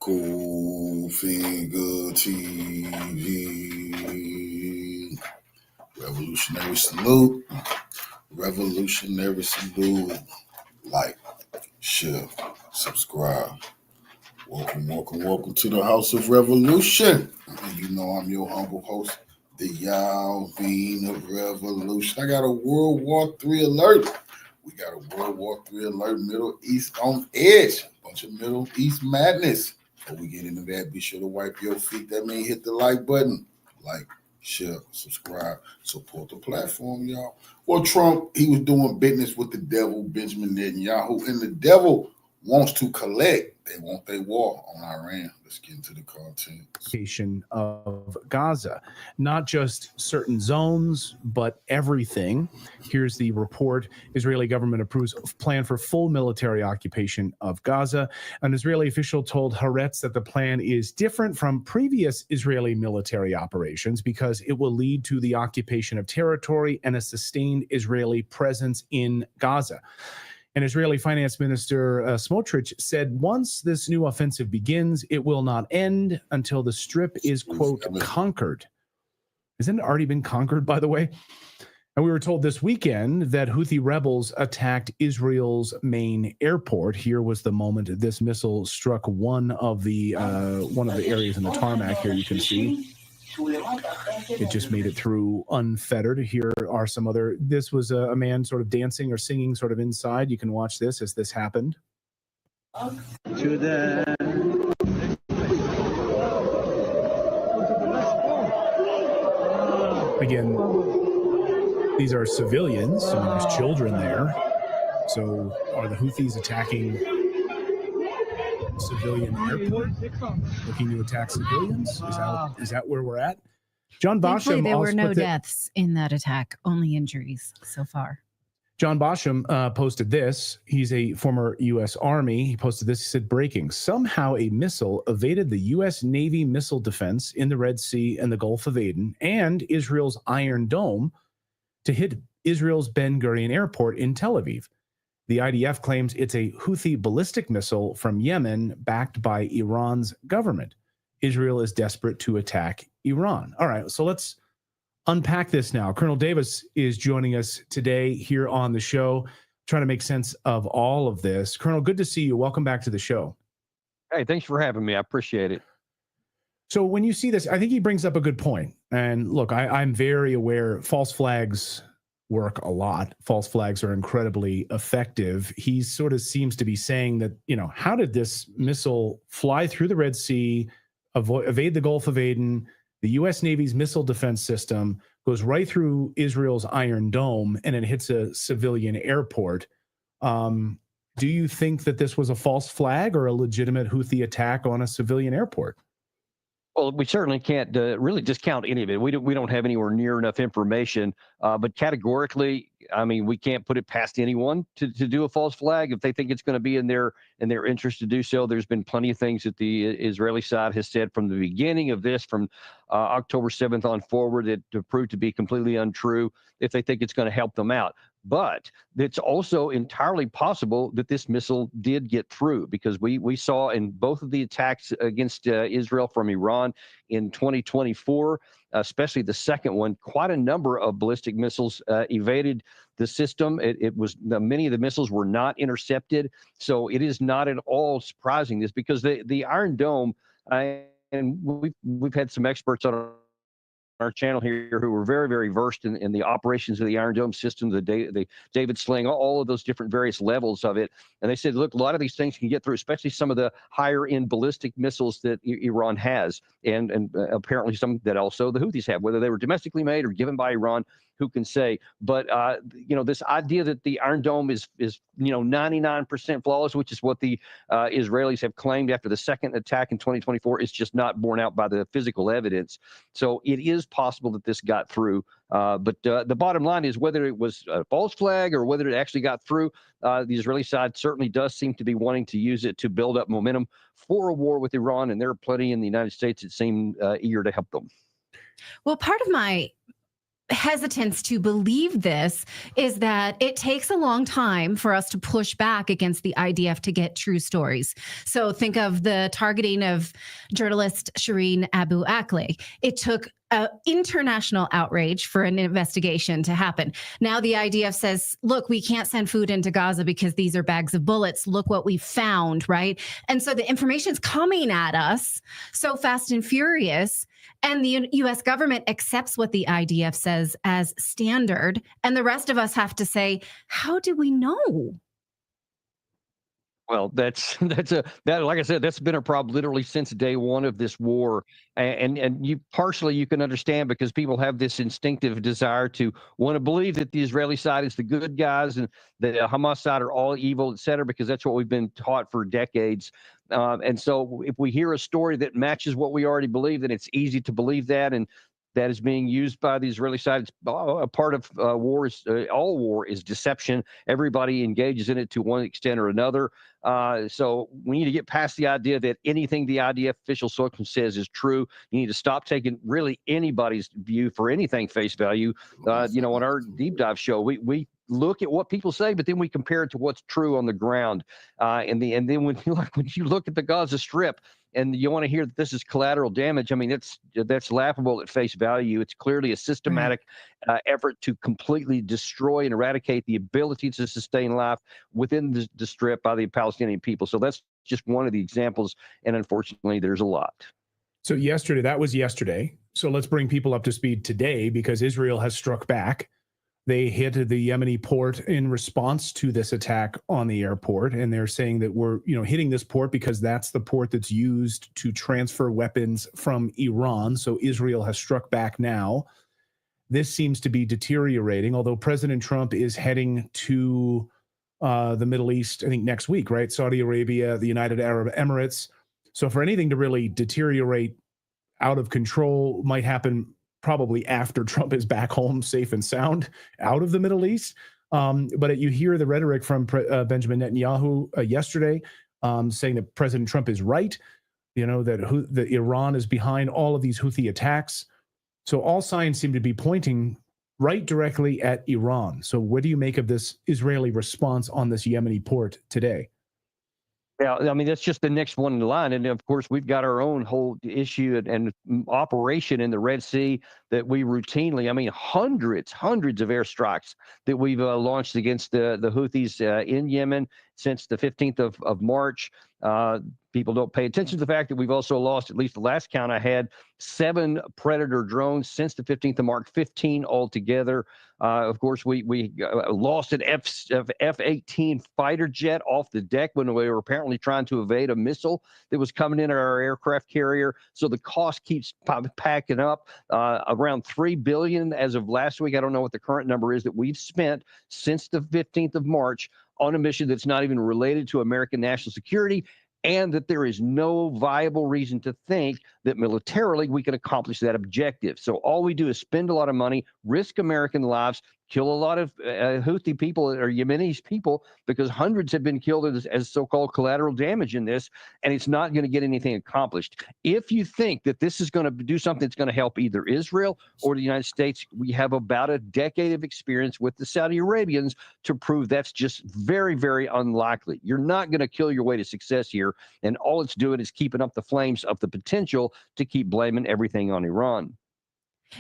Cool Finger TV. Revolutionary salute. Revolutionary salute. Like, share, subscribe. Welcome to the House of Revolution. And you know I'm your humble host, the Yalvin of Revolution. I got a World War III alert. We got a World War III alert, Middle East on edge. Bunch of Middle East madness. Before we get into that, be sure to wipe your feet. That means hit the like button. Like, share, subscribe, support the platform, y'all. Well, Trump, he was doing business with the devil, Benjamin Netanyahu, and the devil wants to collect. They want their war on Iran. Let's get into the content. Of Gaza, not just certain zones, but everything. Here's the report. Israeli government approves plan for full military occupation of Gaza. An Israeli official told Haaretz that the plan is different from previous Israeli military operations because it will lead to the occupation of territory and a sustained Israeli presence in Gaza. And Israeli Finance Minister Smotrich said once this new offensive begins, it will not end until the strip is, quote, conquered. Hasn't it already been conquered, by the way? And we were told this weekend that Houthi rebels attacked Israel's main airport. Here was the moment this missile struck one of the areas in the tarmac here you can see. It just made it through unfettered. Here are some other. This was a man sort of dancing or singing sort of inside. You can watch this as this happened. Again, these are civilians. I mean, there's children there. So are the Houthis attacking civilian airport, looking to attack civilians? Is that where we're at? John Basham. There were no deaths in that attack, only injuries so far. John Basham posted this. He's a former U.S. Army. He posted this. He said, breaking. Somehow a missile evaded the U.S. Navy missile defense in the Red Sea and the Gulf of Aden and Israel's Iron Dome to hit Israel's Ben Gurion Airport in Tel Aviv. The IDF claims it's a Houthi ballistic missile from Yemen backed by Iran's government. Israel is desperate to attack Iran. All right, so let's unpack this now. Colonel Davis is joining us today here on the show, trying to make sense of all of this. Colonel, good to see you. Welcome back to the show. Hey, thanks for having me. I appreciate it. So when you see this, I think he brings up a good point. And look, I'm very aware false flags work a lot. False flags are incredibly effective. He sort of seems to be saying that, how did this missile fly through the Red Sea, evade the Gulf of Aden, the U.S. Navy's missile defense system, goes right through Israel's Iron Dome, and it hits a civilian airport? Do you think that this was a false flag or a legitimate Houthi attack on a civilian airport? Well, we certainly can't really discount any of it. We don't have anywhere near enough information, but categorically, I mean, we can't put it past anyone to do a false flag if they think it's going to be in their interest to do so. There's been plenty of things that the Israeli side has said from the beginning of this, from October 7th on forward, that proved to be completely untrue if they think it's going to help them out. But it's also entirely possible that this missile did get through, because we saw in both of the attacks against Israel from Iran in 2024, especially the second one, quite a number of ballistic missiles evaded the system. It was many of the missiles were not intercepted. So it is not at all surprising this, because the Iron Dome, and we've had some experts on our channel here who were very, very versed in the operations of the Iron Dome system, the David Sling, all of those different various levels of it. And they said, look, a lot of these things can get through, especially some of the higher end ballistic missiles that Iran has, and apparently some that also the Houthis have, whether they were domestically made or given by Iran, who can say? But this idea that the Iron Dome is 99% flawless, which is what the Israelis have claimed after the second attack in 2024, is just not borne out by the physical evidence. So it is possible that this got through. But the bottom line is, whether it was a false flag or whether it actually got through, the Israeli side certainly does seem to be wanting to use it to build up momentum for a war with Iran. And there are plenty in the United States that seem eager to help them. Well, part of my hesitance to believe this is that it takes a long time for us to push back against the IDF to get true stories. So think of the targeting of journalist Shireen Abu Akleh. It took international outrage for an investigation to happen. Now the IDF says, look, we can't send food into Gaza because these are bags of bullets. Look what we found, right? And so the information's coming at us so fast and furious. And the U.S. government accepts what the IDF says as standard. And the rest of us have to say, how do we know? Well, that's like I said, that's been a problem literally since day one of this war, and you partially you can understand because people have this instinctive desire to want to believe that the Israeli side is the good guys and the Hamas side are all evil, et cetera, because that's what we've been taught for decades. And so, if we hear a story that matches what we already believe, then it's easy to believe that, and that is being used by the Israeli side. It's a part of war is all war is deception. Everybody engages in it to one extent or another. So we need to get past the idea that anything the IDF official spokesman says is true. You need to stop taking really anybody's view for anything face value. On our deep dive show, we look at what people say, but then we compare it to what's true on the ground. And then when you look at the Gaza Strip, and you want to hear that this is collateral damage, I mean, that's laughable at face value. It's clearly a systematic effort to completely destroy and eradicate the ability to sustain life within the Strip by the Palestinian people. So that's just one of the examples, and unfortunately, there's a lot. So that was yesterday. So let's bring people up to speed today because Israel has struck back. They hit the Yemeni port in response to this attack on the airport. And they're saying that we're, hitting this port because that's the port that's used to transfer weapons from Iran. So Israel has struck back now. This seems to be deteriorating, although President Trump is heading to the Middle East, I think next week, right? Saudi Arabia, the United Arab Emirates. So for anything to really deteriorate out of control might happen probably after Trump is back home safe and sound out of the Middle East. But you hear the rhetoric from Benjamin Netanyahu yesterday saying that President Trump is right, that Iran is behind all of these Houthi attacks. So all signs seem to be pointing right directly at Iran. So what do you make of this Israeli response on this Yemeni port today? Yeah, I mean, that's just the next one in the line. And of course, we've got our own whole issue and operation in the Red Sea that we routinely, I mean, hundreds of airstrikes that we've launched against the Houthis in Yemen since the 15th of March. People don't pay attention to the fact that we've also lost, at least the last count I had, 7 Predator drones since the 15th of March, 15 altogether. Of course, we lost an F-18 fighter jet off the deck when we were apparently trying to evade a missile that was coming in at our aircraft carrier. So the cost keeps packing up. Around $3 billion as of last week. I don't know what the current number is that we've spent since the 15th of March on a mission that's not even related to American national security, and that there is no viable reason to think that militarily we can accomplish that objective. So all we do is spend a lot of money, risk American lives, kill a lot of Houthi people or Yemeni people, because hundreds have been killed as so-called collateral damage in this, and it's not going to get anything accomplished. If you think that this is going to do something that's going to help either Israel or the United States, we have about a decade of experience with the Saudi Arabians to prove that's just very, very unlikely. You're not going to kill your way to success here, and all it's doing is keeping up the flames of the potential to keep blaming everything on Iran.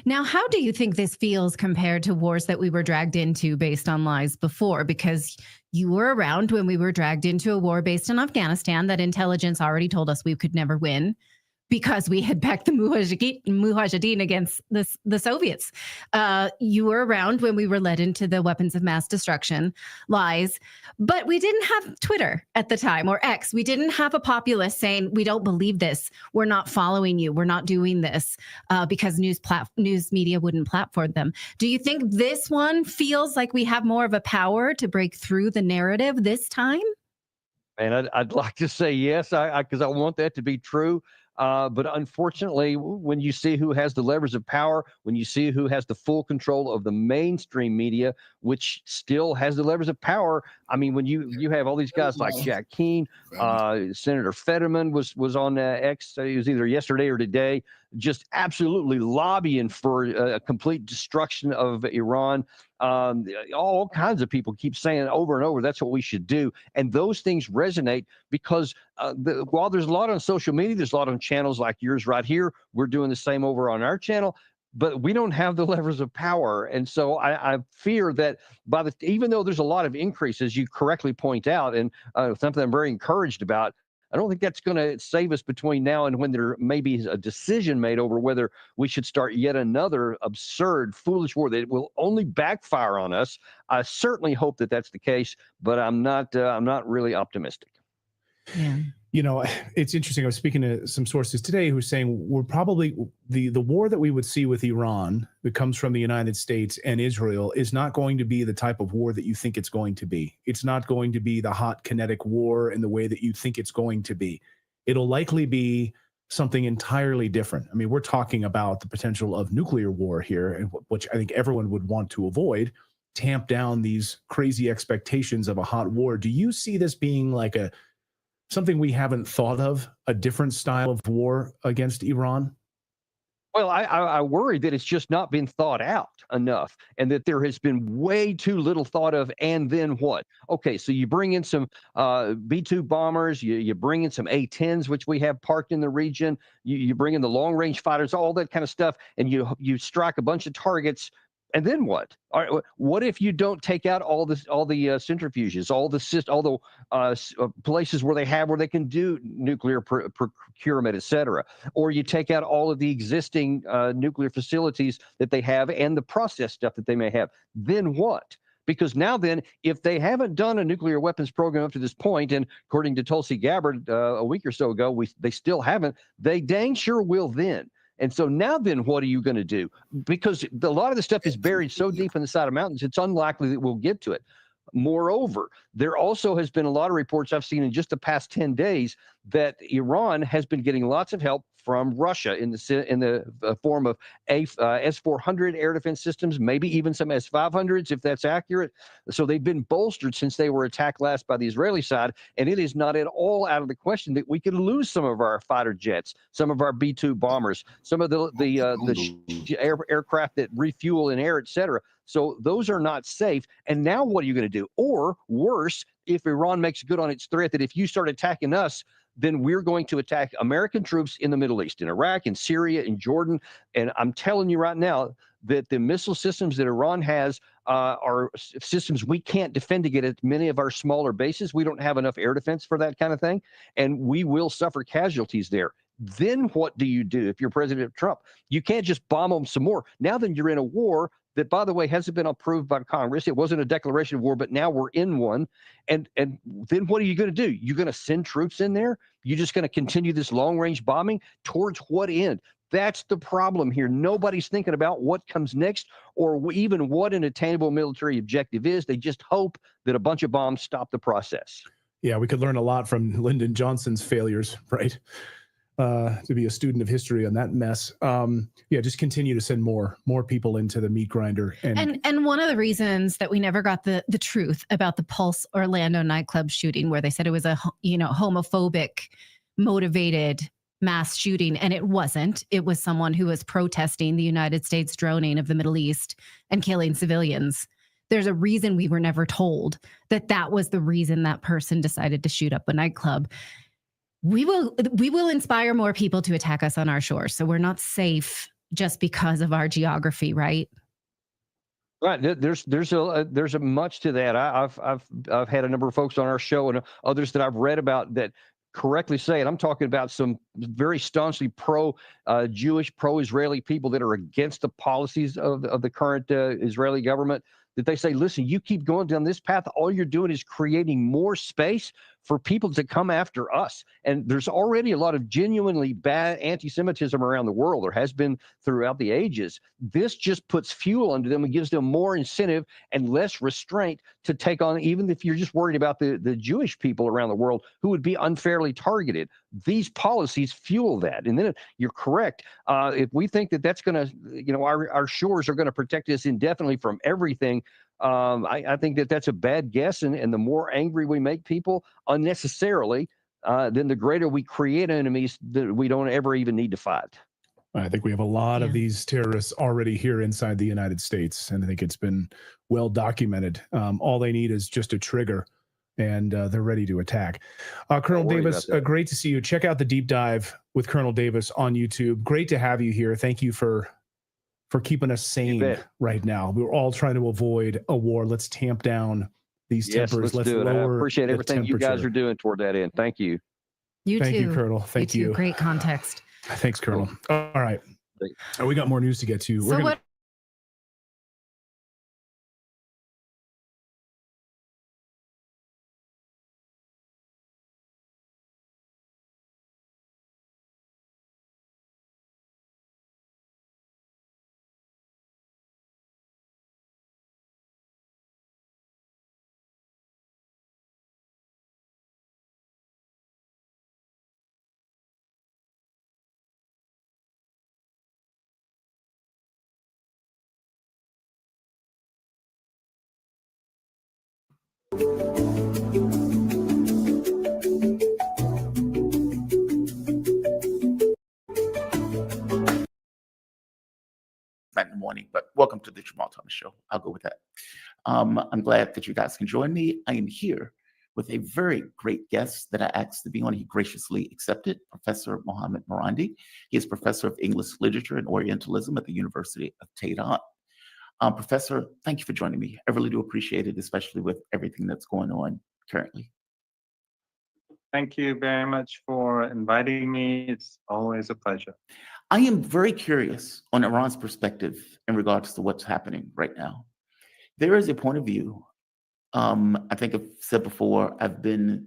Now, how do you think this feels compared to wars that we were dragged into based on lies before? Because you were around when we were dragged into a war based on Afghanistan that intelligence already told us we could never win, because we had backed the Mujahideen against the Soviets. You were around when we were led into the weapons of mass destruction lies, but we didn't have Twitter at the time, or X. We didn't have a populace saying, we don't believe this. We're not following you. We're not doing this because news media wouldn't platform them. Do you think this one feels like we have more of a power to break through the narrative this time? And I'd like to say yes, because I want that to be true. But unfortunately, when you see who has the levers of power, when you see who has the full control of the mainstream media, which still has the levers of power, I mean, when you have all these guys like Jack Keane, Senator Fetterman was on X. It was either yesterday or today, just absolutely lobbying for a complete destruction of Iran. All kinds of people keep saying over and over that's what we should do, and those things resonate because while there's a lot on social media, there's a lot on channels like yours right here. We're doing the same over on our channel, but we don't have the levers of power, and so I fear that even though there's a lot of increase, as you correctly point out, and something I'm very encouraged about, I don't think that's going to save us between now and when there may be a decision made over whether we should start yet another absurd, foolish war that will only backfire on us. I certainly hope that that's the case, but I'm not really optimistic. Yeah. You know, it's interesting. I was speaking to some sources today who are saying we're probably the war that we would see with Iran that comes from the United States and Israel is not going to be the type of war that you think it's going to be. It's not going to be the hot kinetic war in the way that you think it's going to be. It'll likely be something entirely different. I mean, we're talking about the potential of nuclear war here, which I think everyone would want to avoid, tamp down these crazy expectations of a hot war. Do you see this being like something we haven't thought of, a different style of war against Iran? Well, I worry that it's just not been thought out enough, and that there has been way too little thought of. And then what? Okay, so you bring in some B-2 bombers, you bring in some A-10s, which we have parked in the region. You bring in the long-range fighters, all that kind of stuff, and you strike a bunch of targets. And then what? What if you don't take out all the centrifuges, all the places where they can do nuclear procurement, et cetera, or you take out all of the existing nuclear facilities that they have and the process stuff that they may have? Then what? Because now then, if they haven't done a nuclear weapons program up to this point, and according to Tulsi Gabbard a week or so ago, they still haven't, they dang sure will then. And so now then, what are you going to do? Because a lot of the stuff is buried so deep in the side of mountains, it's unlikely that we'll get to it. Moreover, there also has been a lot of reports I've seen in just the past 10 days that Iran has been getting lots of help from Russia in the form of S-400 air defense systems, maybe even some S-500s, if that's accurate. So they've been bolstered since they were attacked last by the Israeli side, and it is not at all out of the question that we could lose some of our fighter jets, some of our B-2 bombers, some of the aircraft that refuel in air, et cetera. So those are not safe. And now what are you going to do? Or worse, if Iran makes good on its threat that if you start attacking us, then we're going to attack American troops in the Middle East, in Iraq, in Syria, in Jordan. And I'm telling you right now that the missile systems that Iran has are systems we can't defend against many of our smaller bases. We don't have enough air defense for that kind of thing, and we will suffer casualties there. Then what do you do if you're President Trump? You can't just bomb them some more. Now then you're in a war that, by the way, hasn't been approved by Congress. It wasn't a declaration of war, but now we're in one. And then what are you going to do? You're going to send troops in there? You're just going to continue this long-range bombing? Towards what end? That's the problem here. Nobody's thinking about what comes next or even what an attainable military objective is. They just hope that a bunch of bombs stop the process. Yeah, we could learn a lot from Lyndon Johnson's failures, right? To be a student of history on that mess. Yeah, just continue to send more people into the meat grinder. And one of the reasons that we never got the truth about the Pulse Orlando nightclub shooting, where they said it was a homophobic motivated mass shooting, and it wasn't. It was someone who was protesting the United States droning of the Middle East and killing civilians. There's a reason we were never told that was the reason that person decided to shoot up a nightclub. We will inspire more people to attack us on our shores. So we're not safe just because of our geography, right? Right. There's a much to that. I've had a number of folks on our show and others that I've read about that correctly say it. I'm talking about some very staunchly pro-Jewish, pro-Israeli people that are against the policies of the current Israeli government, that they say, listen, you keep going down this path, all you're doing is creating more space for people to come after us. And there's already a lot of genuinely bad anti-Semitism around the world. There has been throughout the ages. This just puts fuel under them and gives them more incentive and less restraint to take on, even if you're just worried about the Jewish people around the world who would be unfairly targeted. These policies fuel that. And then you're correct. If we think that that's going to, our shores are going to protect us indefinitely from everything, I think that that's a bad guess. And the more angry we make people unnecessarily, then the greater we create enemies that we don't ever even need to fight. I think we have a lot of these terrorists already here inside the United States, and I think it's been well documented. All they need is just a trigger, and they're ready to attack. Colonel Davis, great to see you. Check out the deep dive with Colonel Davis on YouTube. Great to have you here. Thank you for keeping us sane right now. We're all trying to avoid a war. Let's tamp down these tempers. Let's do it. lower I appreciate everything you guys are doing toward that end. Thank you. Thank you, Colonel. Thank you. Great context. Thanks, Colonel. All right. We got more news to get to. So what? In the morning, but welcome to the Jamal Thomas Show. I'll go with that. I'm glad that you guys can join me. I am here with a very great guest that I asked to be on. He graciously accepted, Professor Mohammed Marandi. He is Professor of English Literature and Orientalism at the University of Tehran. Professor, thank you for joining me. I really do appreciate it, especially with everything that's going on currently. Thank you very much for inviting me. It's always a pleasure. I am very curious on Iran's perspective in regards to what's happening right now. There is a point of view. I think I've said before, I've been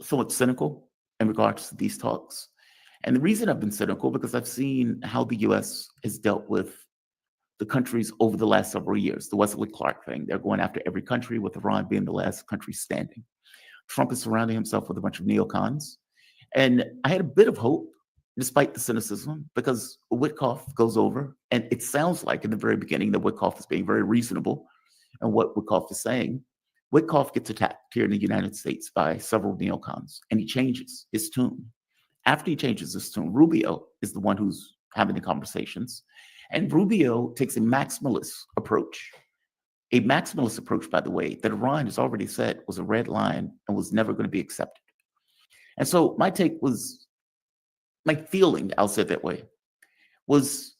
somewhat cynical in regards to these talks. And the reason I've been cynical, because I've seen how the US has dealt with the countries over the last several years, the Wesley Clark thing. They're going after every country, with Iran being the last country standing. Trump is surrounding himself with a bunch of neocons. And I had a bit of hope, despite the cynicism, because Witkoff goes over, and it sounds like in the very beginning that Witkoff is being very reasonable in what Witkoff is saying. Witkoff gets attacked here in the United States by several neocons, and he changes his tune. After he changes his tune, Rubio is the one who's having the conversations, and Rubio takes a maximalist approach. A maximalist approach, by the way, that Iran has already said was a red line and was never going to be accepted. And so my take was, my feeling, I'll say it that way, was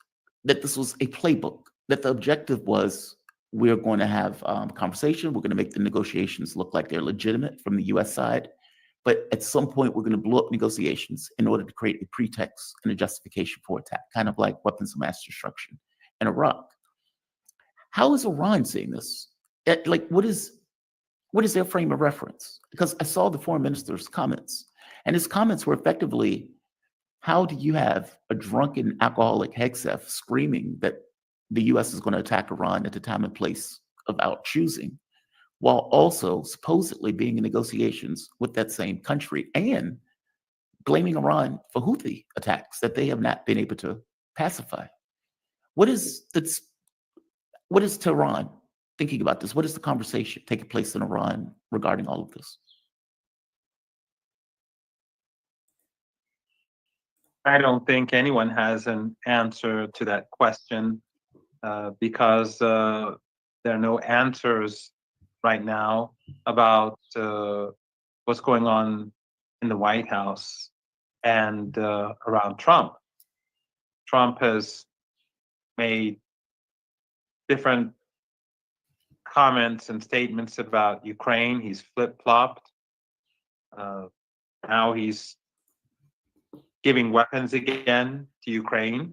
that this was a playbook, that the objective was, we're going to have a conversation, we're going to make the negotiations look like they're legitimate from the US side, but at some point we're going to blow up negotiations in order to create a pretext and a justification for attack, kind of like weapons of mass destruction in Iraq. How is Iran seeing this? What is their frame of reference? Because I saw the foreign minister's comments, and his comments were effectively, how do you have a drunken alcoholic Hegseth screaming that the US is going to attack Iran at the time and place of our choosing, while also supposedly being in negotiations with that same country and blaming Iran for Houthi attacks that they have not been able to pacify? What is Tehran thinking about this? What is the conversation taking place in Iran regarding all of this? I don't think anyone has an answer to that question because there are no answers right now about what's going on in the White House and around Trump. Trump has made different comments and statements about Ukraine. He's flip-flopped. Now he's giving weapons again to Ukraine,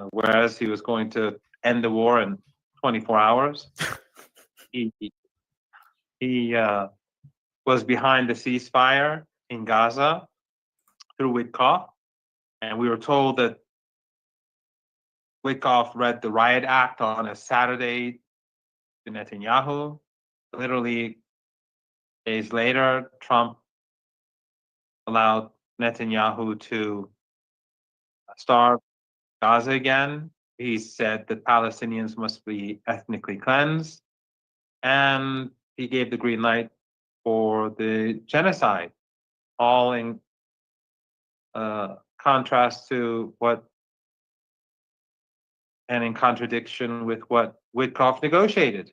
whereas he was going to end the war in 24 hours. He was was behind the ceasefire in Gaza through Witkoff. And we were told that Witkoff read the Riot Act on a Saturday to Netanyahu. Literally days later, Trump allowed Netanyahu to starve Gaza again. He said that Palestinians must be ethnically cleansed. And he gave the green light for the genocide, all in contrast to what, and in contradiction with what Witkoff negotiated.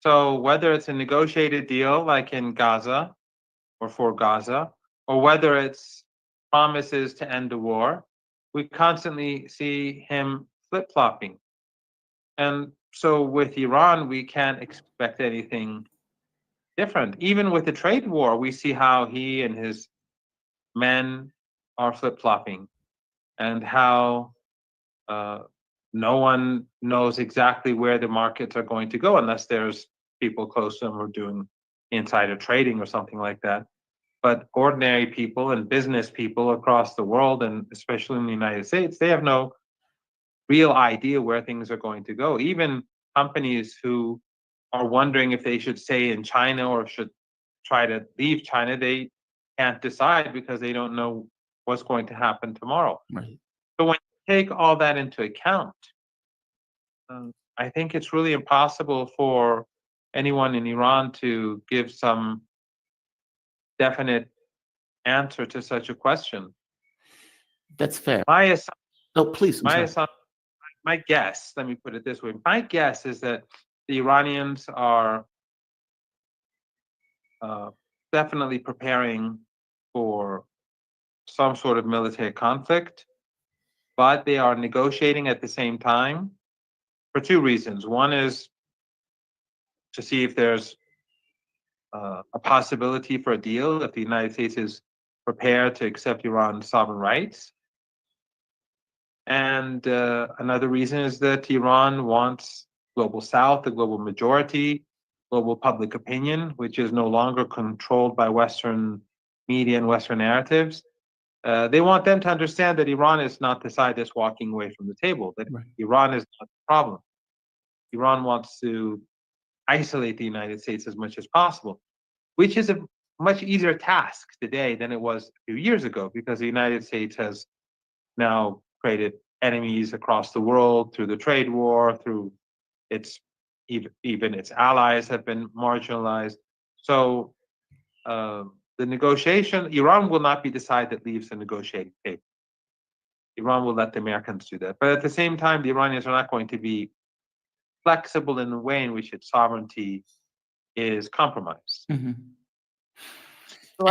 So whether it's a negotiated deal like in Gaza or for Gaza, or whether it's promises to end the war, we constantly see him flip-flopping. And so with Iran, we can't expect anything different. Even with the trade war, we see how he and his men are flip-flopping, and how no one knows exactly where the markets are going to go unless there's people close to them who are doing insider trading or something like that. But ordinary people and business people across the world, and especially in the United States, they have no real idea where things are going to go. Even companies who are wondering if they should stay in China or should try to leave China, they can't decide because they don't know what's going to happen tomorrow. Right. So when you take all that into account, I think it's really impossible for anyone in Iran to give some definite answer to such a question. That's fair. My assumption, No, please. my guess, let me put it this way. My guess is that the Iranians are definitely preparing for some sort of military conflict, but they are negotiating at the same time for two reasons. One is to see if there's a possibility for a deal, if the United States is prepared to accept Iran's sovereign rights. And another reason is that Iran wants global South, the global majority, global public opinion, which is no longer controlled by Western media and Western narratives. They want them to understand that Iran is not the side that's walking away from the table, that Right. Iran is not the problem. Iran wants to isolate the United States as much as possible, which is a much easier task today than it was a few years ago, because the United States has now created enemies across the world through the trade war, through its even its allies have been marginalized. So the negotiation, Iran will not be the side that leaves the negotiating table. Iran will let the Americans do that. But at the same time, the Iranians are not going to be flexible in the way in which its sovereignty is compromised. Mm-hmm. So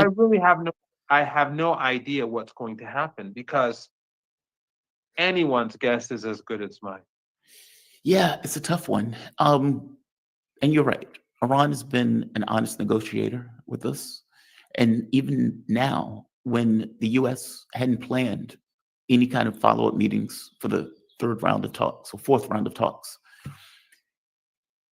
I have no idea what's going to happen, because anyone's guess is as good as mine. Yeah, it's a tough one. And you're right. Iran has been an honest negotiator with us. And even now, when the US hadn't planned any kind of follow-up meetings for the third round of talks or fourth round of talks,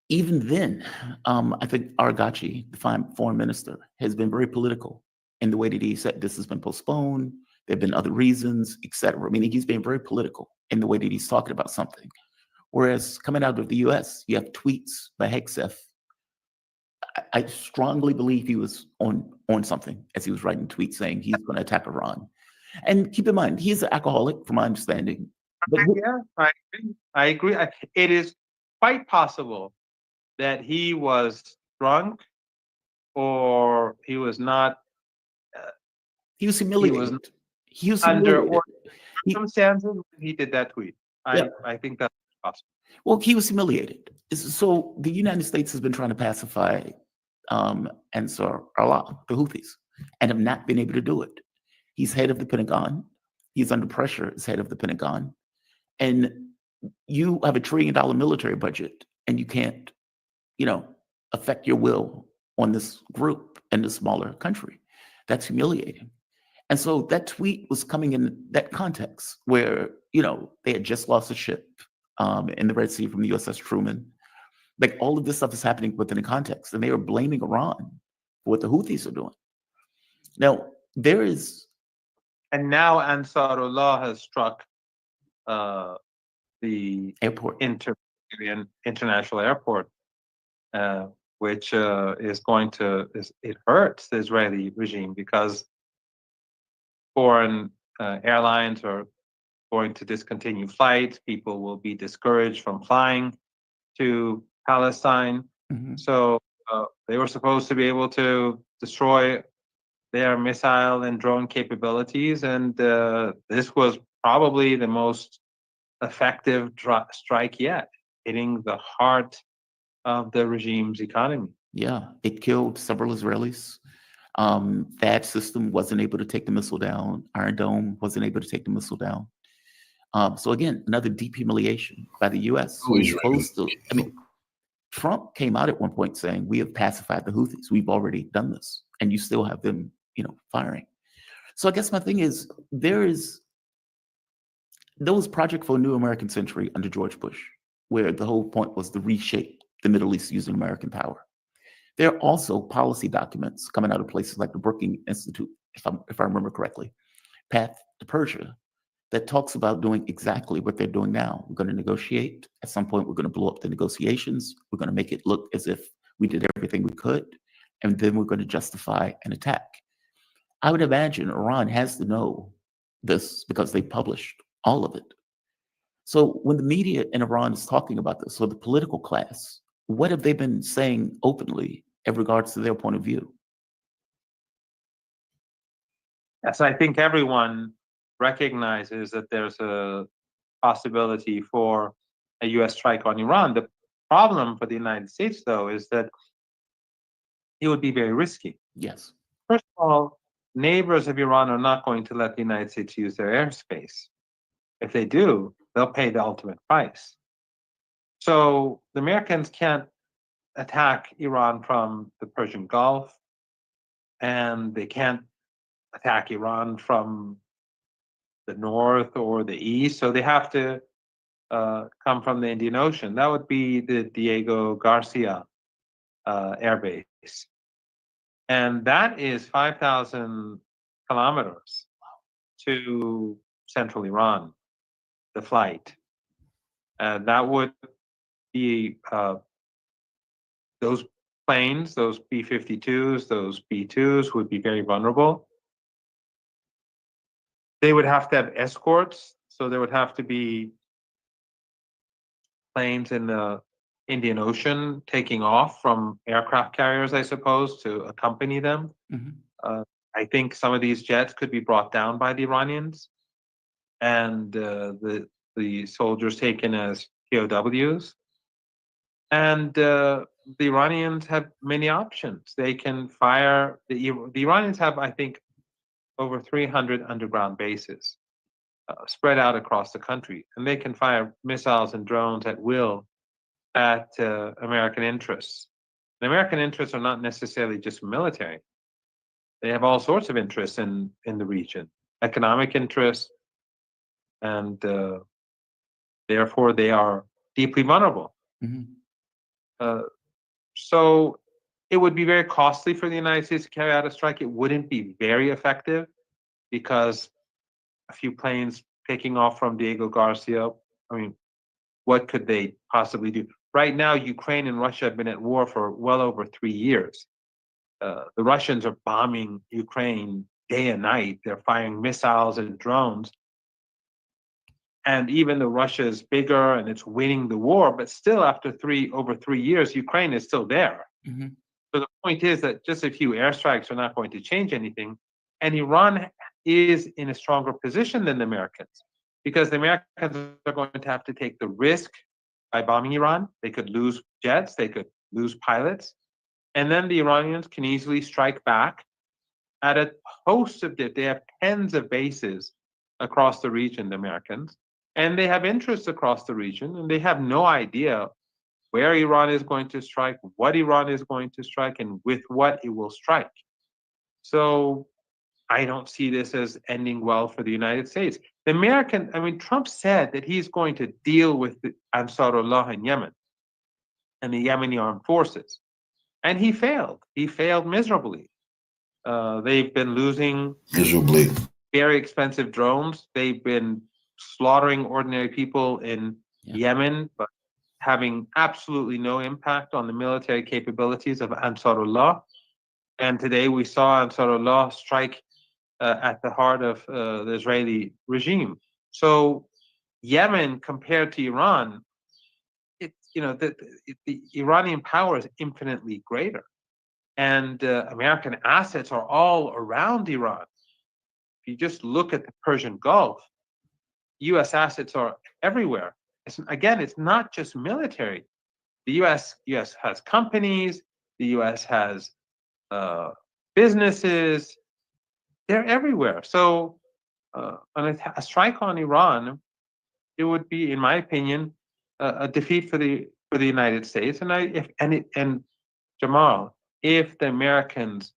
even then, I think Arghachi, the foreign minister, has been very political in the way that he said this has been postponed, there have been other reasons, et cetera. Meaning he's been very political in the way that he's talking about something. Whereas coming out of the US, you have tweets by Hegseth. I strongly believe he was on something as he was writing tweets saying he's going to attack Iran. And keep in mind, he's an alcoholic, from my understanding. But Yeah, I agree. It is quite possible that he was drunk, or he was not. he was humiliated. He was under humiliated. Circumstances when he did that tweet. Yeah. I think that's possible. Well, he was humiliated. So the United States has been trying to pacify Ansar Allah, the Houthis, and have not been able to do it. He's head of the Pentagon. He's under pressure as head of the Pentagon. And you have $1 trillion military budget, and you can't, affect your will on this group and this smaller country. That's humiliating. And so that tweet was coming in that context where, they had just lost a ship in the Red Sea from the USS Truman. Like all of this stuff is happening within a context, and they are blaming Iran for what the Houthis are doing. Now, there is, And now Ansarullah has struck the airport. international airport, which is going to, it hurts the Israeli regime because foreign airlines are going to discontinue flights. People will be discouraged from flying to Palestine. Mhm. So they were supposed to be able to destroy their missile and drone capabilities, and this was probably the most effective strike yet, hitting the heart of the regime's economy. Yeah, it killed several Israelis. That system wasn't able to take the missile down. Iron Dome wasn't able to take the missile down. So again, another deep humiliation by the U.S. who is supposed to. I mean, Trump came out at one point saying, "We have pacified the Houthis. We've already done this," and you still have them, firing. So I guess my thing is, there was Project for a New American Century under George Bush, where the whole point was to reshape the Middle East using American power. There are also policy documents coming out of places like the Brookings Institute, if I remember correctly, Path to Persia, that talks about doing exactly what they're doing now. We're going to negotiate. At some point, we're going to blow up the negotiations. We're going to make it look as if we did everything we could, and then we're going to justify an attack. I would imagine Iran has to know this because they published all of it. So when the media in Iran is talking about this, or the political class, what have they been saying openly in regards to their point of view? Yes, I think everyone recognizes that there's a possibility for a U.S. strike on Iran. The problem for the United States, though, is that it would be very risky. Yes. First of all, neighbors of Iran are not going to let the United States use their airspace. If they do, they'll pay the ultimate price. So the Americans can't attack Iran from the Persian Gulf, and they can't attack Iran from the north or the east. So they have to come from the Indian Ocean. That would be the Diego Garcia air base. And that is 5,000 kilometers to central Iran, the flight. That would be those planes, those B-52s, those B-2s would be very vulnerable. They would have to have escorts, so there would have to be planes in the Indian Ocean taking off from aircraft carriers, I suppose, to accompany them. Mm-hmm. I think some of these jets could be brought down by the Iranians, and the soldiers taken as POWs. And the Iranians have many options. They can fire. The Iranians have, I think, over 300 underground bases spread out across the country, and they can fire missiles and drones at will at American interests. And American interests are not necessarily just military. They have all sorts of interests in the region, economic interests, and therefore they are deeply vulnerable. Mm-hmm. So it would be very costly for the United States to carry out a strike. It wouldn't be very effective because a few planes taking off from Diego Garcia, I mean, what could they possibly do? Right now, Ukraine and Russia have been at war for well over 3 years. The Russians are bombing Ukraine day and night. They're firing missiles and drones. And even though Russia is bigger and it's winning the war, but still after over 3 years, Ukraine is still there. Mm-hmm. So the point is that just a few airstrikes are not going to change anything. And Iran is in a stronger position than the Americans because the Americans are going to have to take the risk by bombing Iran. They could lose jets, they could lose pilots. And then the Iranians can easily strike back at a host of they have tens of bases across the region, the Americans, and they have interests across the region, and they have no idea where Iran is going to strike, what Iran is going to strike, and with what it will strike. So I don't see this as ending well for the United States. Trump said that he's going to deal with Ansarullah in Yemen. and the Yemeni armed forces. And he failed. He failed miserably. They've been losing Miserably. very expensive drones. They've been slaughtering ordinary people in Yemen, but having absolutely no impact on the military capabilities of Ansarullah. And today we saw Ansarullah strike at the heart of the Israeli regime. So Yemen compared to Iran, the Iranian power is infinitely greater. And American assets are all around Iran. If you just look at the Persian Gulf, US assets are everywhere. It's not just military. The US has companies, the US has businesses, they're everywhere. So a strike on Iran, it would be, in my opinion, a defeat for the United States. And Jamal, if the Americans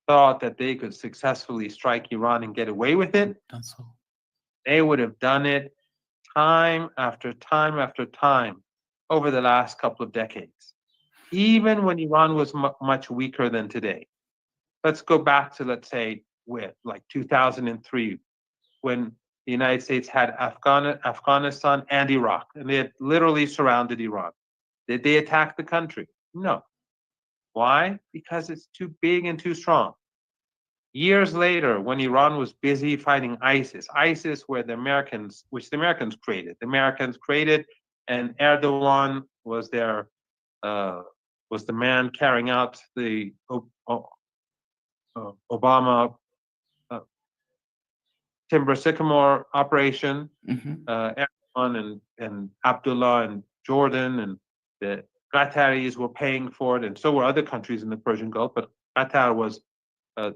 thought that they could successfully strike Iran and get away with it, they would have done it time after time after time over the last couple of decades, even when Iran was much weaker than today. Let's go back to, let's say, like 2003, when the United States had Afghanistan and Iraq, and they had literally surrounded Iran. Did they attack the country? No. Why? Because it's too big and too strong. Years later, when Iran was busy fighting ISIS, which the Americans created. The Americans created, and Erdogan was the man carrying out the Obama timber sycamore operation. Erdogan and Abdullah and Jordan and the Qataris were paying for it, and so were other countries in the Persian Gulf, but Qatar was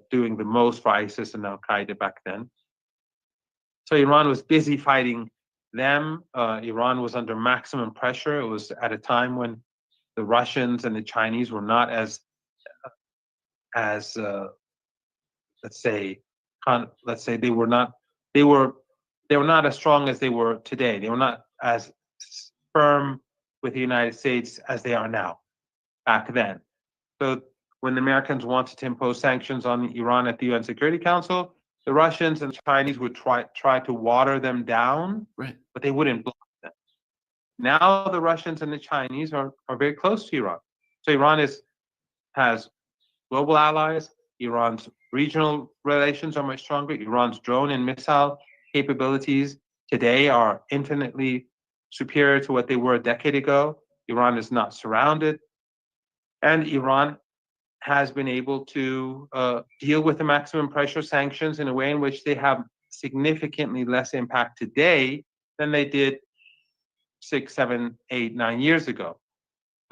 doing the most for ISIS and Al-Qaeda back then. So Iran was busy fighting them. Iran was under maximum pressure. It was at a time when the Russians and the Chinese were not as let's say they were not as strong as they were today. They were not as firm with the United States as they are now back then. So when the Americans wanted to impose sanctions on Iran at the UN Security Council, the Russians and Chinese would try to water them down, but they wouldn't block them. Now the Russians and the Chinese are very close to Iran. So Iran has global allies. Iran's regional relations are much stronger. Iran's drone and missile capabilities today are infinitely superior to what they were a decade ago. Iran is not surrounded. And Iran has been able to deal with the maximum pressure sanctions in a way in which they have significantly less impact today than they did 6, 7, 8, 9 years ago.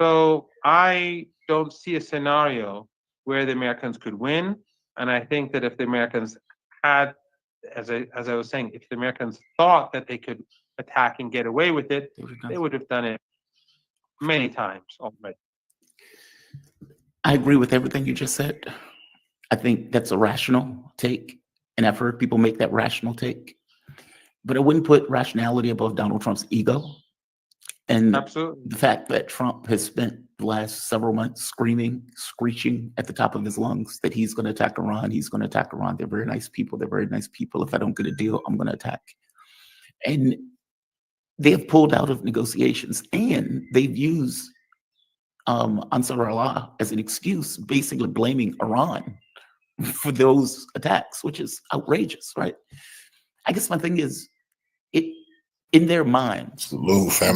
So I don't see a scenario where the Americans could win. And I think that if the Americans had, as I was saying, if the Americans thought that they could attack and get away with it, they would have done it many times already. I agree with everything you just said. I think that's a rational take, and I've heard people make that rational take. But I wouldn't put rationality above Donald Trump's ego. And Absolutely. The fact that Trump has spent the last several months screeching at the top of his lungs that he's going to attack Iran, They're very nice people. If I don't get a deal, I'm going to attack. And they have pulled out of negotiations, and they've used Ansarullah as an excuse, basically blaming Iran for those attacks, which is outrageous, right? I guess my thing is, in their minds,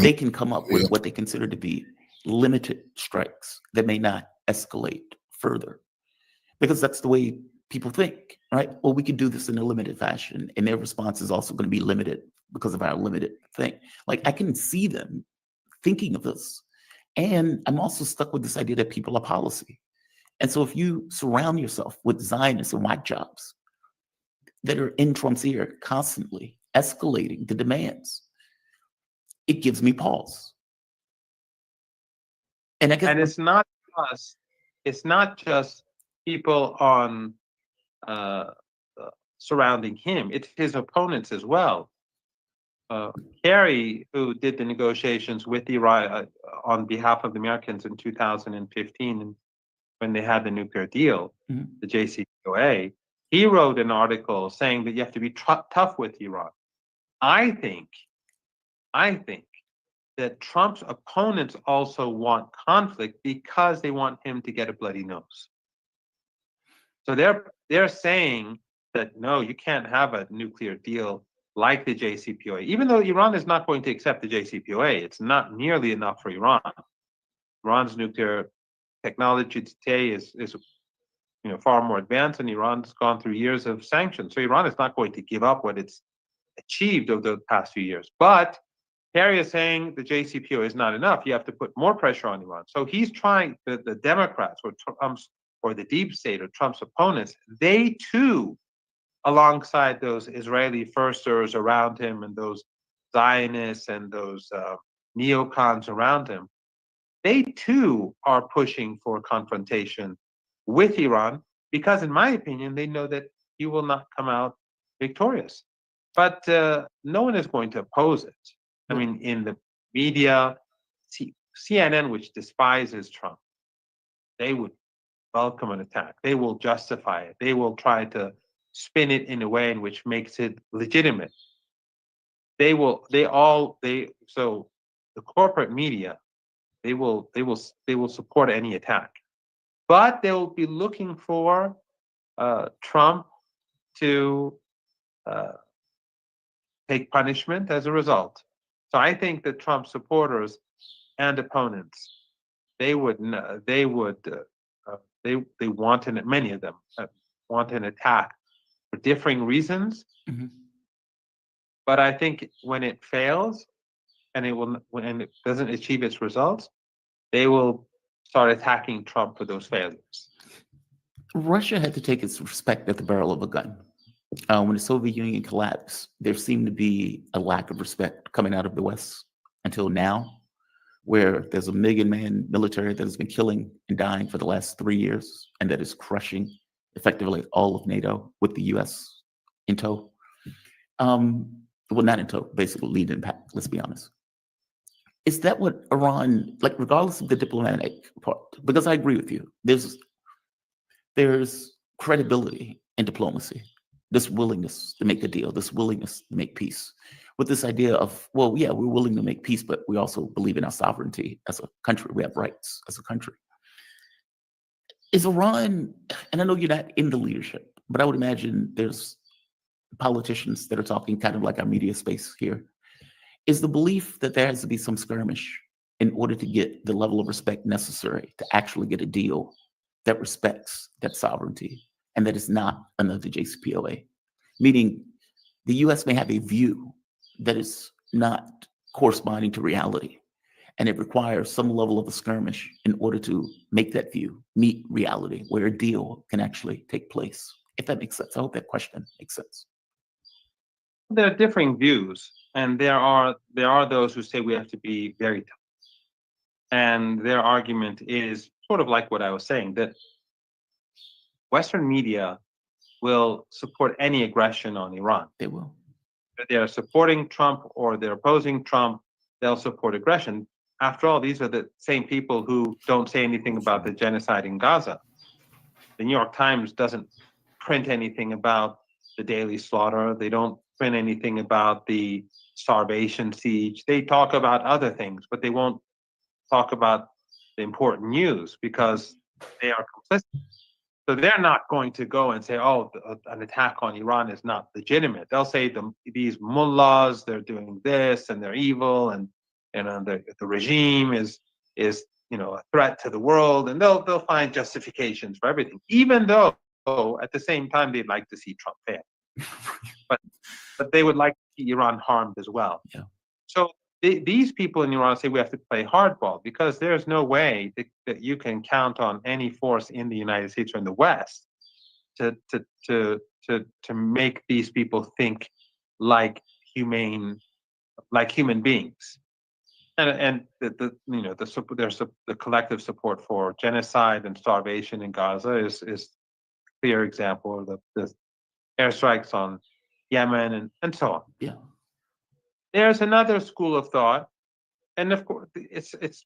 they can come up with what they consider to be limited strikes that may not escalate further, because that's the way people think, right? Well, we can do this in a limited fashion, and their response is also going to be limited because of our limited thing. Like, I can see them thinking of this. And I'm also stuck with this idea that people are policy. And so if you surround yourself with Zionists and whack jobs that are in Trump's ear constantly escalating the demands, it gives me pause. And I guess it's not just people on surrounding him, it's his opponents as well. Kerry, who did the negotiations with Iran on behalf of the Americans in 2015, and when they had the nuclear deal, the JCPOA, he wrote an article saying that you have to be tough with Iran. I think that Trump's opponents also want conflict because they want him to get a bloody nose. So they're saying that no, you can't have a nuclear deal like the JCPOA, even though Iran is not going to accept the JCPOA. It's not nearly enough for Iran. Iran's nuclear technology today is far more advanced, and Iran's gone through years of sanctions. So Iran is not going to give up what it's achieved over the past few years. But Kerry is saying the JCPOA is not enough. You have to put more pressure on Iran. So he's trying, the Democrats or Trump's, or the deep state or Trump's opponents, they too, alongside those Israeli firsters around him and those Zionists and those neocons around him, they too are pushing for confrontation with Iran because, in my opinion, they know that he will not come out victorious. But no one is going to oppose it. I mean, in the media, CNN, which despises Trump, they would welcome an attack. They will justify it. They will try to spin it in a way in which makes it legitimate. So the corporate media, they will support any attack, but they will be looking for Trump to take punishment as a result. So I think that Trump supporters and opponents, they wanted, many of them want an attack for differing reasons. But I think when it fails and when it doesn't achieve its results, they will start attacking Trump for those failures. Russia had to take its respect at the barrel of a gun. When the Soviet Union collapsed, there seemed to be a lack of respect coming out of the West until now, where there's a million-man military that has been killing and dying for the last 3 years, and that is crushing effectively all of NATO with the US in tow. Well, not in tow, basically lead in pack, let's be honest. Is that what Iran, like regardless of the diplomatic part, because I agree with you, there's credibility in diplomacy, this willingness to make a deal, this willingness to make peace, with this idea of, well, yeah, we're willing to make peace, but we also believe in our sovereignty as a country. We have rights as a country. Is Iran, and I know you're not in the leadership, but I would imagine there's politicians that are talking kind of like our media space here. Is the belief that there has to be some skirmish in order to get the level of respect necessary to actually get a deal that respects that sovereignty and that is not another JCPOA? Meaning the US may have a view that is not corresponding to reality, and it requires some level of a skirmish in order to make that view meet reality, where a deal can actually take place. If that makes sense. I hope that question makes sense. There are differing views, and there are those who say we have to be very tough. And their argument is sort of like what I was saying, that Western media will support any aggression on Iran. They will. If they're supporting Trump or they're opposing Trump, they'll support aggression. After all, these are the same people who don't say anything about the genocide in Gaza. The New York Times doesn't print anything about the daily slaughter. They don't print anything about the starvation siege. They talk about other things, but they won't talk about the important news because they are complicit. So they're not going to go and say, oh, an attack on Iran is not legitimate. They'll say these mullahs, they're doing this and they're evil, and the regime is a threat to the world, and they'll find justifications for everything, even though at the same time they'd like to see Trump fail. but they would like to see Iran harmed as well. Yeah. So these people in Iran say we have to play hardball because there's no way that you can count on any force in the United States or in the West to make these people think like human beings. And the collective support for genocide and starvation in Gaza is a clear example of the airstrikes on Yemen and so on. Yeah. There's another school of thought, and of course, it's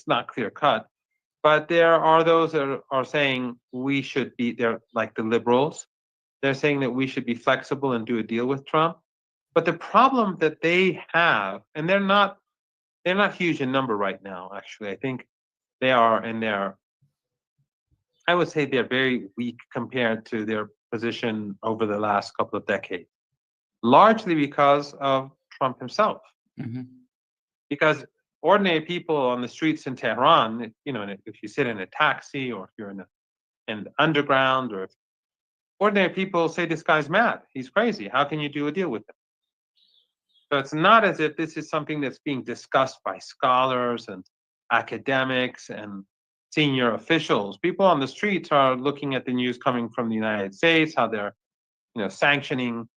not clear cut, but there are those that are saying we should be there, like the liberals. They're saying that we should be flexible and do a deal with Trump. But the problem that they have, and they're not huge in number right now, actually. I think they are in their, I would say they're very weak compared to their position over the last couple of decades, largely because of Trump himself. Mhm. Because ordinary people on the streets in Tehran, if you sit in a taxi or if you're in the underground, or if ordinary people say this guy's mad, he's crazy, how can you do a deal with him? So it's not as if this is something that's being discussed by scholars and academics and senior officials. People on the streets are looking at the news coming from the United States, how they're sanctioning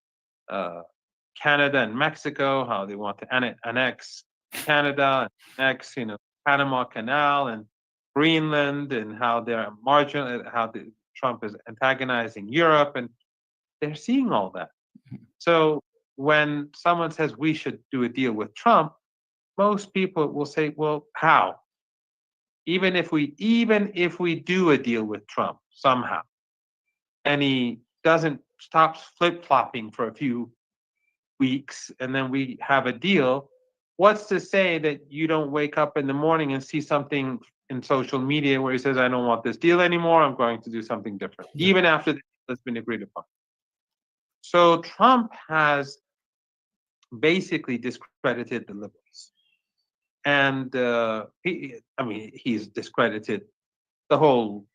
Canada and Mexico, how they want to annex Canada, annex Panama Canal and Greenland, and how they're marginal, how Trump is antagonizing Europe, and they're seeing all that. So when someone says we should do a deal with Trump, most people will say, well, how? Even if we do a deal with Trump somehow, and he doesn't stop flip-flopping for a few weeks, and then we have a deal, what's to say that you don't wake up in the morning and see something in social media where he says, I don't want this deal anymore, I'm going to do something different, even after the deal has been agreed upon. So Trump has basically discredited the liberals. And he's discredited the whole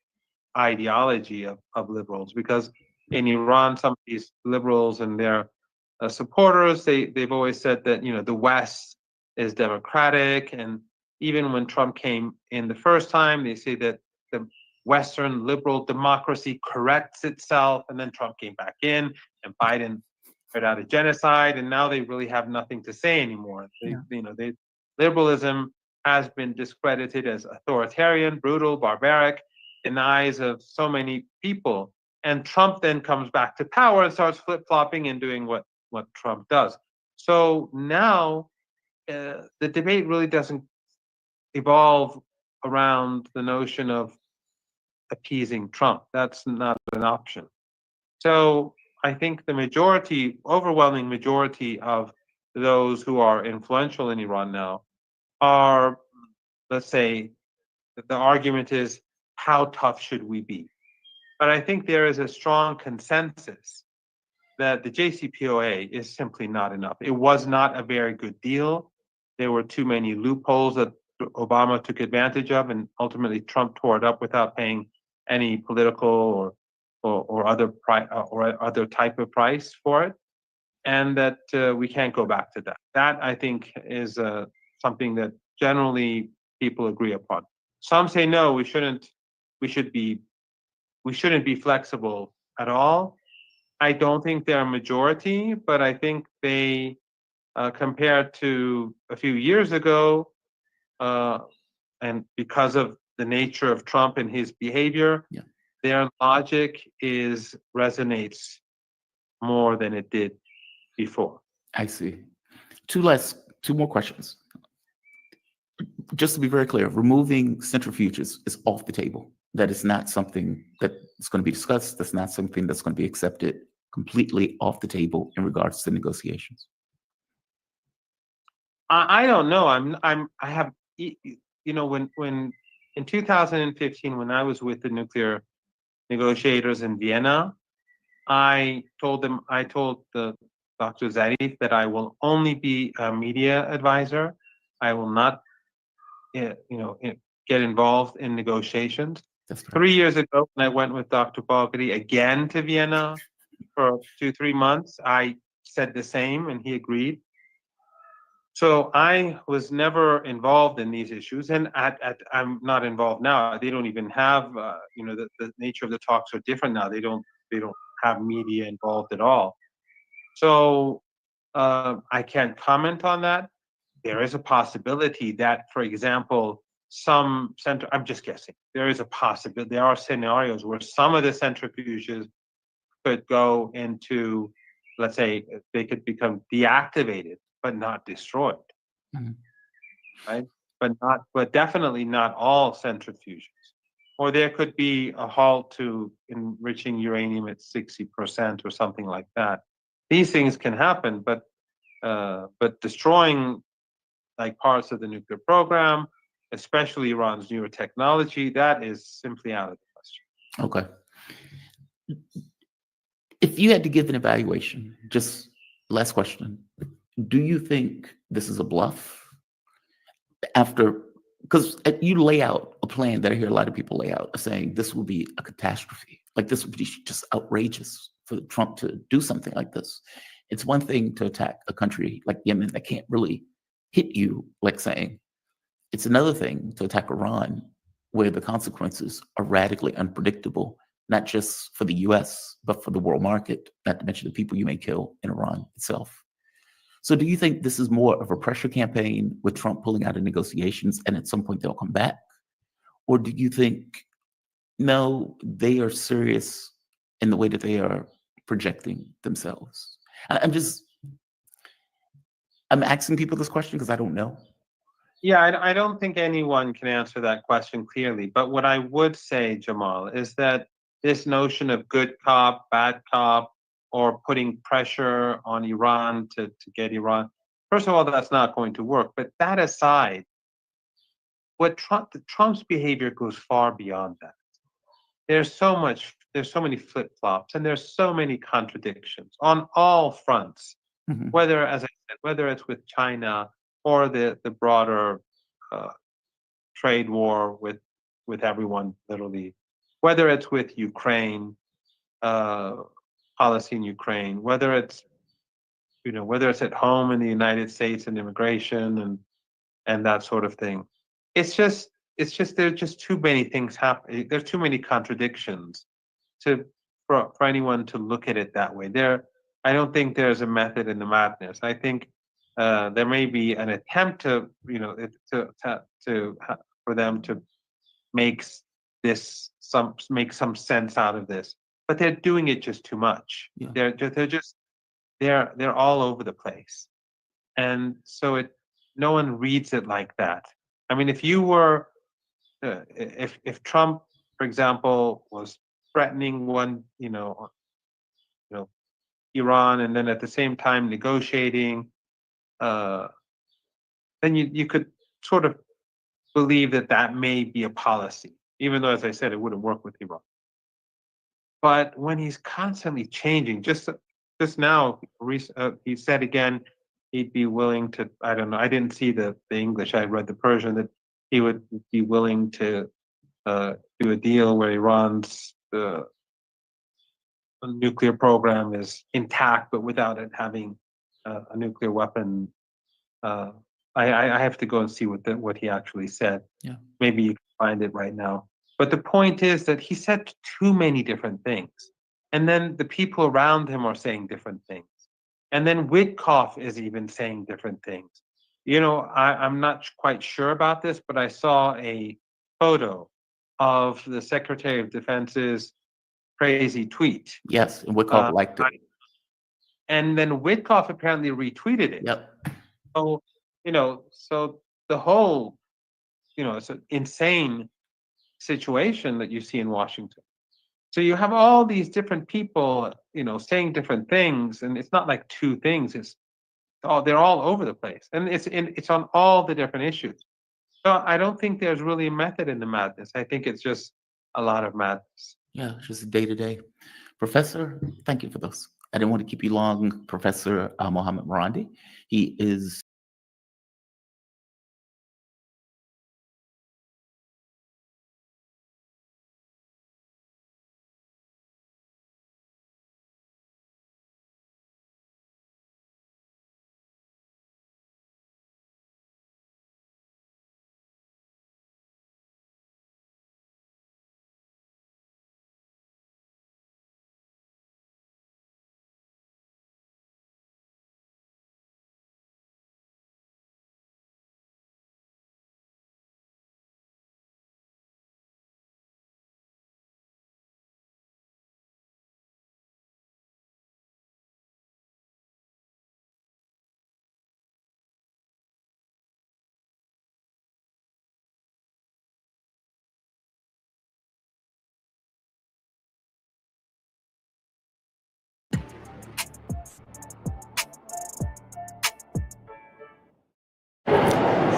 ideology of liberals, because in Iran, some of these liberals and their supporters, they've always said that the West is democratic, and even when Trump came in the first time, they say that the Western liberal democracy corrects itself, and then Trump came back in, and Biden put out a genocide, and now they really have nothing to say anymore. Liberalism has been discredited as authoritarian, brutal, barbaric in the eyes of so many people. And Trump then comes back to power and starts flip-flopping and doing what Trump does. So now the debate really doesn't evolve around the notion of appeasing Trump. That's not an option. So I think the overwhelming majority of those who are influential in Iran now are, let's say, the argument is, how tough should we be? But I think there is a strong consensus that the JCPOA is simply not enough. It was not a very good deal. There were too many loopholes that Obama took advantage of, and ultimately Trump tore it up without paying any political or other type of price for it, and that we can't go back to that. That, I think, is something that generally people agree upon. Some say no, we shouldn't be flexible at all. I don't think they're a majority, but I think they, compared to a few years ago, and because of the nature of Trump and his behavior, their logic resonates more than it did before. I see. Two more questions. Just to be very clear, removing centrifuges is off the table. That is not something that is going to be discussed. That's not something that's going to be accepted. Completely off the table in regards to negotiations. I don't know. I have, when in 2015, when I was with the nuclear negotiators in Vienna, I told the Dr. Zarif that I will only be a media advisor. I will not, get involved in negotiations. That's correct. 3 years ago, when I went with Dr. Balgadi again to Vienna for 2-3 months, I said the same, and he agreed. So I was never involved in these issues, and I'm not involved now. They don't even have, the nature of the talks are different now. They don't have media involved at all. So I can't comment on that. There is a possibility that, for example, I'm just guessing. There is a possibility. There are scenarios where some of the centrifuges could go into, let's say, they could become deactivated. but not destroyed, Mhm. right? But definitely not all centrifuges. Or there could be a halt to enriching uranium at 60% or something like that. These things can happen, but destroying like parts of the nuclear program, especially Iran's newer technology, that is simply out of the question. Okay. If you had to give an evaluation, just last question, do you think this is a bluff? After, because you lay out a plan that I hear a lot of people lay out, saying this will be a catastrophe. Like this would be just outrageous for Trump to do something like this. It's one thing to attack a country like Yemen that can't really hit you, like saying. It's another thing to attack Iran, where the consequences are radically unpredictable, not just for the US, but for the world market, not to mention the people you may kill in Iran itself. So do you think this is more of a pressure campaign with Trump pulling out of negotiations and at some point they'll come back? Or do you think, no, they are serious in the way that they are projecting themselves? I'm asking people this question because I don't know. Yeah, I don't think anyone can answer that question clearly. But what I would say, Jamal, is that this notion of good cop, bad cop, or putting pressure on Iran to get Iran, first of all, that's not going to work. But that aside, Trump's behavior goes far beyond that. There's so many flip-flops, and there's so many contradictions on all fronts. Mhm. Whether, as I said, whether it's with China or the broader trade war with everyone, literally, whether it's with Ukraine, uh, policy in Ukraine, whether it's whether it's at home in the United States and immigration and that sort of thing. It's just there's just too many things happening. There's too many contradictions to for anyone to look at it that way. I don't think there's a method in the madness. I think there may be an attempt to for them to make make some sense out of this, but they're doing it just too much. Yeah. They're all over the place, and so no one reads it like that. I mean, if you were if Trump, for example, was threatening Iran, and then at the same time negotiating, uh, then you could sort of believe that may be a policy, even though, as I said, it wouldn't work with Iran. But when he's constantly changing, just now, he said again he'd be willing to. I don't know. I didn't see the English. I read the Persian, that he would be willing to do a deal where Iran's nuclear program is intact, but without it having a nuclear weapon. I have to go and see what he actually said. Yeah. Maybe you can find it right now. But the point is that he said too many different things. And then the people around him are saying different things. And then Witkoff is even saying different things. I'm not quite sure about this, but I saw a photo of the Secretary of Defense's crazy tweet. Yes, and Wickoff liked it. And then Witkoff apparently retweeted it. Yep. So, so the whole, it's an insane situation that you see in Washington. So you have all these different people, saying different things, and it's not like two things. They're all over the place, and it's on all the different issues. So I don't think there's really a method in the madness. I think it's just a lot of madness. Yeah, it's just day to day. Professor, thank you for this. I didn't want to keep you long, Professor Mohammed Marandi. He is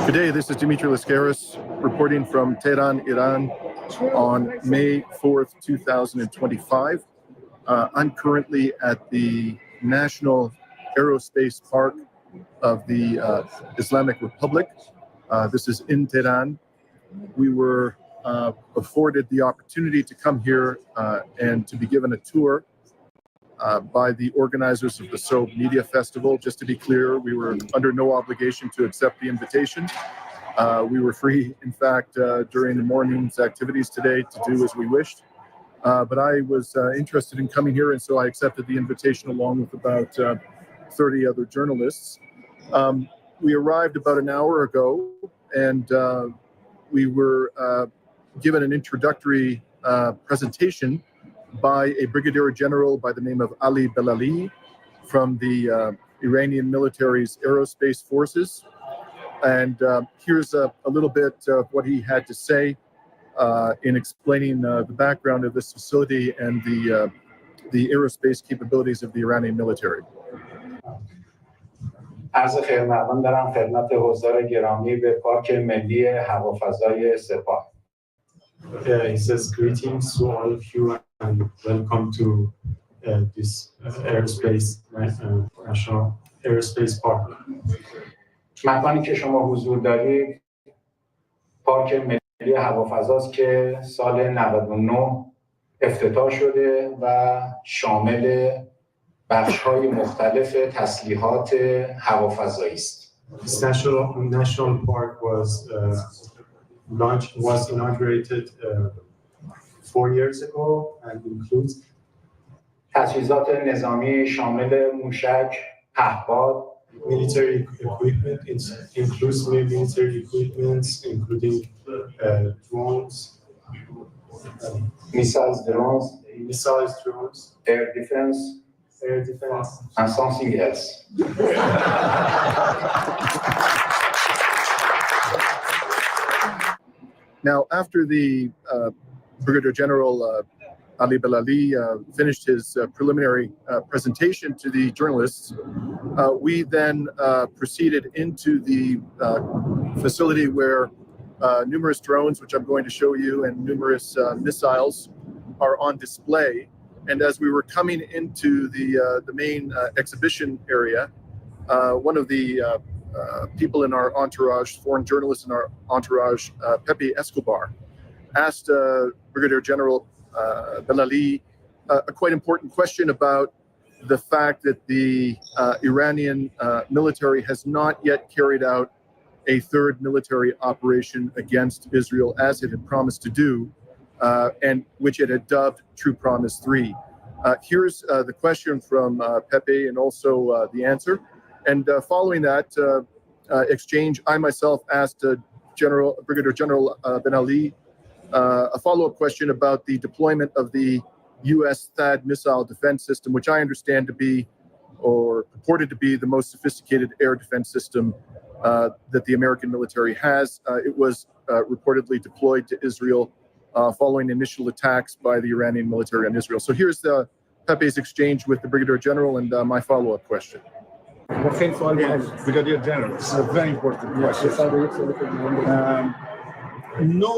Good day, this is Dimitri Lascaris reporting from Tehran, Iran on May 4th, 2025. I'm currently at the National Aerospace Park of the Islamic Republic. This is in Tehran. We were afforded the opportunity to come here and to be given a tour by the organizers of the Sobe Media Festival. Just to be clear, we were under no obligation to accept the invitation. We were free, in fact, during the morning's activities today to do as we wished. But I was interested in coming here, and so I accepted the invitation along with about 30 other journalists. We arrived about an hour ago, and we were given an introductory presentation by a brigadier general by the name of Ali Belali from the Iranian military's aerospace forces. And here's a little bit of what he had to say in explaining the background of this facility and the aerospace capabilities of the Iranian military. عرض خدمتتون دارم خدمت حضار گرامی به پارک ملی هوافضای سپاه. He says greetings to all of you and welcome to this aerospace national aerospace park. مکانی که شما حضور دارید پارک ملی هوافضاست که سال 99 افتتاح شده و شامل بخش‌های مختلف تسلیحات هوافضایی است. This national park was inaugurated 4 years ago and includes تجهیزات نظامی شامل موشک، پهپاد، military equipment. It includes military equipment, including drones, missiles, drones, air defense, and something else. Now, after the Brigadier General Ali Belali finished his preliminary presentation to the journalists, we then proceeded into the facility where numerous drones, which I'm going to show you, and numerous missiles are on display. And as we were coming into the main exhibition area, one of the people in our entourage, foreign journalists in our entourage, Pepe Escobar, asked Brigadier General Belali a quite important question about the fact that the Iranian military has not yet carried out a third military operation against Israel as it had promised to do, and which it had dubbed True Promise 3. Here's the question from Pepe and also the answer. And following that exchange, I myself asked Brigadier General Ben Ali a follow-up question about the deployment of the U.S. THAAD missile defense system, which I understand to be, or purported to be, the most sophisticated air defense system that the American military has. It was reportedly deployed to Israel following initial attacks by the Iranian military on Israel. So here's Pepe's exchange with the Brigadier General and my follow-up question. Brigadier General, it's a very important question. No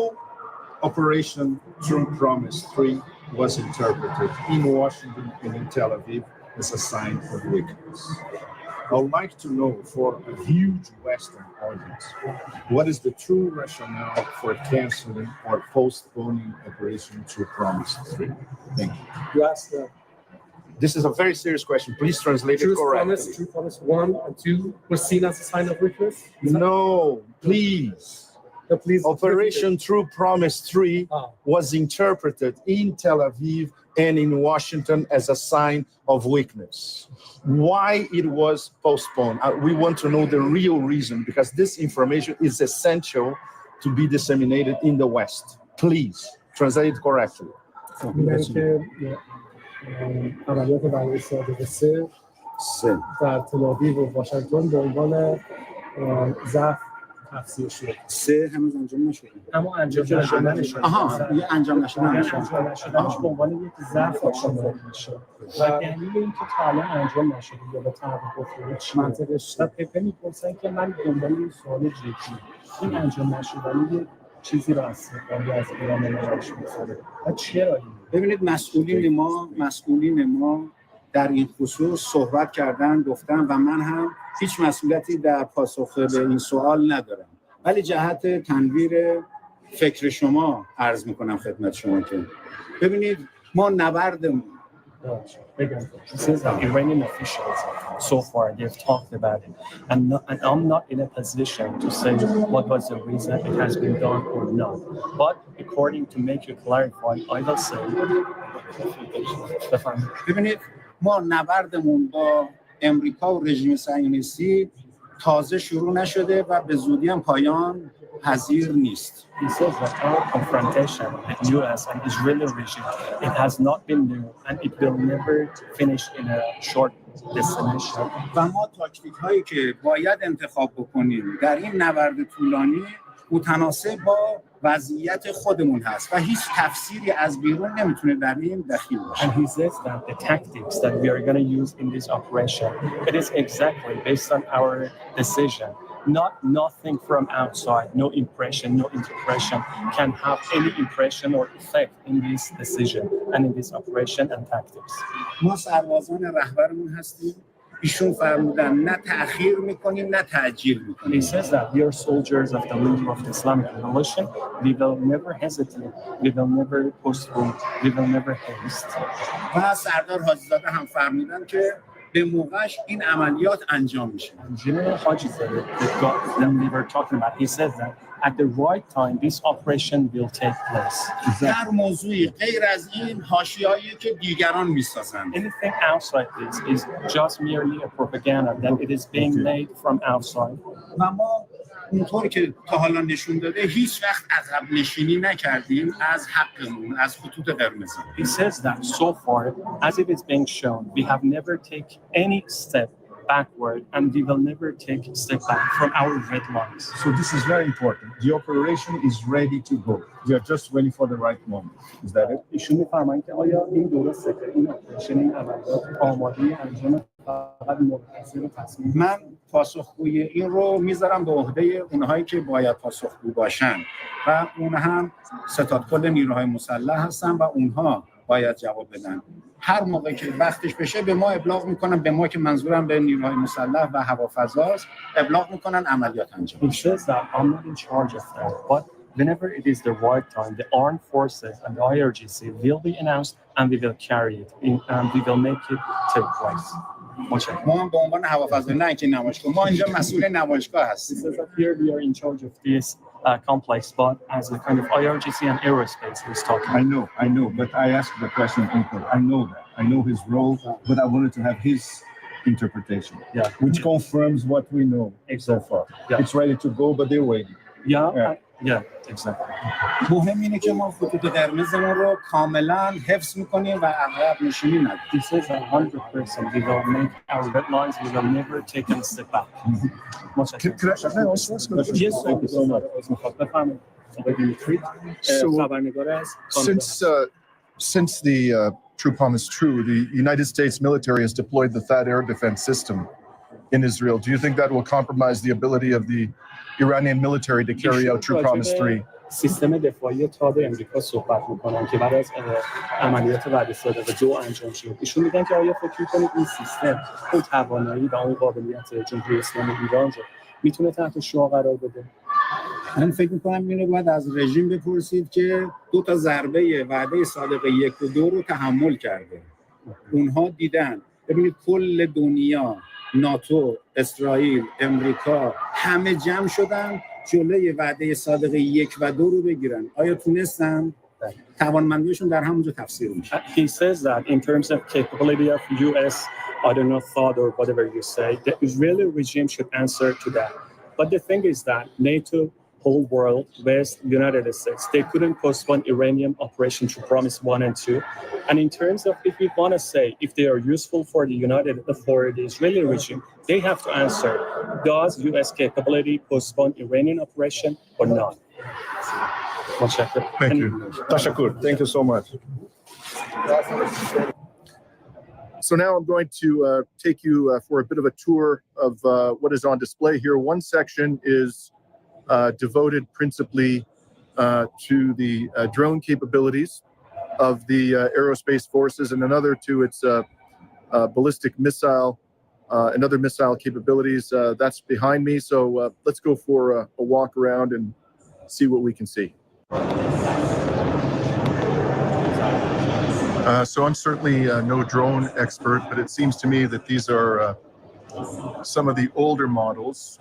Operation True Promise 3 was interpreted in Washington and in Tel Aviv as a sign of weakness. I would like to know, for a huge Western audience, what is the true rationale for canceling or postponing Operation True Promise 3? Thank you. You asked This is a very serious question. Please translate it correctly. True Promise 1 and 2 was seen as a sign of weakness? No, please. Operation True Promise 3 was interpreted in Tel Aviv and in Washington as a sign of weakness. Why it was postponed? We want to know the real reason, because this information is essential to be disseminated in the West. Please translate it correctly. عملیات برای صادق 3 در تل آویو و واشنگتن به عنوان ضعف تفسیر شد. سه هنوز انجام نشده. اما انجام نشدنش یه انجام نشدنش به عنوان یک ضعف شمرده میشه و دلیل اینکه تا الان انجام نشده یا به تعبیر گفتگو چیه منطقش و پپه میپرسن که من دنبال این سوال جدی این انجام نشدنی یک چیزی رو از ایران نگاهش می‌کنه و چرا این ببینید مسئولین ما در این خصوص صحبت کردن گفتن و من هم هیچ مسئولیتی در پاسخ به این سوال ندارم، ولی جهت تنویر فکر شما عرض میکنم خدمت شما که ببینید ما نبردمون He says that Iranian officials so far they've talked about it, and I'm not in a position to say what was the reason it has been done or not. But according to make you clarify, I will say. ببینید ما نبردمون با امریکا و رژیم صهیونیستی تازه شروع نشده و به زودی هم پایان پذیر نیست. He says that our confrontation with U.S. and Israeli regime, it has not been new and it will never finish in a short destination. و ما تاکتیک هایی که باید انتخاب بکنیم در این نبرد طولانی متناسب با وضعیت خودمون هست و هیچ تفسیری از بیرون نمیتونه در این دخیل باشه. And he says that the tactics that we are going to use in this operation, it is exactly based on our decision. Nothing from outside, no impression, no interpretation can have any impression or effect in this decision and in this operation and tactics. ما سربازان رهبرمون هستیم. ایشون فرمودن نه تأخیر میکنیم نه تأجیل میکنیم. He says that we are soldiers of the leader of the Islamic Revolution. We will never hesitate. We will never postpone. We will never haste. و سردار حاجی‌زاده هم فرمودن که به موقعش این عملیات انجام میشه. General Hajizadeh, that we were talking about, he says that at the right time this operation will take place. در موضوعی غیر از این حاشیه‌ای که دیگران میسازند. Anything outside this is just merely a propaganda that it is being made from outside. و ما اونطور که تا حالا نشون داده هیچ وقت عقب نشینی نکردیم از حقمون، از خطوط قرمز. He says that so far, as it is being shown, we have never taken any step backward and we will never take a step back from our red lines. So this is very important. The operation is ready to go. We are just waiting for the right moment. Is that it? ایشون می‌فرمایند که آیا این درسته که این اپریشن این عملیات آماده انجام فقط منتظر تصمیم من پاسخگویی این رو میذارم به عهده اونهایی که باید پاسخگو باشن و اون هم ستاد کل نیروهای مسلح هستن و اونها باید جواب بدن. هر موقع که وقتش بشه به ما ابلاغ میکنن، به ما که منظورم به نیروهای مسلح و هوافضاست ابلاغ میکنن عملیات انجام. He says that I'm not in charge of that, but whenever it is the right time, the armed forces and the IRGC will be announced and we will carry it and we will make it take place. ما هم به عنوان هوافضا نه اینکه نمایشگاه، ما اینجا مسئول نمایشگاه هستیم. He says that here we are in charge of this complex, but as a kind of IRGC and aerospace he's talking. I know, but I asked the question input. I know that. I know his role, but I wanted to have his interpretation, which confirms what we know so far. It's ready to go, but they're waiting. Yeah, exactly. مهم اینه که ما خطوط قرمزمون رو کاملا حفظ میکنیم و عقب نشینی ندیم. He says that 100% we will make our red lines, we will never take a step back. Yes, thank you so much. Since the true bomb is true, the United States military has deployed the THAAD air defense system in Israel. Do you think that will compromise the ability of the Iranian military to carry out True Promise 3? سیستم دفاعی تاد امریکا صحبت میکنن که بعد از عملیات وعده صادقه 2 انجام شد. ایشون میگن که آیا فکر میکنید این سیستم اون توانایی و اون قابلیت جمهوری اسلامی ایران رو میتونه تحت شعاع قرار بده؟ من فکر میکنم اینو باید از رژیم بپرسید که 2 ضربه وعده صادقه 1 و 2 رو تحمل کرده. اونها دیدن. ببینید کل دنیا، ناتو، اسرائیل، امریکا همه جمع شدن جلوی وعده صادقه 1 و 2 رو بگیرن. آیا تونستن؟ توانمندیشون در همونجا تفسیر میشه. He says that in terms of capability of US, I don't know, thought or whatever you say, the Israeli regime should answer to that. But the thing is that NATO whole world, West, United States, they couldn't postpone Iranian Operation True Promise 1 and 2. And in terms of if we want to say if they are useful for the United authorities, really regime, they have to answer, does U.S. capability postpone Iranian operation or not? Thank you. Tashakur, thank you so much. So now I'm going to take you for a bit of a tour of what is on display here. One section is devoted principally to the drone capabilities of the aerospace forces, and another to its ballistic missile and other missile capabilities. That's behind me. So let's go for a walk around and see what we can see. So I'm certainly no drone expert, but it seems to me that these are some of the older models.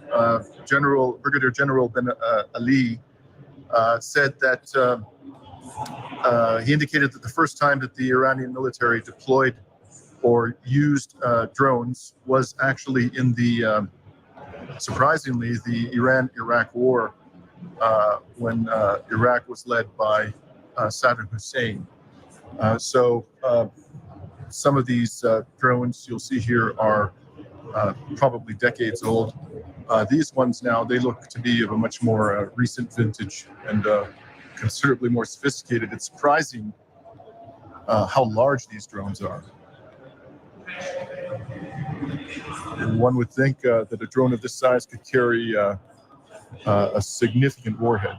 Brigadier General Ben Ali said that he indicated that the first time that the Iranian military deployed or used drones was actually in the, surprisingly, the Iran-Iraq war when Iraq was led by Saddam Hussein. So some of these drones you'll see here are probably decades old. These ones now, they look to be of a much more recent vintage and considerably more sophisticated. It's surprising how large these drones are. And one would think that a drone of this size could carry a significant warhead.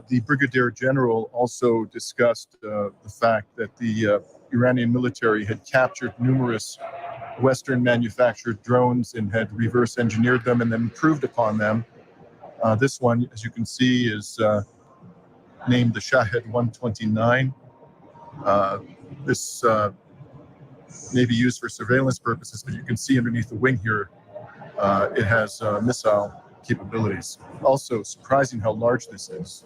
The Brigadier General also discussed the fact that the Iranian military had captured numerous Western manufactured drones and had reverse engineered them and then improved upon them. This one, as you can see, is named the Shahed 129. This may be used for surveillance purposes, but you can see underneath the wing here, it has missile capabilities. Also surprising how large this is.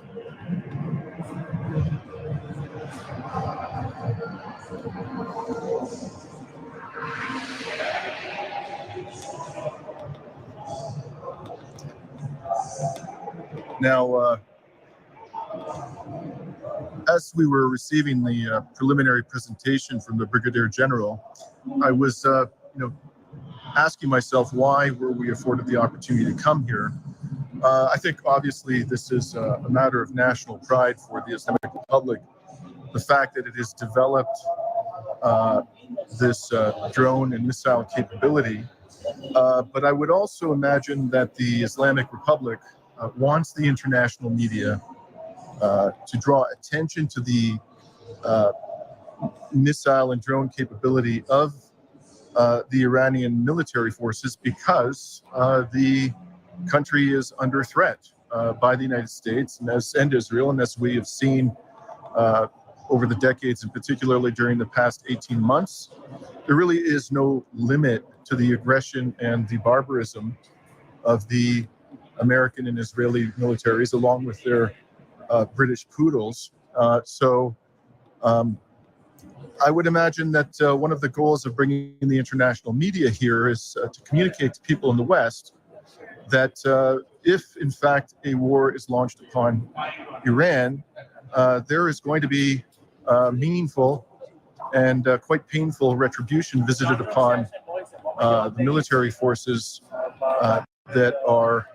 Now, as we were receiving the preliminary presentation from the Brigadier General, I was, asking myself, why were we afforded the opportunity to come here? I think obviously this is a matter of national pride for the Islamic Republic. The fact that it has developed this drone and missile capability, but I would also imagine that the Islamic Republic wants the international media to draw attention to the missile and drone capability of the Iranian military forces, because the country is under threat by the United States and Israel. And as we have seen over the decades, and particularly during the past 18 months, there really is no limit to the aggression and the barbarism of the American and Israeli militaries, along with their British poodles. I would imagine that one of the goals of bringing in the international media here is to communicate to people in the West that if, in fact, a war is launched upon Iran, there is going to be meaningful and quite painful retribution visited upon the military forces that are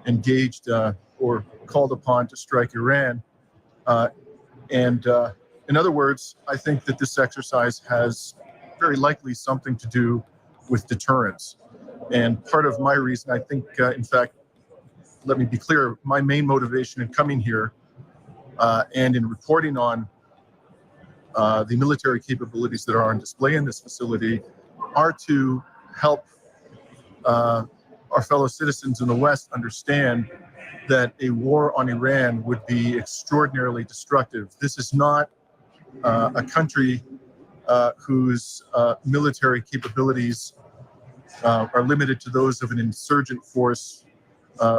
engaged or called upon to strike Iran. In other words, I think that this exercise has very likely something to do with deterrence. And part of my reason, I think, in fact, let me be clear, my main motivation in coming here and in reporting on the military capabilities that are on display in this facility are to help our fellow citizens in the West understand that a war on Iran would be extraordinarily destructive. This is not a country whose military capabilities are limited to those of an insurgent force,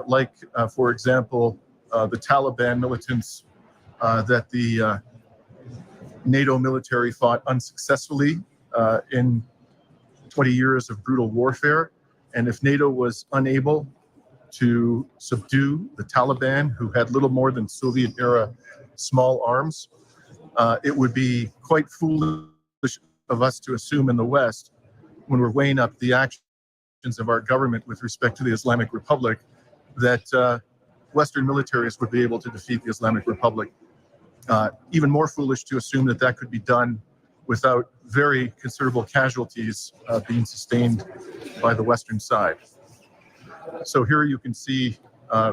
like, for example, the Taliban militants that the NATO military fought unsuccessfully in 20 years of brutal warfare. And if NATO was unable to subdue the Taliban, who had little more than Soviet-era small arms, it would be quite foolish of us to assume in the West, when we're weighing up the actions of our government with respect to the Islamic Republic, that Western militaries would be able to defeat the Islamic Republic. Even more foolish to assume that that could be done without very considerable casualties being sustained by the Western side. So here you can see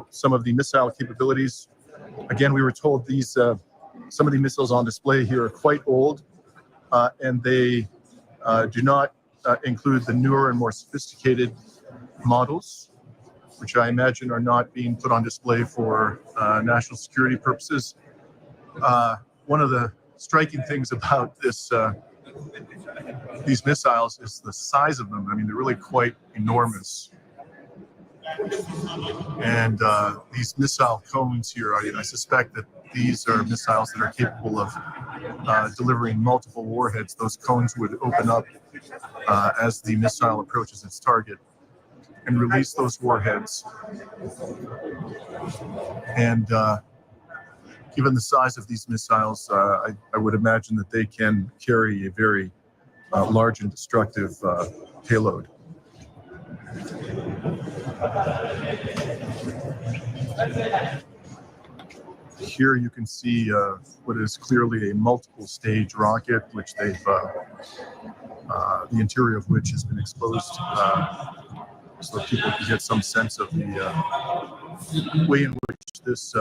some of the missile capabilities. Again, we were told these some of the missiles on display here are quite old, and they do not include the newer and more sophisticated models, which I imagine are not being put on display for national security purposes. One of the striking things about these missiles is the size of them. I mean, they're really quite enormous. And these missile cones here, I suspect that these are missiles that are capable of delivering multiple warheads. Those cones would open up as the missile approaches its target and release those warheads. And given the size of these missiles, I would imagine that they can carry a very large and destructive payload. Here you can see what is clearly a multiple stage rocket, which they've, the interior of which has been exposed so people can get some sense of the way in which this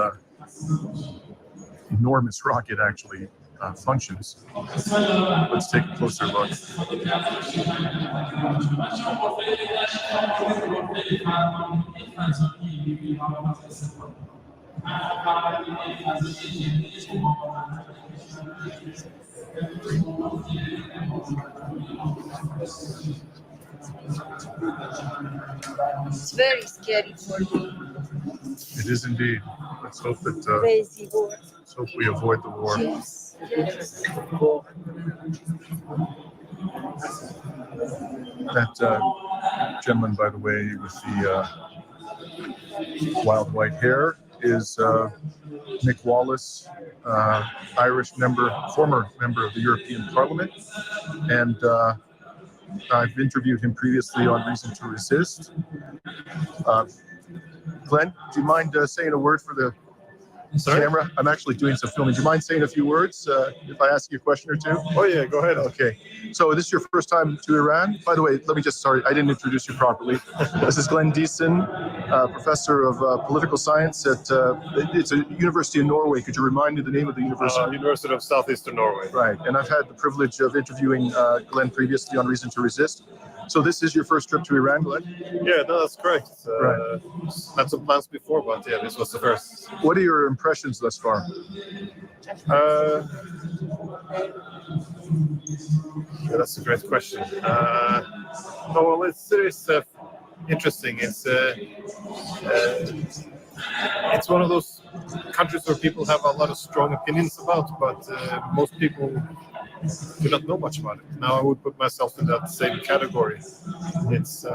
enormous rocket actually functions. Let's take a closer look. It's very scary for me. It is indeed. Let's hope that Crazy war. let's hope we avoid the war. Yes, yes. That gentleman, by the way, with the wild white hair is Nick Wallace, Irish member, former member of the European Parliament. And I've interviewed him previously on Reason to Resist. Glenn, do you mind saying a word for the camera? I'm actually doing some filming. Do you mind saying a few words if I ask you a question or two? Oh yeah, go ahead. Okay. So this is your first time to Iran? By the way, let me just, sorry, I didn't introduce you properly. This is Glenn Deason, professor of political science at, it's a university in Norway. Could you remind me the name of the university? University of Southeastern Norway. Right, and I've had the privilege of interviewing Glenn previously on Reason to Resist. So this is your first trip to Iran, Glenn? Yeah, no, that's correct. Right. Had some plans before, but yeah, this was the first. What are your impressions thus far? Yeah, that's a great question. Well, it's interesting. It's one of those countries where people have a lot of strong opinions about, but most people do not know much about it. Now I would put myself in that same category. It's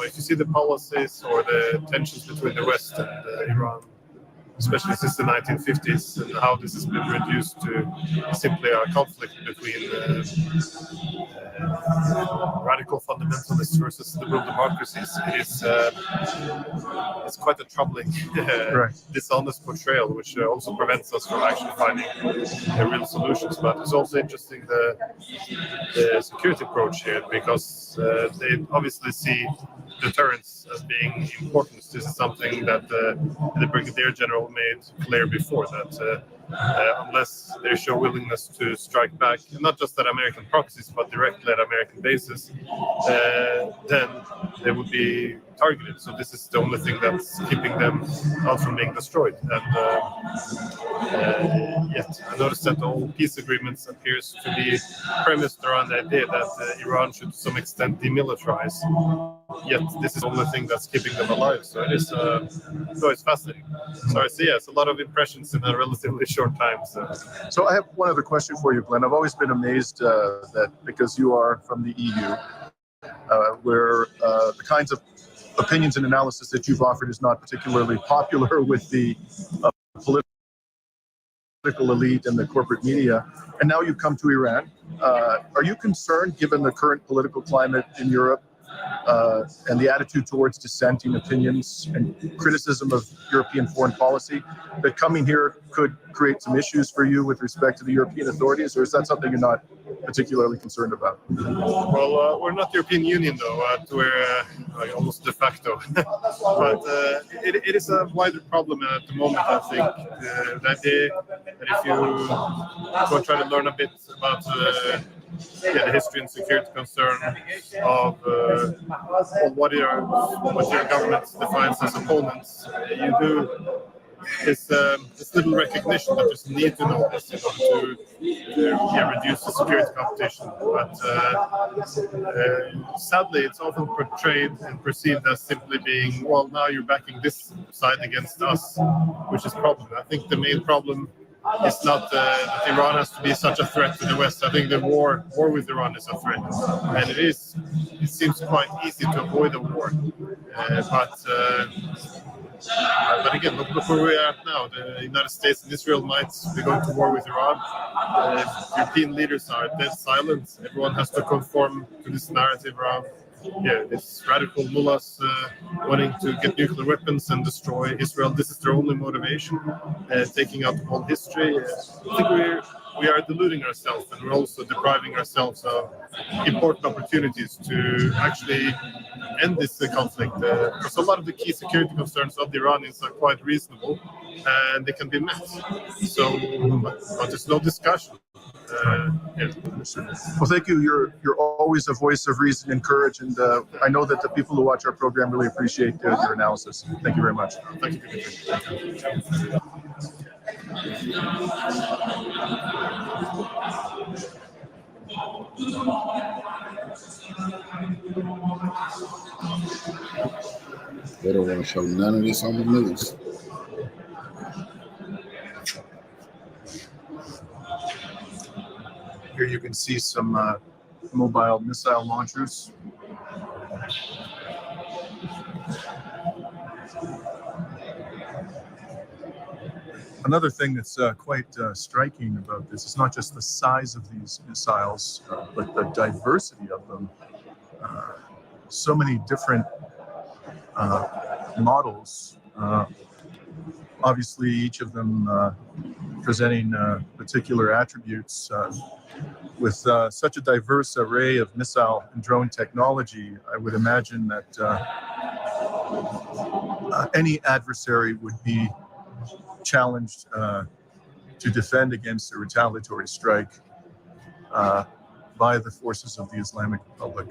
if you see the policies or the tensions between the West and Iran, especially since the 1950s, and how this has been reduced to simply a conflict between radical fundamentalists versus liberal democracies, it's quite a troubling, dishonest portrayal, which also prevents us from actually finding real solutions. But it's also interesting the security approach here, because they obviously see deterrence as being important. This is something that the Brigadier General made clear before, that unless they show willingness to strike back, and not just at American proxies, but directly at American bases, then they would be targeted. So this is the only thing that's keeping them out from being destroyed. And yet I noticed that all peace agreements appears to be premised around the idea that Iran should to some extent demilitarize. Yet this is the only thing that's keeping them alive. So it is so it's fascinating. So I see, yes, a lot of impressions in a relatively short time. So I have one other question for you, Glenn. I've always been amazed that because you are from the EU, where the kinds of opinions and analysis that you've offered is not particularly popular with the political elite and the corporate media, and now you've come to Iran. Are you concerned, given the current political climate in Europe and the attitude towards dissenting opinions and criticism of European foreign policy, that coming here could create some issues for you with respect to the European authorities, or is that something you're not particularly concerned about? Well, we're not European Union, though. We're almost de facto. But it is a wider problem at the moment, I think. The idea that if you go try to learn a bit about the history and security concern of what your government defines as opponents, you do this little recognition that you need to know this in order to reduce the security competition. But sadly, it's often portrayed and perceived as simply being, well, now you're backing this side against us, which is a problem. I think the main problem is not that Iran has to be such a threat to the West. I think the war with Iran is a threat, and it seems quite easy to avoid a war. But again, look where we are now. The United States and Israel might be going to war with Iran. European leaders are dead silent. Everyone has to conform to this narrative around this radical mullahs wanting to get nuclear weapons and destroy Israel. This is their only motivation, taking out the whole history. I think we are deluding ourselves, and we're also depriving ourselves of important opportunities to actually end this conflict. Because a lot of the key security concerns of the Iranians are quite reasonable, and they can be met. So, but there's no discussion. Well, thank you. You're always a voice of reason and courage, and I know that the people who watch our program really appreciate your analysis. Thank you very much. Thank you. They don't want to show none of this on the news. Here you can see some mobile missile launchers. Another thing that's quite striking about this is not just the size of these missiles, but the diversity of them. So many different models, obviously each of them presenting particular attributes. With such a diverse array of missile and drone technology, I would imagine that any adversary would be challenged to defend against a retaliatory strike by the forces of the Islamic Republic.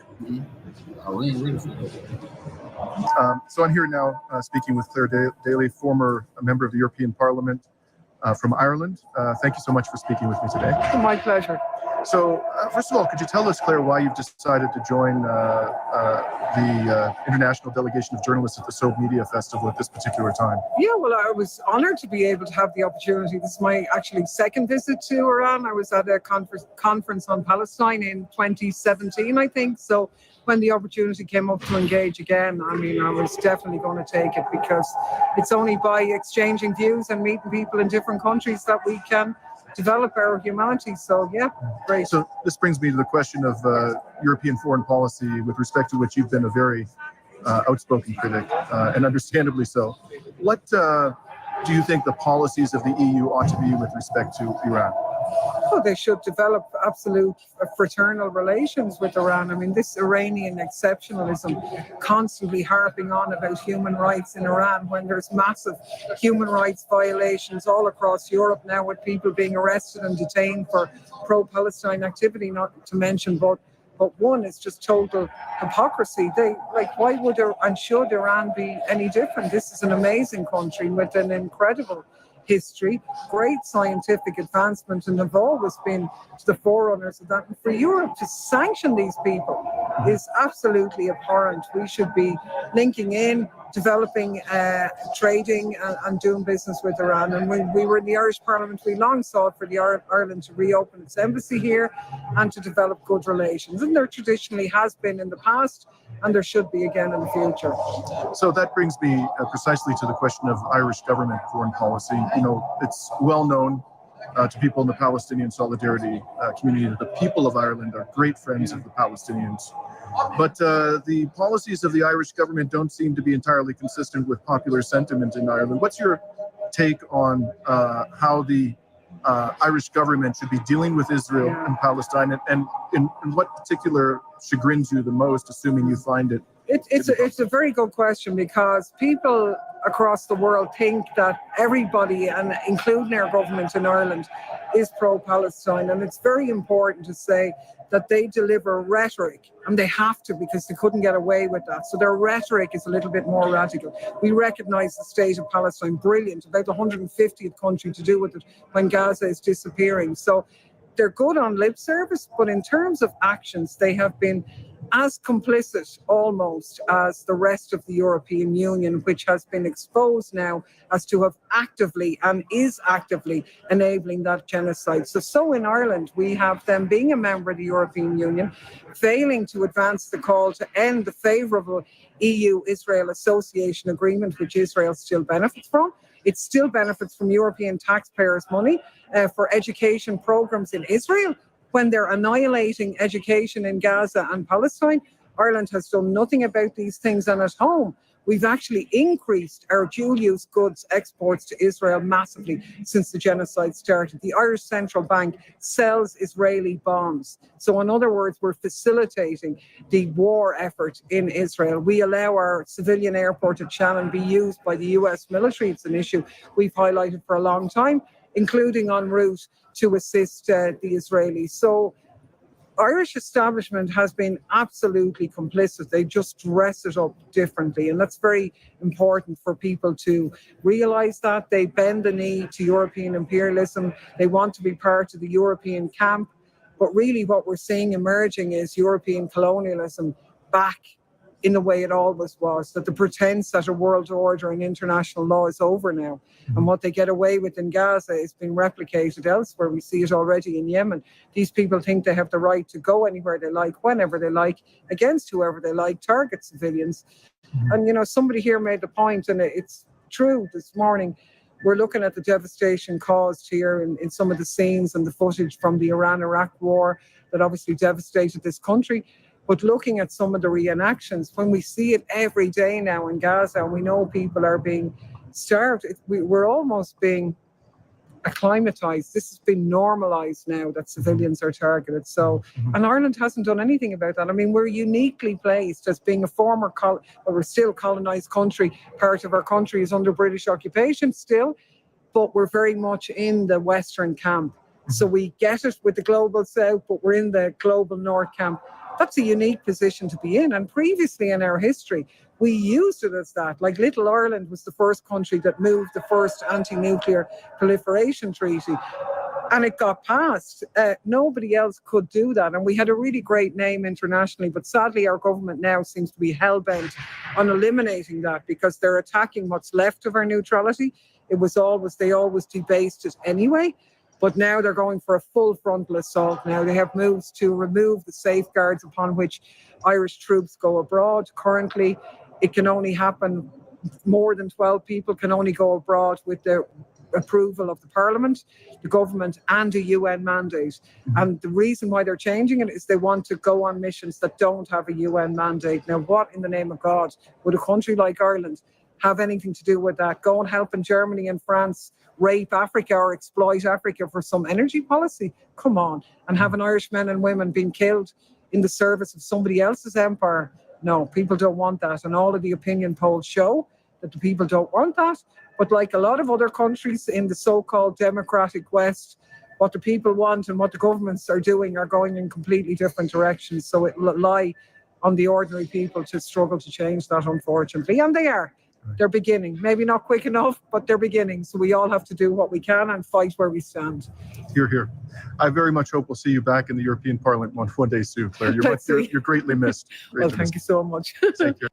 So I'm here now speaking with Claire Daly, former member of the European Parliament from Ireland. Thank you so much for speaking with me today. My pleasure. So first of all, could you tell us, Claire, why you've decided to join the International Delegation of Journalists at the Sobe Media Festival at this particular time? Yeah, well, I was honored to be able to have the opportunity. This is my actually second visit to Iran. I was at a conference on Palestine in 2017, I think. So when the opportunity came up to engage again, I mean, I was definitely going to take it, because it's only by exchanging views and meeting people in different countries that we can develop our humanity. So yeah, great. So this brings me to the question of European foreign policy, with respect to which you've been a very outspoken critic, and understandably so. What do you think the policies of the EU ought to be with respect to Iran? Well, they should develop absolute fraternal relations with Iran. I mean, this Iranian exceptionalism, constantly harping on about human rights in Iran, when there's massive human rights violations all across Europe now, with people being arrested and detained for pro-Palestine activity, not to mention both but one is just total hypocrisy. Why would and should Iran be any different? This is an amazing country with an incredible history, great scientific advancement, and have always been the forerunners of that. And for Europe to sanction these people is absolutely abhorrent. We should be linking in, developing, trading and doing business with Iran. And when we were in the Irish Parliament, we long sought for Ireland to reopen its embassy here and to develop good relations. And there traditionally has been in the past, and there should be again in the future. So that brings me precisely to the question of Irish government foreign policy. It's well known to people in the Palestinian solidarity community that the people of Ireland are great friends of the Palestinians. But the policies of the Irish government don't seem to be entirely consistent with popular sentiment in Ireland. What's your take on how the Irish government should be dealing with Israel and Palestine, and what particular chagrins you the most, assuming you find it? It's a very good question, because people across the world think that everybody, and including our government in Ireland, is pro-Palestine. And it's very important to say that they deliver rhetoric, and they have to, because they couldn't get away with that. So their rhetoric is a little bit more radical. We recognise the state of Palestine, brilliant, about the 150th country to do with it when Gaza is disappearing. So they're good on lip service, but in terms of actions, they have been as complicit almost as the rest of the European Union, which has been exposed now as to have actively and is actively enabling that genocide. So in Ireland, we have them being a member of the European Union, failing to advance the call to end the favourable EU-Israel Association Agreement, which Israel still benefits from. It still benefits from European taxpayers' money for education programs in Israel. When they're annihilating education in Gaza and Palestine, Ireland has done nothing about these things. And at home, we've actually increased our dual-use goods exports to Israel massively since the genocide started. The Irish Central Bank sells Israeli bombs. So in other words, we're facilitating the war effort in Israel. We allow our civilian airport at Shannon be used by the US military. It's an issue we've highlighted for a long time, including en route to assist the Israelis. So Irish establishment has been absolutely complicit. They just dress it up differently. And that's very important for people to realise that. They bend the knee to European imperialism. They want to be part of the European camp. But really what we're seeing emerging is European colonialism back in the way it always was, that the pretense that a world order and international law is over now. And what they get away with in Gaza is being replicated elsewhere. We see it already in Yemen. These people think they have the right to go anywhere they like, whenever they like, against whoever they like, target civilians. And, somebody here made the point, and it's true this morning, we're looking at the devastation caused here in some of the scenes and the footage from the Iran-Iraq war that obviously devastated this country. But looking at some of the reenactions, when we see it every day now in Gaza, and we know people are being starved, we're almost being acclimatized. This has been normalized now that civilians are targeted. So, and Ireland hasn't done anything about that. I mean, we're uniquely placed as being a former, we're still colonized country. Part of our country is under British occupation still, but we're very much in the Western camp. So we get it with the global South, but we're in the global North camp. That's a unique position to be in. And previously in our history, we used it as that. Like Little Ireland was the first country that moved the first anti-nuclear proliferation treaty. And it got passed. Nobody else could do that. And we had a really great name internationally. But sadly, our government now seems to be hell-bent on eliminating that, because they're attacking what's left of our neutrality. They always debased it anyway. But now they're going for a full frontal assault now. They have moves to remove the safeguards upon which Irish troops go abroad. Currently, it can only happen, more than 12 people can only go abroad with the approval of the Parliament, the government, and a UN mandate. And the reason why they're changing it is they want to go on missions that don't have a UN mandate. Now, what in the name of God would a country like Ireland have anything to do with that? Go and help in Germany and France rape Africa or exploit Africa for some energy policy? Come on. And having Irish men and women being killed in the service of somebody else's empire? No, people don't want that. And all of the opinion polls show that the people don't want that. But like a lot of other countries in the so-called democratic West, what the people want and what the governments are doing are going in completely different directions. So it will lie on the ordinary people to struggle to change that, unfortunately. And they are. They're beginning. Maybe not quick enough, but they're beginning. So we all have to do what we can and fight where we stand. Hear, hear. I very much hope we'll see you back in the European Parliament one day soon, Claire. You're greatly missed. Well, thank you so much. Take care.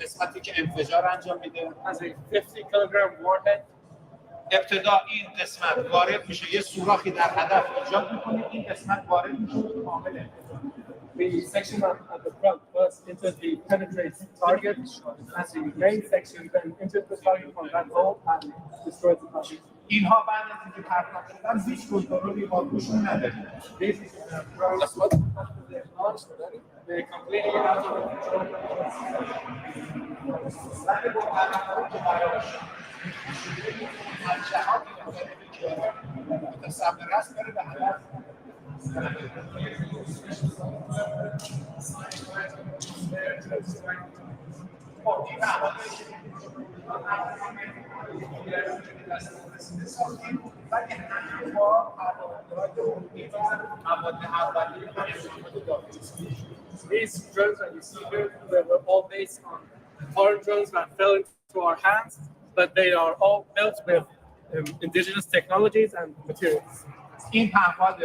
قسمتی که انفجار انجام میده as a 50 kilogram warhead. ابتدا این قسمت وارد میشه یه سوراخی در هدف ایجاد میکنه این قسمت وارد میشه کامل The section at the front first into the penetrates target, as the main section then enters the target from that hole and destroys the target. اینها بعد از اینکه پرتاب شدن هیچ کنترلی با روشون نداریم. This is they completely out of control. These drones that you see here, they were all based on foreign drones that fell into our hands, but they are all built with indigenous technologies and materials. این پهپاد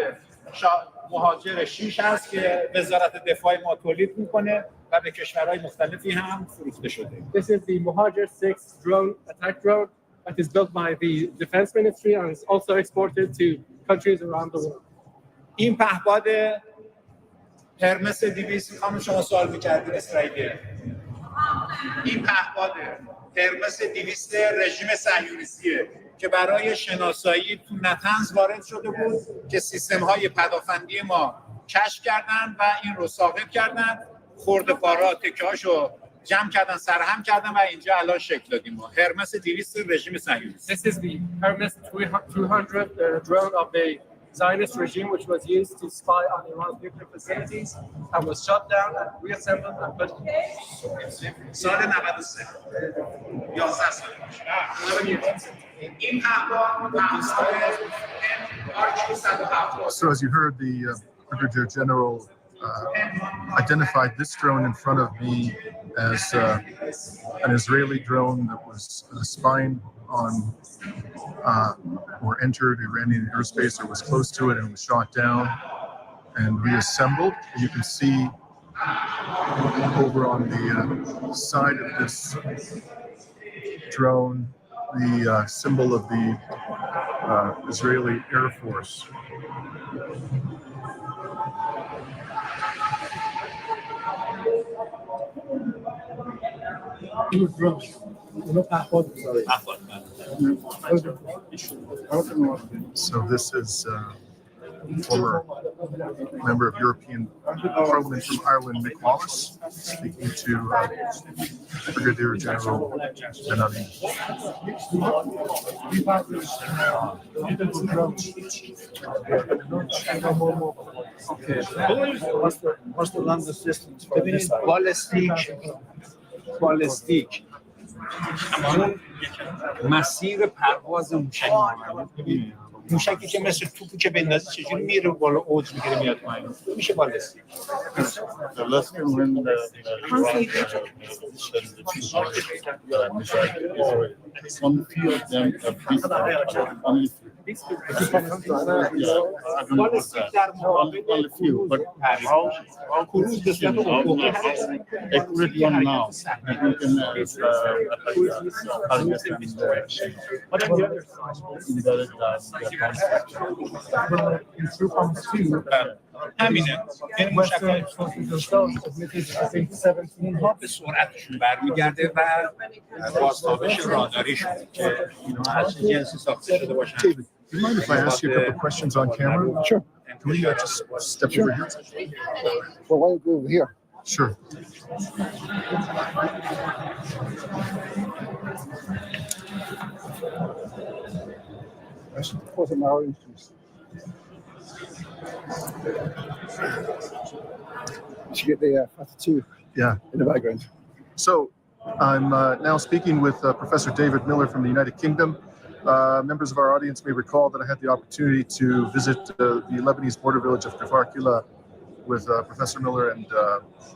مهاجر 6 هست که وزارت دفاع ما تولید میکنه و به کشورهای مختلفی هم فروخته شده. This is the Mohajer 6 drone attack drone that is built by the Defense Ministry and is also exported to countries around the world. این پهپاد هرمس 200 خانم شما سوال می‌کردید اسرائیلی. این پهپاد هرمس 200 رژیم صهیونیستیه که برای شناسایی تو نتنز وارد شده بود که سیستم‌های پدافندی ما کشف کردن و این رو ثابت کردن، خرده‌پارا تکه‌هاشو جمع کردن، سرهم کردن و اینجا الان شکل دادیم ما. هرمس 200 رژیم صهیونیست. This is the Hermes 200 drone of the Zionist regime, which was used to spy on Iran's nuclear facilities and was shot down and reassembled and put. سال 93 11 سال این So as you heard, the Brigadier General identified this drone in front of me as an Israeli drone that was spying on or entered Iranian airspace or was close to it and was shot down and reassembled. You can see over on the side of this drone the symbol of the Israeli Air Force. So this is former member of European Parliament from Ireland, Mick Wallace, speaking to Brigadier General Ben Ali. Okay. What's the land assistance for this? بالستیک اون مسیر پرواز موشک موشکی که مثل توپی که بندازی چجوری میره بالا اوج میگیره میاد پایین میشه بالستیک. Some few of them have only Only few, but how could this be accurate one now? You can همینه این مشکل به سرعتشون برمیگرده و بازتابش راداریشون که اینا از جنسی ساخته شده باشن. Do you mind if I ask you a couple of questions on camera? Sure. Can we just step over here? Well, why don't we go over here? Sure. What's an orange juice? You should get the Fata Yeah. in the background. So I'm now speaking with Professor David Miller from the United Kingdom. Members of our audience may recall that I had the opportunity to visit the Lebanese border village of Kfar with Professor Miller and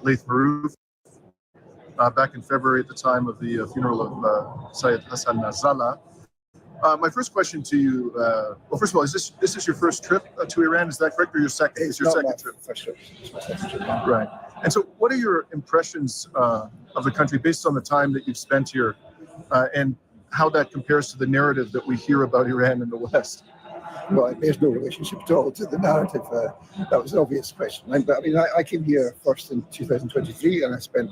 Laith Marouf back in February at the time of the funeral of Syed Hassan Nasrallah. My first question to you, well, first of all, this is your first trip to Iran? Is that correct, or your second? It's your second trip. First trip. Right. And so, what are your impressions of the country based on the time that you've spent here, and how that compares to the narrative that we hear about Iran in the West? Well, there's no relationship at all to the narrative. That was an obvious question. I came here first in 2023, and I spent,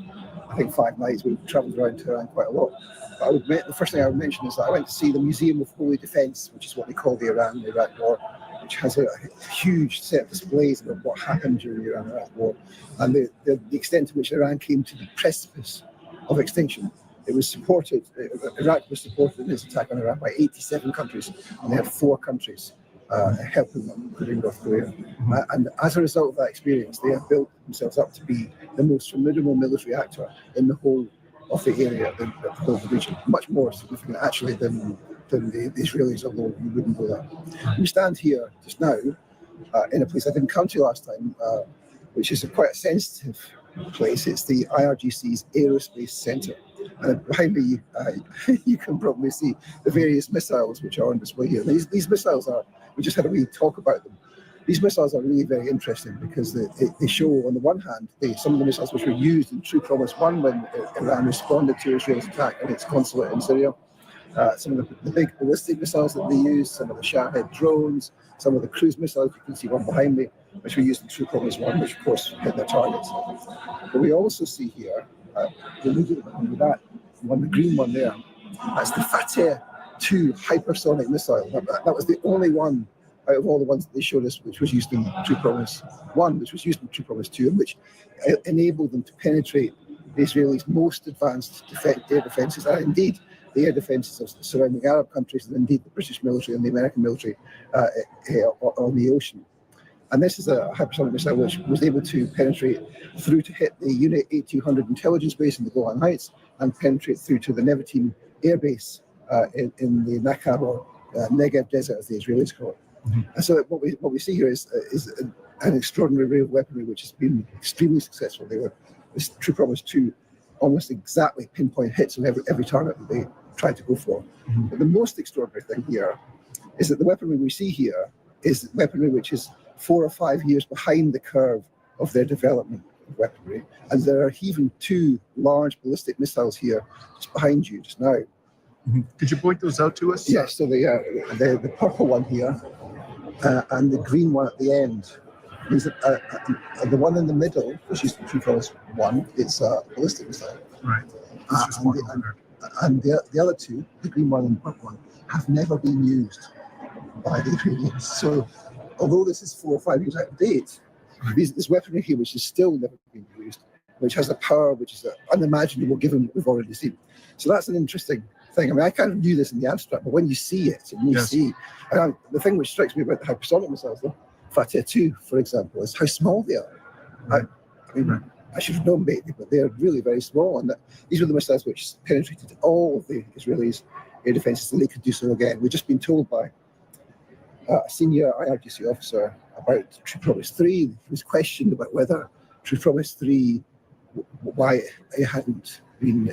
I think, 5 nights. We travelled around Tehran quite a lot. But the first thing I would mention is that I went to see the Museum of Holy Defence, which is what they call the Iran-Iraq War, which has a huge set of displays about what happened during the Iran-Iraq War and the extent to which Iran came to the precipice of extinction. It was supported, Iraq was supported in its attack on Iran by 87 countries, and they had 4 countries helping them, including North Korea. And as a result of that experience, they have built themselves up to be the most formidable military actor in the whole of the area, the whole region, much more significant actually than the Israelis, although you wouldn't know that. We stand here just now in a place I didn't come to last time, which is quite a sensitive place. It's the IRGC's Aerospace Centre. And behind me, you can probably see the various missiles which are on display here. These missiles are, we just had a wee talk about them. These missiles are really very interesting because they show, on the one hand, some of the missiles which were used in True Promise 1 when Iran responded to Israel's attack on its consulate in Syria. Some of the big ballistic missiles that they used, some of the Shahed drones, some of the cruise missiles, you can see one behind me, which were used in True Promise 1, which of course hit their targets. But we also see here, that one, the green one there, that's the Fateh 2 hypersonic missile. That was the only one out of all the ones that they showed us which was used in True Promise 1, which was used in True Promise 2, and which enabled them to penetrate the Israelis' most advanced air defences, and indeed the air defences of the surrounding Arab countries, and indeed the British military and the American military on the ocean. And this is a hypersonic missile which was able to penetrate through to hit the Unit 8200 intelligence base in the Golan Heights and penetrate through to the Nevatim air base in the Nakab or Negev desert, as the Israelis call it. And so what we see here is an extraordinary array of weaponry which has been extremely successful. This True Promise 2 almost exactly pinpoint hits on every target that they tried to go for. But the most extraordinary thing here is that the weaponry we see here is weaponry which is 4 or 5 years behind the curve of their development of weaponry. And there are even 2 large ballistic missiles here just behind you just now. Could you point those out to us? Yes, so the purple one here and the green one at the end. The one in the middle, which is True Promise 1, it's a ballistic missile. Right. And the other 2, the green one and the purple one, have never been used by the Iranians. So although this is 4 or 5 years out of date, this weaponry here, which is still never been used, which has a power which is unimaginable given what we've already seen. So that's an interesting thing. I mean, I kind of knew this in the abstract, but when you see it, the thing which strikes me about the hypersonic missiles, the Fateh 2, for example, is how small they are. I should have known maybe, but they're really very small. And these were the missiles which penetrated all of the Israelis' air defences, and they could do so again. We've just been told by a senior IRGC officer about True Promise 3. He was questioned about whether True Promise 3, why it hadn't been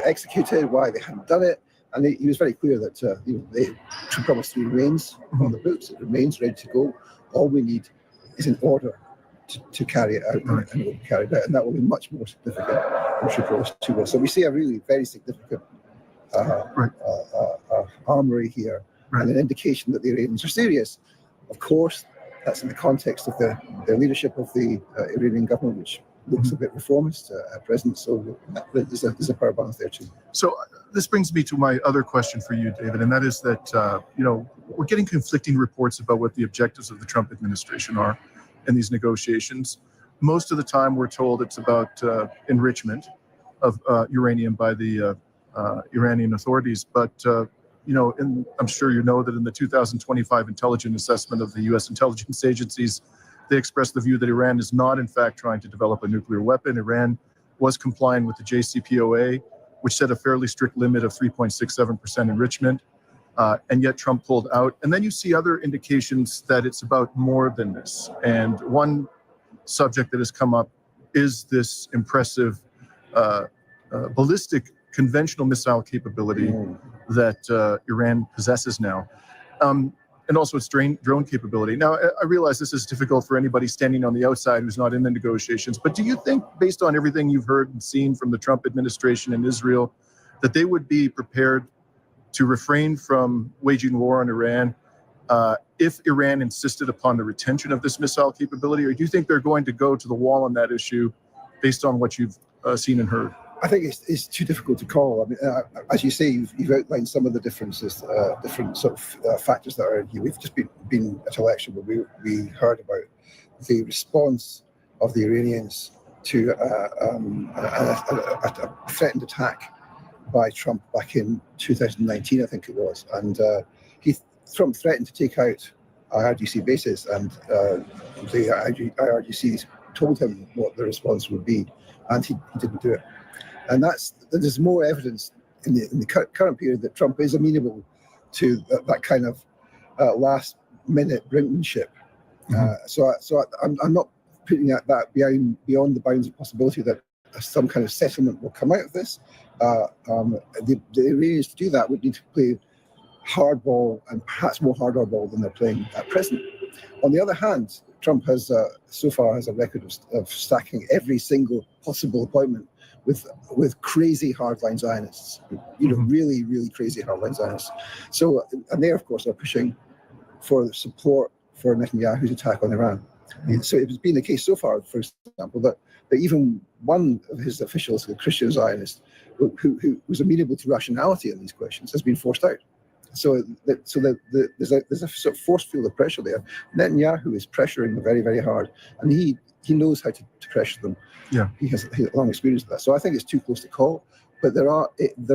executed, why they hadn't done it. And he was very clear that the True Promise 3 remains on the books. It remains ready to go. All we need is an order to carry it out, and it will be carried out, and that will be much more significant than True Promise 2 was. So we see a really very significant armory here, and an indication that the Iranians are serious. Of course, that's in the context of the leadership of the Iranian government, which looks a bit reformist at present. So there's a power balance there too. So this brings me to my other question for you, David, and that is that we're getting conflicting reports about what the objectives of the Trump administration are in these negotiations. Most of the time, we're told it's about enrichment of uranium by the Iranian authorities, but I'm sure you know that in the 2025 intelligence assessment of the U.S. intelligence agencies, they expressed the view that Iran is not, in fact, trying to develop a nuclear weapon. Iran was complying with the JCPOA, which set a fairly strict limit of 3.67% enrichment, and yet Trump pulled out. And then you see other indications that it's about more than this. And one subject that has come up is this impressive ballistic conventional missile capability that Iran possesses now. And also its drone capability. Now, I realize this is difficult for anybody standing on the outside who's not in the negotiations, but do you think, based on everything you've heard and seen from the Trump administration in Israel, that they would be prepared to refrain from waging war on Iran if Iran insisted upon the retention of this missile capability? Or do you think they're going to go to the wall on that issue based on what you've seen and heard? I think it's too difficult to call. I mean, as you say, you've outlined some of the differences, different sort of factors that are here. We've just been at election where we heard about the response of the Iranians to a threatened attack by Trump back in 2019, I think it was. And Trump threatened to take out IRGC bases, and the IRGC told him what the response would be, and he didn't do it. And there's more evidence in the current period that Trump is amenable to that kind of last-minute brinkmanship. So I'm not putting that beyond the bounds of possibility that some kind of settlement will come out of this. The Iranians to do that would need to play hardball, and perhaps more hardball than they're playing at present. On the other hand, Trump has so far has a record of stacking every single possible appointment with crazy hardline Zionists, really, really crazy hardline Zionists. So, and they, of course, are pushing for support for Netanyahu's attack on Iran. So it has been the case so far, for example, that even one of his officials, a Christian Zionist, who was amenable to rationality on these questions, has been forced out. So there's a sort of force field of pressure there. Netanyahu is pressuring them very, very hard, and he knows how to pressure them. Yeah, he has a long experience with that. So I think it's too close to call, but there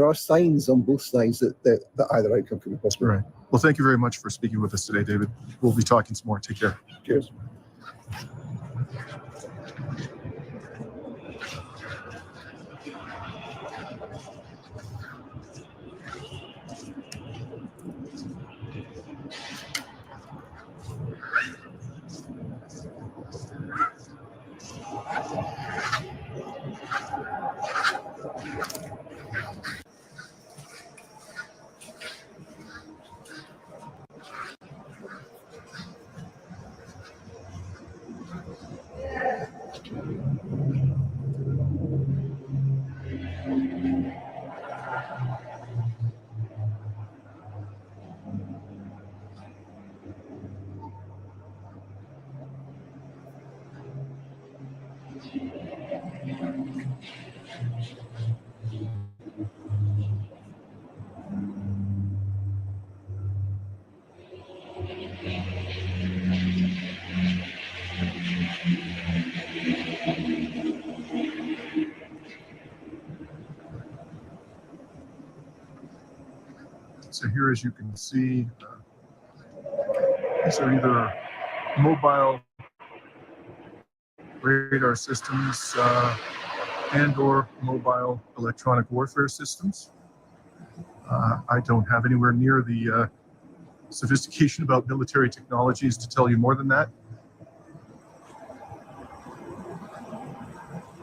are signs on both sides that either outcome could be possible. Right. Well, thank you very much for speaking with us today, David. We'll be talking some more. Take care. Cheers. So here, as you can see, these are either mobile radar systems and or mobile electronic warfare systems. I don't have anywhere near the sophistication about military technologies to tell you more than that.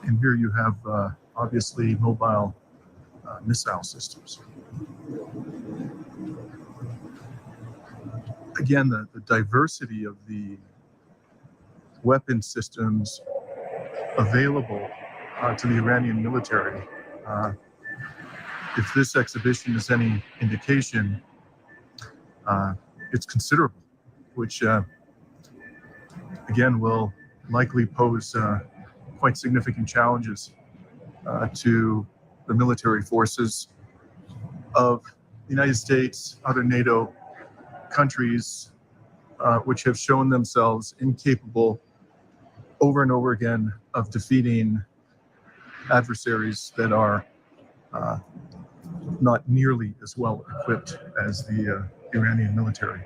And here you have obviously mobile missile systems. again, the diversity of the weapon systems available to the Iranian military. If this exhibition is any indication, it's considerable, which again will likely pose quite significant challenges to the military forces of the United States, other NATO countries, which have shown themselves incapable over and over again of defeating adversaries that are not nearly as well equipped as the Iranian military.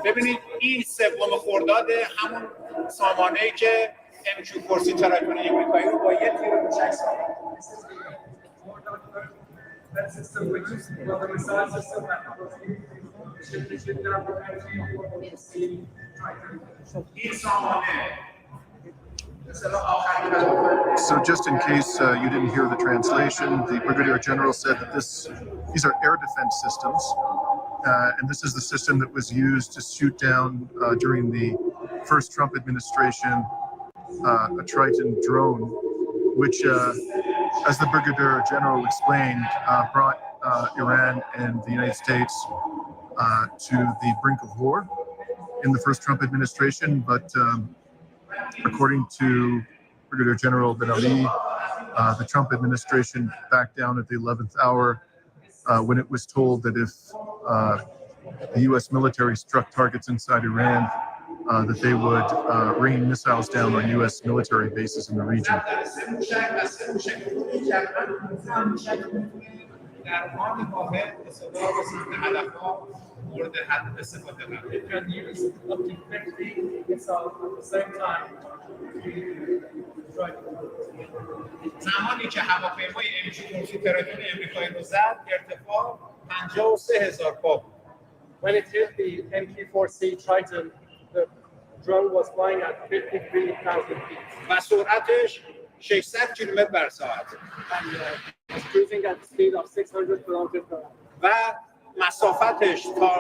ببینید این سوم خرداد همون سامانه‌ای که MQ-4C تراکتور امریکایی رو با یه تیر موشک ساخت. این سامانه So just in case you didn't hear the translation, the Brigadier General said that these are air defense systems, and this is the system that was used to shoot down during the first Trump administration a Triton drone, which, as the Brigadier General explained, brought Iran and the United States to the brink of war in the first Trump administration, but according to Brigadier General Ben Ali, the Trump administration backed down at the 11th hour when it was told that if the U.S. military struck targets inside Iran, that they would rain missiles down on U.S. military bases in the region. It can use up to 50 missiles at the same time. زمانی که هواپیمای MQ-4C تراکتور امریکایی رو زد، ارتفاع 53,000 پا بود. When it hit the MQ-4C Triton, the drone was flying at 53,000 feet. و سرعتش 600 کیلومتر بر ساعت. And was cruising at the speed of 600 kilometers per hour. و مسافتش تا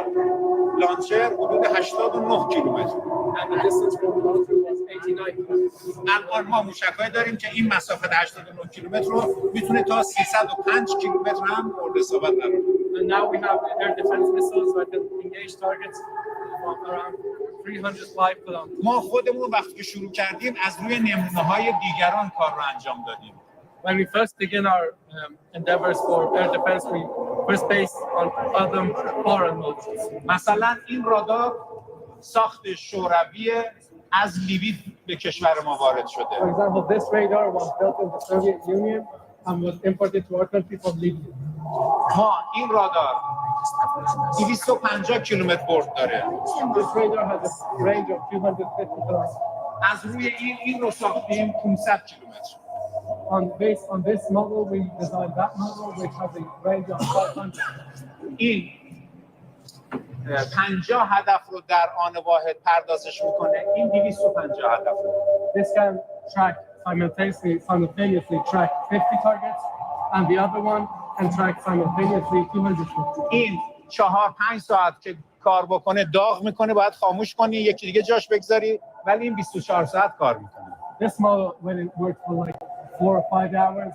لانچر حدود 89 کیلومتر. And the distance from the launcher was 89 kilometers. الان ما موشک‌هایی داریم که این مسافت 89 کیلومتر رو میتونه تا 305 کیلومتر هم مورد اصابت قرار بده. And now we have air defense missiles that can engage targets from around 305 kilometers. ما خودمون وقتی که شروع کردیم از روی نمونه‌های دیگران کار رو انجام دادیم. When we first begin our endeavors for air defense, we first based on other foreign modules. مثلا این رادار ساخت شوروی از لیبی به کشور ما وارد شده. For example, this radar was built in the Soviet Union and was imported to our country from Libya. این رادار 250 کیلومتر برد داره. This radar has a range of 250 kilometers. از روی این رو ساختیم 500 کیلومتر. Based on this model, we designed that model, which has a range of 500. این 50 هدف رو در آن واحد پردازش میکنه. این 250 هدف رو. This can track simultaneously track 50 targets, and the other one can track simultaneously 250. این 4-5 ساعت که کار بکنه داغ میکنه، باید خاموش کنی، یکی دیگه جاش بگذاری، ولی این 24 ساعت کار میکنه. This model, when it works for like 4 or 5 hours,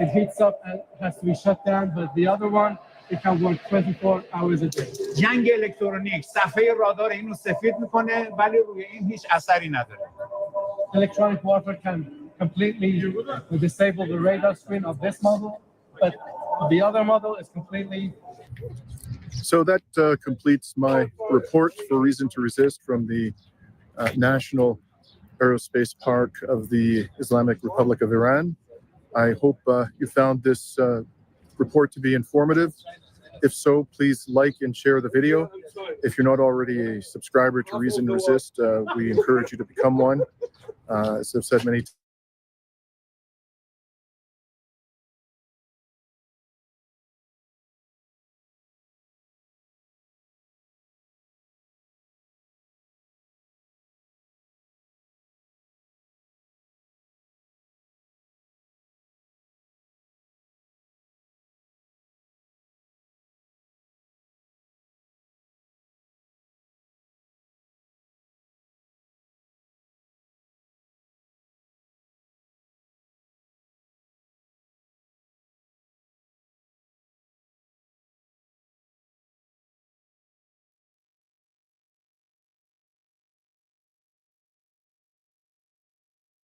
it heats up and has to be shut down, but the other one, it can work 24 hours a day. جنگ الکترونیک صفحه رادار اینو سفید میکنه ولی روی این هیچ اثری نداره. Electronic warfare can completely disable the radar screen of this model, but the other model is completely. So that completes my report for Reason to Resist from the National Aerospace Park of the Islamic Republic of Iran. I hope you found this report to be informative. If so, please like and share the video. If you're not already a subscriber to Reason to Resist, we encourage you to become one. As I've said many times,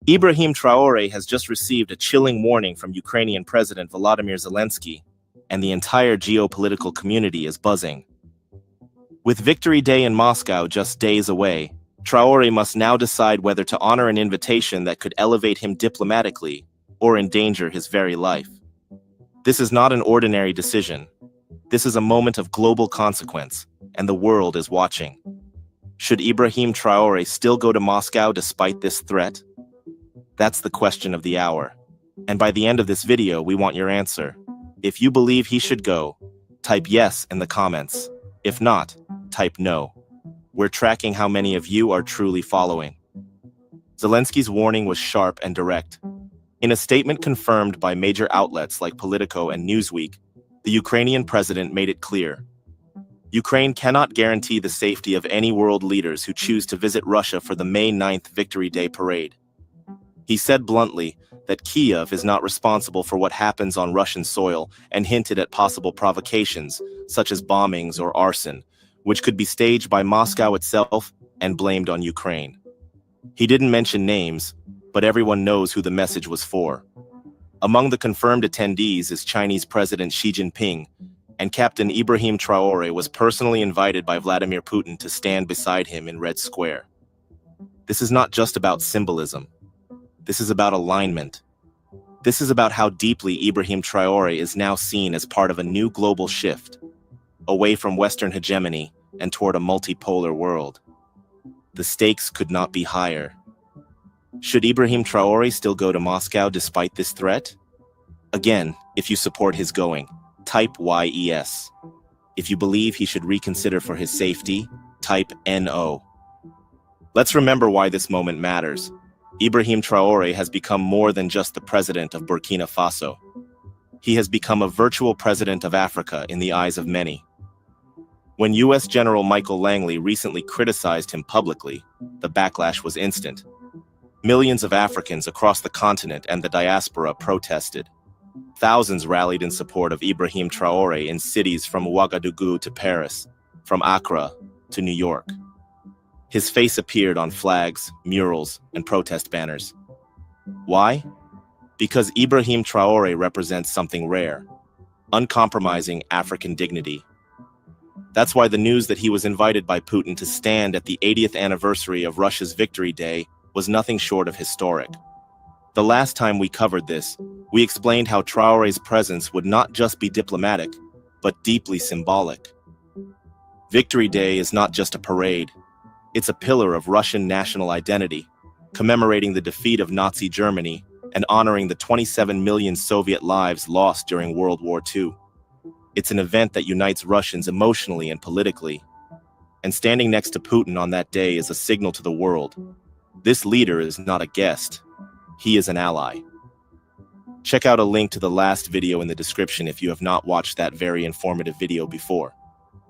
Ibrahim Traore has just received a chilling warning from Ukrainian President Volodymyr Zelensky, and the entire geopolitical community is buzzing. With Victory Day in Moscow just days away, Traore must now decide whether to honor an invitation that could elevate him diplomatically or endanger his very life. This is not an ordinary decision. This is a moment of global consequence, and the world is watching. Should Ibrahim Traore still go to Moscow despite this threat? That's the question of the hour. And by the end of this video, we want your answer. If you believe he should go, type yes in the comments. If not, type no. We're tracking how many of you are truly following. Zelensky's warning was sharp and direct. In a statement confirmed by major outlets like Politico and Newsweek, the Ukrainian president made it clear. Ukraine cannot guarantee the safety of any world leaders who choose to visit Russia for the May 9th Victory Day parade. He said bluntly that Kyiv is not responsible for what happens on Russian soil and hinted at possible provocations, such as bombings or arson, which could be staged by Moscow itself and blamed on Ukraine. He didn't mention names, but everyone knows who the message was for. Among the confirmed attendees is Chinese President Xi Jinping, and Captain Ibrahim Traore was personally invited by Vladimir Putin to stand beside him in Red Square. This is not just about symbolism. This is about alignment. This is about how deeply Ibrahim Traore is now seen as part of a new global shift, away from Western hegemony and toward a multipolar world. The stakes could not be higher. Should Ibrahim Traore still go to Moscow despite this threat? Again, if you support his going, type YES. If you believe he should reconsider for his safety, type NO. Let's remember why this moment matters. Ibrahim Traore has become more than just the president of Burkina Faso. He has become a virtual president of Africa in the eyes of many. When U.S. General Michael Langley recently criticized him publicly, the backlash was instant. Millions of Africans across the continent and the diaspora protested. Thousands rallied in support of Ibrahim Traore in cities from Ouagadougou to Paris, from Accra to New York. His face appeared on flags, murals, and protest banners. Why? Because Ibrahim Traore represents something rare, uncompromising African dignity. That's why the news that he was invited by Putin to stand at the 80th anniversary of Russia's Victory Day was nothing short of historic. The last time we covered this, we explained how Traore's presence would not just be diplomatic, but deeply symbolic. Victory Day is not just a parade. It's a pillar of Russian national identity, commemorating the defeat of Nazi Germany and honoring the 27 million Soviet lives lost during World War II. It's an event that unites Russians emotionally and politically. And standing next to Putin on that day is a signal to the world. This leader is not a guest. He is an ally. Check out a link to the last video in the description if you have not watched that very informative video before.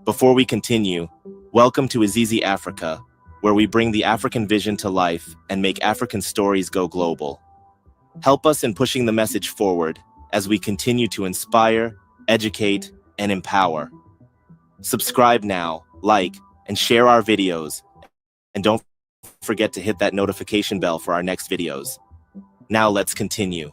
Before we continue, welcome to Azizi Africa, where we bring the African vision to life and make African stories go global. Help us in pushing the message forward as we continue to inspire, educate, and empower. Subscribe now, like, and share our videos. And don't forget to hit that notification bell for our next videos. Now let's continue.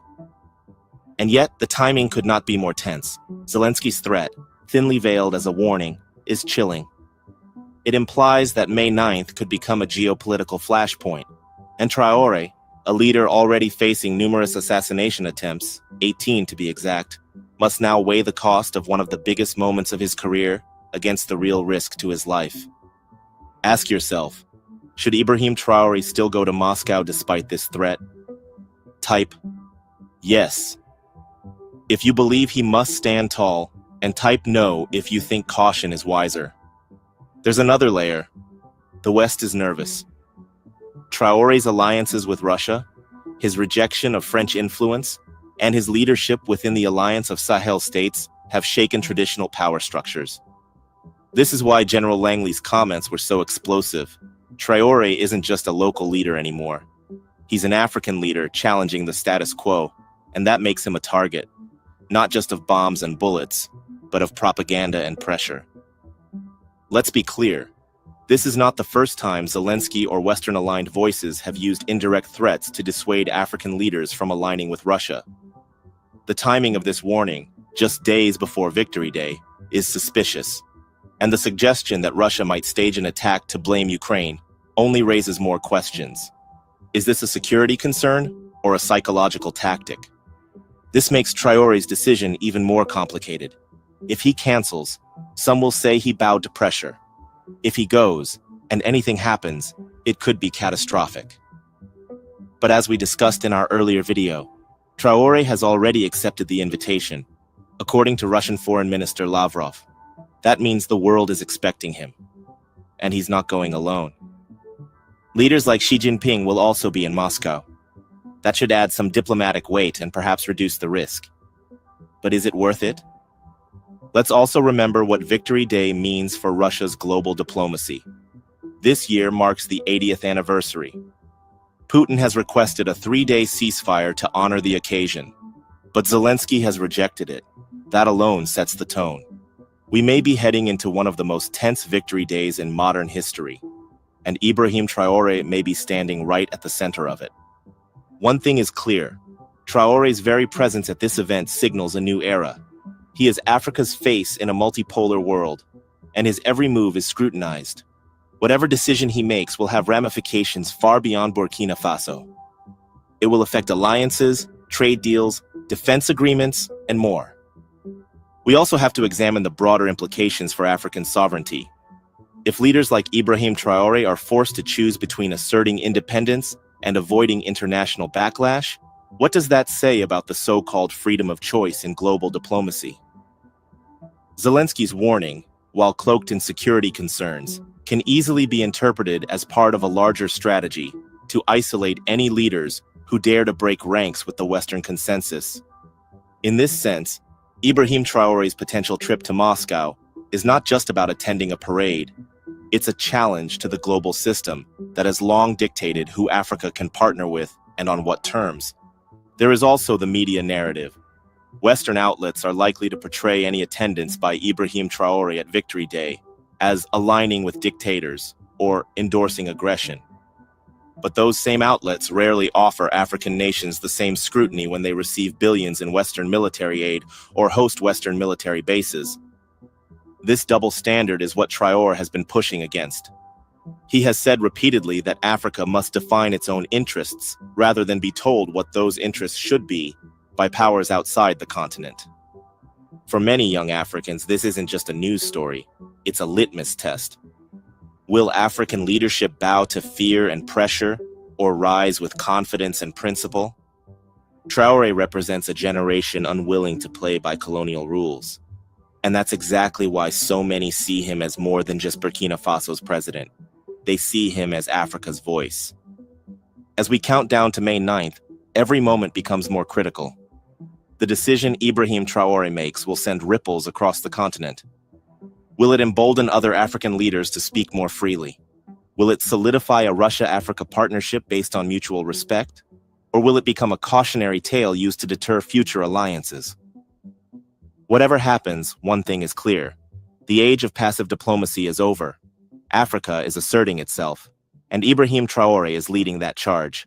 And yet, the timing could not be more tense. Zelensky's threat, thinly veiled as a warning, is chilling. It implies that May 9th could become a geopolitical flashpoint, and Traoré, a leader already facing numerous assassination attempts, 18 to be exact, must now weigh the cost of one of the biggest moments of his career against the real risk to his life. Ask yourself, should Ibrahim Traoré still go to Moscow despite this threat? Type yes if you believe he must stand tall, and type no if you think caution is wiser. There's another layer. The West is nervous. Traoré's alliances with Russia, his rejection of French influence, and his leadership within the alliance of Sahel states have shaken traditional power structures. This is why General Langley's comments were so explosive. Traoré isn't just a local leader anymore. He's an African leader challenging the status quo, and that makes him a target, not just of bombs and bullets, but of propaganda and pressure. Let's be clear. This is not the first time Zelensky or Western-aligned voices have used indirect threats to dissuade African leaders from aligning with Russia. The timing of this warning, just days before Victory Day, is suspicious, and the suggestion that Russia might stage an attack to blame Ukraine only raises more questions. Is this a security concern or a psychological tactic? This makes Traoré's decision even more complicated. If he cancels, some will say he bowed to pressure. If he goes, and anything happens, it could be catastrophic. But as we discussed in our earlier video, Traoré has already accepted the invitation, according to Russian Foreign Minister Lavrov. That means the world is expecting him. And he's not going alone. Leaders like Xi Jinping will also be in Moscow. That should add some diplomatic weight and perhaps reduce the risk. But is it worth it? Let's also remember what Victory Day means for Russia's global diplomacy. This year marks the 80th anniversary. Putin has requested a 3-day ceasefire to honor the occasion, but Zelensky has rejected it. That alone sets the tone. We may be heading into one of the most tense victory days in modern history, and Ibrahim Traoré may be standing right at the center of it. One thing is clear, Traoré's very presence at this event signals a new era. He is Africa's face in a multipolar world, and his every move is scrutinized. Whatever decision he makes will have ramifications far beyond Burkina Faso. It will affect alliances, trade deals, defense agreements, and more. We also have to examine the broader implications for African sovereignty. If leaders like Ibrahim Traoré are forced to choose between asserting independence and avoiding international backlash, what does that say about the so-called freedom of choice in global diplomacy? Zelensky's warning, while cloaked in security concerns, can easily be interpreted as part of a larger strategy to isolate any leaders who dare to break ranks with the Western consensus. In this sense, Ibrahim Traoré's potential trip to Moscow is not just about attending a parade. It's a challenge to the global system that has long dictated who Africa can partner with and on what terms. There is also the media narrative. Western outlets are likely to portray any attendance by Ibrahim Traoré at Victory Day as aligning with dictators or endorsing aggression. But those same outlets rarely offer African nations the same scrutiny when they receive billions in Western military aid or host Western military bases. This double standard is what Traoré has been pushing against. He has said repeatedly that Africa must define its own interests rather than be told what those interests should be by powers outside the continent. For many young Africans, this isn't just a news story, it's a litmus test. Will African leadership bow to fear and pressure, or rise with confidence and principle? Traoré represents a generation unwilling to play by colonial rules. And that's exactly why so many see him as more than just Burkina Faso's president. They see him as Africa's voice. As we count down to May 9th, every moment becomes more critical. The decision Ibrahim Traoré makes will send ripples across the continent. Will it embolden other African leaders to speak more freely? Will it solidify a Russia-Africa partnership based on mutual respect? Or will it become a cautionary tale used to deter future alliances? Whatever happens, one thing is clear. The age of passive diplomacy is over. Africa is asserting itself, and Ibrahim Traoré is leading that charge.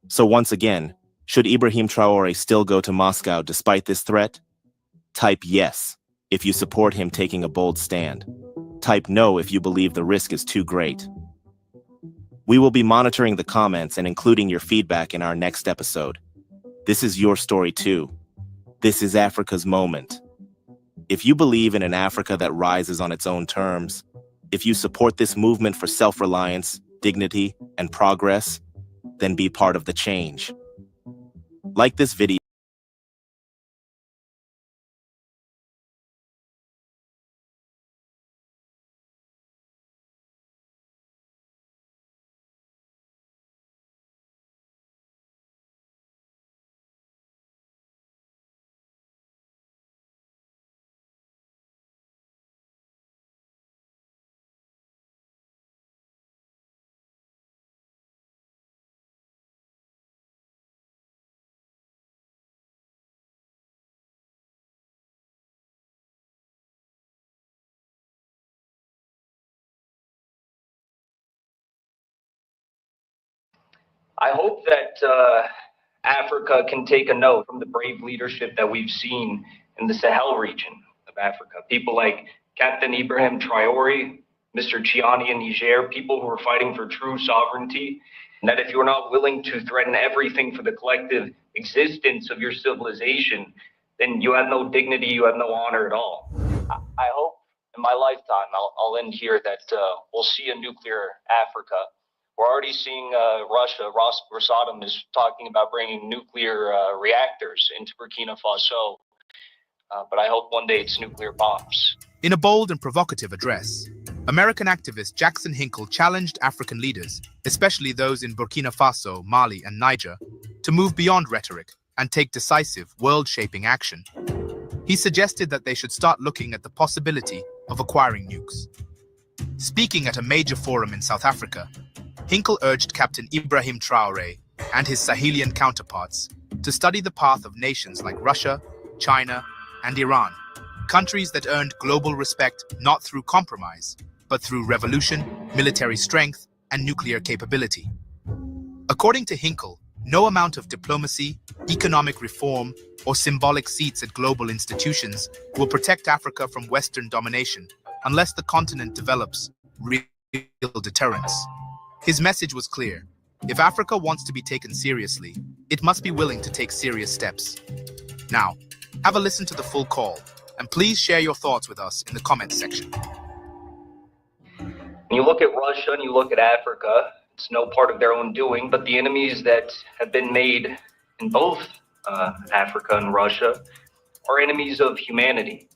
So once again, Should Ibrahim Traore still go to Moscow despite this threat? Type yes if you support him taking a bold stand. Type no if you believe the risk is too great. We will be monitoring the comments and including your feedback in our next episode. This is your story too. This is Africa's moment. If you believe in an Africa that rises on its own terms, if you support this movement for self-reliance, dignity, and progress, then be part of the change. Like this video. I hope that Africa can take a note from the brave leadership that we've seen in the Sahel region of Africa. People like Captain Ibrahim Traore, Mr. Chiani in Niger, people who are fighting for true sovereignty, and that if you're not willing to threaten everything for the collective existence of your civilization, then you have no dignity, you have no honor at all. I hope in my lifetime, I'll end here, that we'll see a nuclear Africa. We're already seeing Russia. Rosatom is talking about bringing nuclear reactors into Burkina Faso. But I hope one day it's nuclear bombs. In a bold and provocative address, American activist Jackson Hinkle challenged African leaders, especially those in Burkina Faso, Mali, and Niger, to move beyond rhetoric and take decisive, world-shaping action. He suggested that they should start looking at the possibility of acquiring nukes. Speaking at a major forum in South Africa, Hinkle urged Captain Ibrahim Traore and his Sahelian counterparts to study the path of nations like Russia, China, and Iran, countries that earned global respect not through compromise, but through revolution, military strength, and nuclear capability. According to Hinkle, no amount of diplomacy, economic reform, or symbolic seats at global institutions will protect Africa from Western domination unless the continent develops real deterrence. His message was clear. If Africa wants to be taken seriously, it must be willing to take serious steps. Now, have a listen to the full call, and please share your thoughts with us in the comments section. When you look at Russia and you look at Africa, it's no part of their own doing, but the enemies that have been made in both Africa and Russia are enemies of humanity.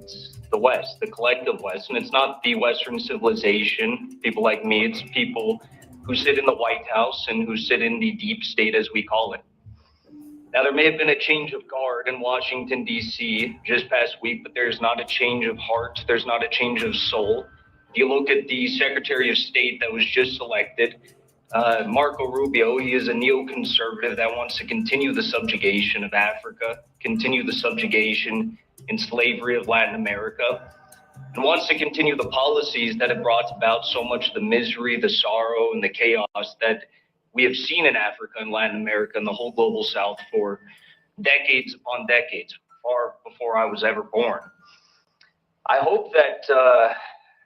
It's the West, the collective West, and it's not the Western civilization, people like me, it's people who sit in the White House and who sit in the deep state, as we call it. Now, there may have been a change of guard in Washington, D.C. just past week, but there's not a change of heart, there's not a change of soul. If you look at the Secretary of State that was just elected, Marco Rubio, he is a neoconservative that wants to continue the subjugation of Africa, continue the subjugation and slavery of Latin America, and wants to continue the policies that have brought about so much of the misery, the sorrow, and the chaos that we have seen in Africa and Latin America and the whole global South for decades upon decades, far before I was ever born. I hope that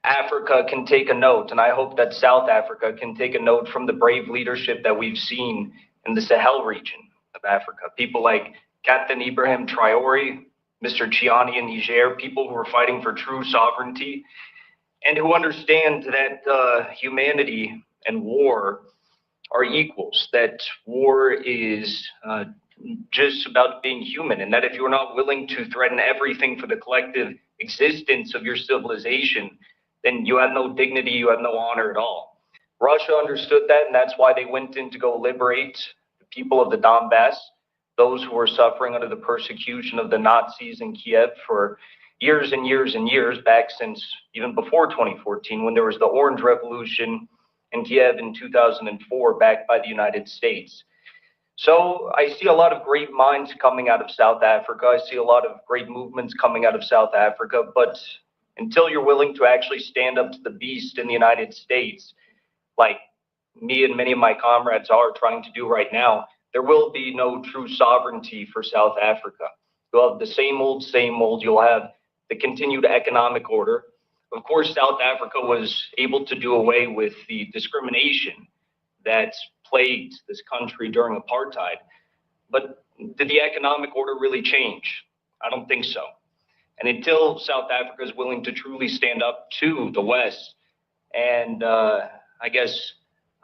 Africa can take a note, and I hope that South Africa can take a note from the brave leadership that we've seen in the Sahel region of Africa. People like Captain Ibrahim Traore, Mr. Chiani in Niger, people who are fighting for true sovereignty and who understand that humanity and war are equals, that war is just about being human, and that if you're not willing to threaten everything for the collective existence of your civilization, then you have no dignity, you have no honor at all. Russia understood that, and that's why they went in to go liberate the people of the Donbass, those who were suffering under the persecution of the Nazis in Kiev for years and years and years, back since even before 2014, when there was the Orange Revolution in Kiev in 2004, backed by the United States. So I see a lot of great minds coming out of South Africa. I see a lot of great movements coming out of South Africa, but until you're willing to actually stand up to the beast in the United States, like me and many of my comrades are trying to do right now, there will be no true sovereignty for South Africa. You'll have the same old, same old. You'll have the continued economic order. Of course, South Africa was able to do away with the discrimination that plagued this country during apartheid. But did the economic order really change? I don't think so. And until South Africa is willing to truly stand up to the West and, I guess,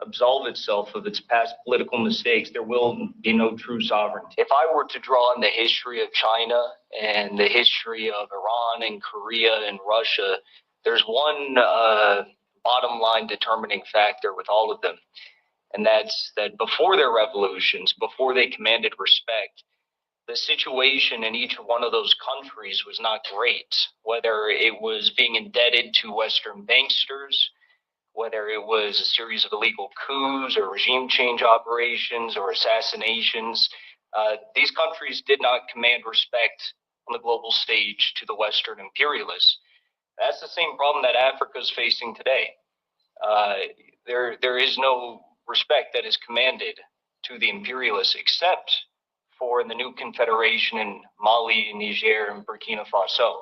absolve itself of its past political mistakes, there will be no true sovereignty. If I were to draw on the history of China and the history of Iran and Korea and Russia, there's one bottom line determining factor with all of them. And that's that before their revolutions, before they commanded respect, the situation in each one of those countries was not great, whether it was being indebted to Western banksters, whether it was a series of illegal coups or regime change operations or assassinations. These countries did not command respect on the global stage to the Western imperialists. That's the same problem that Africa is facing today. There is no respect that is commanded to the imperialists except for the new confederation in Mali, Niger, and Burkina Faso.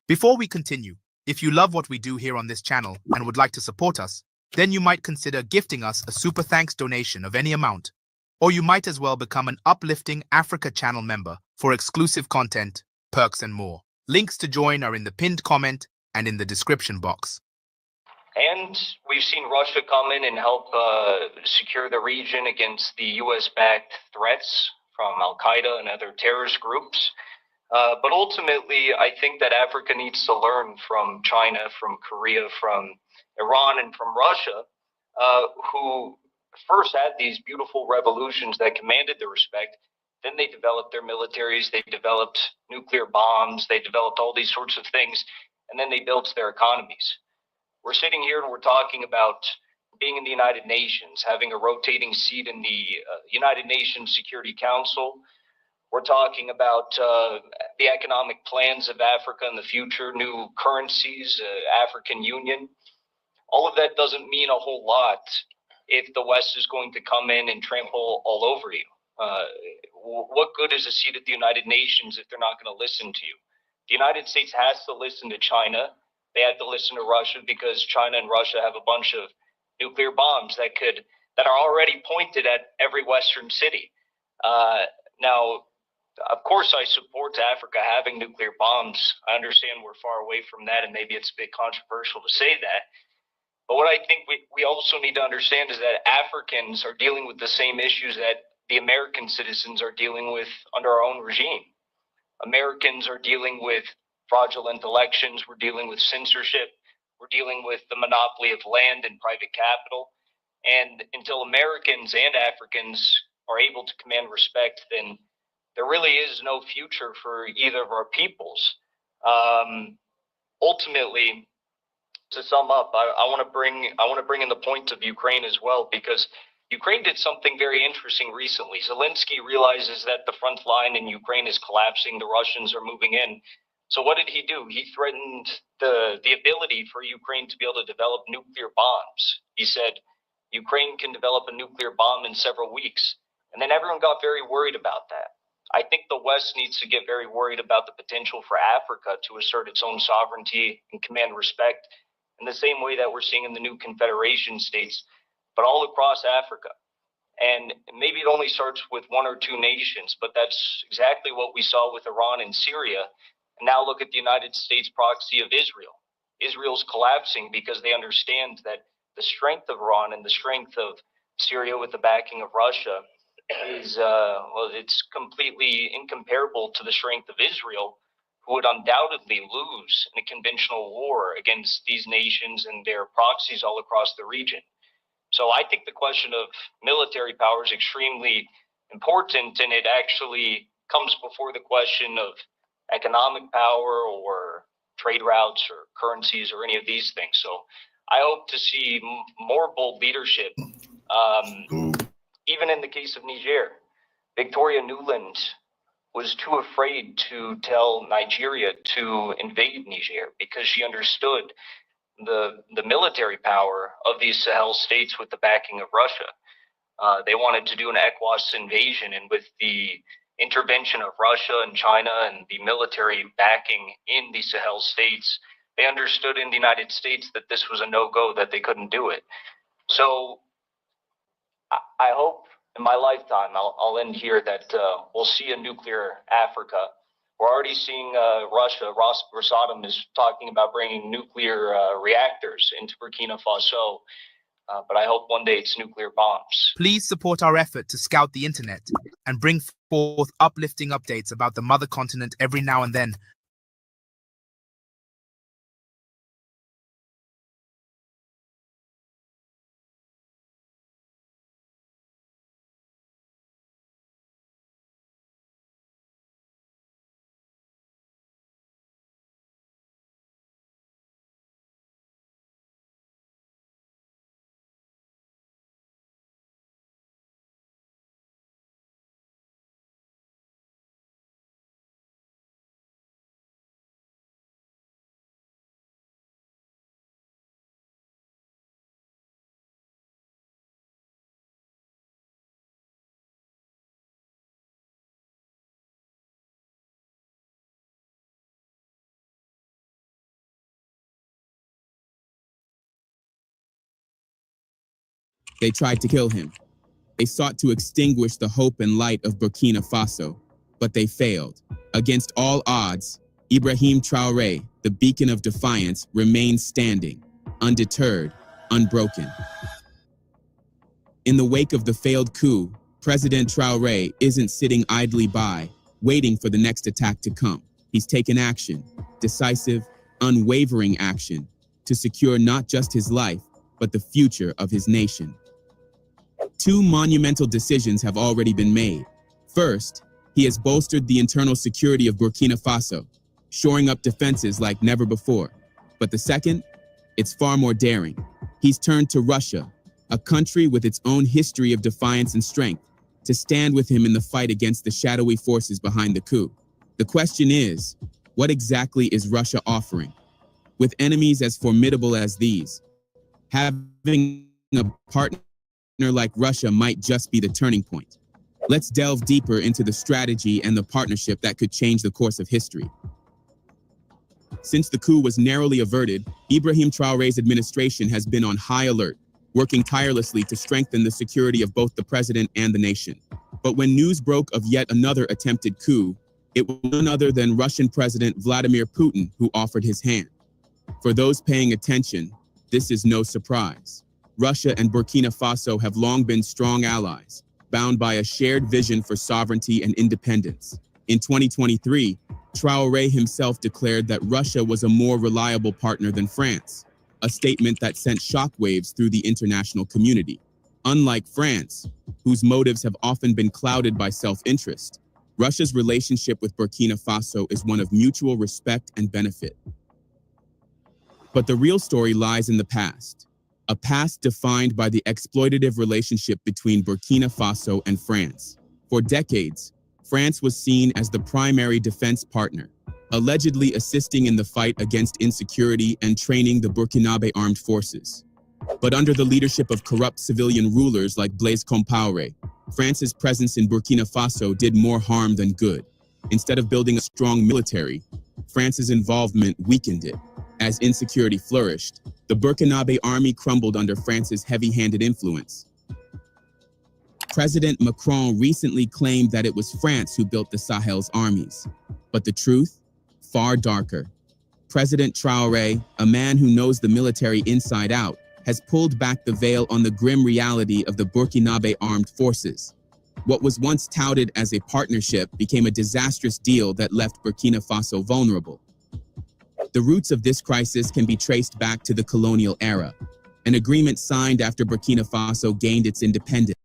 Before we continue, if you love what we do here on this channel and would like to support us, then you might consider gifting us a super thanks donation of any amount, or you might as well become an uplifting Africa channel member for exclusive content, perks, and more. Links to join are in the pinned comment and in the description box. And we've seen Russia come in and help secure the region against the US-backed threats from Al-Qaeda and other terrorist groups. But ultimately, I think that Africa needs to learn from China, from Korea, from Iran, and from Russia, who first had these beautiful revolutions that commanded the respect. Then they developed their militaries, they developed nuclear bombs, they developed all these sorts of things, and then they built their economies. We're sitting here and we're talking about being in the United Nations, having a rotating seat in the United Nations Security Council. We're talking about the economic plans of Africa in the future, new currencies, African Union. All of that doesn't mean a whole lot if the West is going to come in and trample all over you. What good is a seat at the United Nations if they're not going to listen to you? The United States has to listen to China. They had to listen to Russia because China and Russia have a bunch of nuclear bombs that are already pointed at every Western city. Now, of course, I support Africa having nuclear bombs. I understand we're far away from that, and maybe it's a bit controversial to say that. But what I think we also need to understand is that Africans are dealing with the same issues that the American citizens are dealing with under our own regime. Americans are dealing with fraudulent elections. We're dealing with censorship. We're dealing with the monopoly of land and private capital. And until Americans and Africans are able to command respect, then there really is no future for either of our peoples. Ultimately, to sum up, I want to bring in the point of Ukraine as well, because Ukraine did something very interesting recently. Zelensky realizes that the front line in Ukraine is collapsing. The Russians are moving in. So what did he do? He threatened the ability for Ukraine to be able to develop nuclear bombs. He said, Ukraine can develop a nuclear bomb in several weeks. And then everyone got very worried about that. I think the West needs to get very worried about the potential for Africa to assert its own sovereignty and command respect in the same way that we're seeing in the new Confederation states, but all across Africa. And maybe it only starts with one or two nations, but that's exactly what we saw with Iran and Syria. And now look at the United States proxy of Israel. Israel's collapsing because they understand that the strength of Iran and the strength of Syria with the backing of Russia is, it's completely incomparable to the strength of Israel, who would undoubtedly lose in a conventional war against these nations and their proxies all across the region. So I think the question of military power is extremely important, and it actually comes before the question of economic power or trade routes or currencies or any of these things. So I hope to see more bold leadership, even in the case of Niger. Victoria Nuland was too afraid to tell Nigeria to invade Niger because she understood the military power of these Sahel states with the backing of Russia. They wanted to do an ECOWAS invasion, and with the intervention of Russia and China and the military backing in the Sahel states, they understood in the United States that this was a no-go, that they couldn't do it. So I hope in my lifetime, I'll end here, that we'll see a nuclear Africa. We're already seeing Russia. Rosatom is talking about bringing nuclear reactors into Burkina Faso, but I hope one day it's nuclear bombs. Please support our effort to scout the internet and bring forth uplifting updates about the mother continent every now and then. They tried to kill him. They sought to extinguish the hope and light of Burkina Faso, but they failed. Against all odds, Ibrahim Traoré, the beacon of defiance, remained standing, undeterred, unbroken. In the wake of the failed coup, President Traoré isn't sitting idly by, waiting for the next attack to come. He's taken action, decisive, unwavering action, to secure not just his life, but the future of his nation. Two monumental decisions have already been made. First, he has bolstered the internal security of Burkina Faso, shoring up defenses like never before. But the second, it's far more daring. He's turned to Russia, a country with its own history of defiance and strength, to stand with him in the fight against the shadowy forces behind the coup. The question is, what exactly is Russia offering? With enemies as formidable as these, having a partner like Russia might just be the turning point. Let's delve deeper into the strategy and the partnership that could change the course of history. Since the coup was narrowly averted, Ibrahim Traoré's administration has been on high alert, working tirelessly to strengthen the security of both the president and the nation. But when news broke of yet another attempted coup, it was none other than Russian President Vladimir Putin who offered his hand. For those paying attention, this is no surprise. Russia and Burkina Faso have long been strong allies, bound by a shared vision for sovereignty and independence. In 2023, Traoré himself declared that Russia was a more reliable partner than France, a statement that sent shockwaves through the international community. Unlike France, whose motives have often been clouded by self-interest, Russia's relationship with Burkina Faso is one of mutual respect and benefit. But the real story lies in the past. A past defined by the exploitative relationship between Burkina Faso and France. For decades, France was seen as the primary defense partner, allegedly assisting in the fight against insecurity and training the Burkinabe armed forces. But under the leadership of corrupt civilian rulers like Blaise Compaoré, France's presence in Burkina Faso did more harm than good. Instead of building a strong military, France's involvement weakened it. As insecurity flourished, the Burkinabe army crumbled under France's heavy-handed influence. President Macron recently claimed that it was France who built the Sahel's armies. But the truth? Far darker. President Traoré, a man who knows the military inside out, has pulled back the veil on the grim reality of the Burkinabe armed forces. What was once touted as a partnership became a disastrous deal that left Burkina Faso vulnerable. The roots of this crisis can be traced back to the colonial era, an agreement signed after Burkina Faso gained its independence.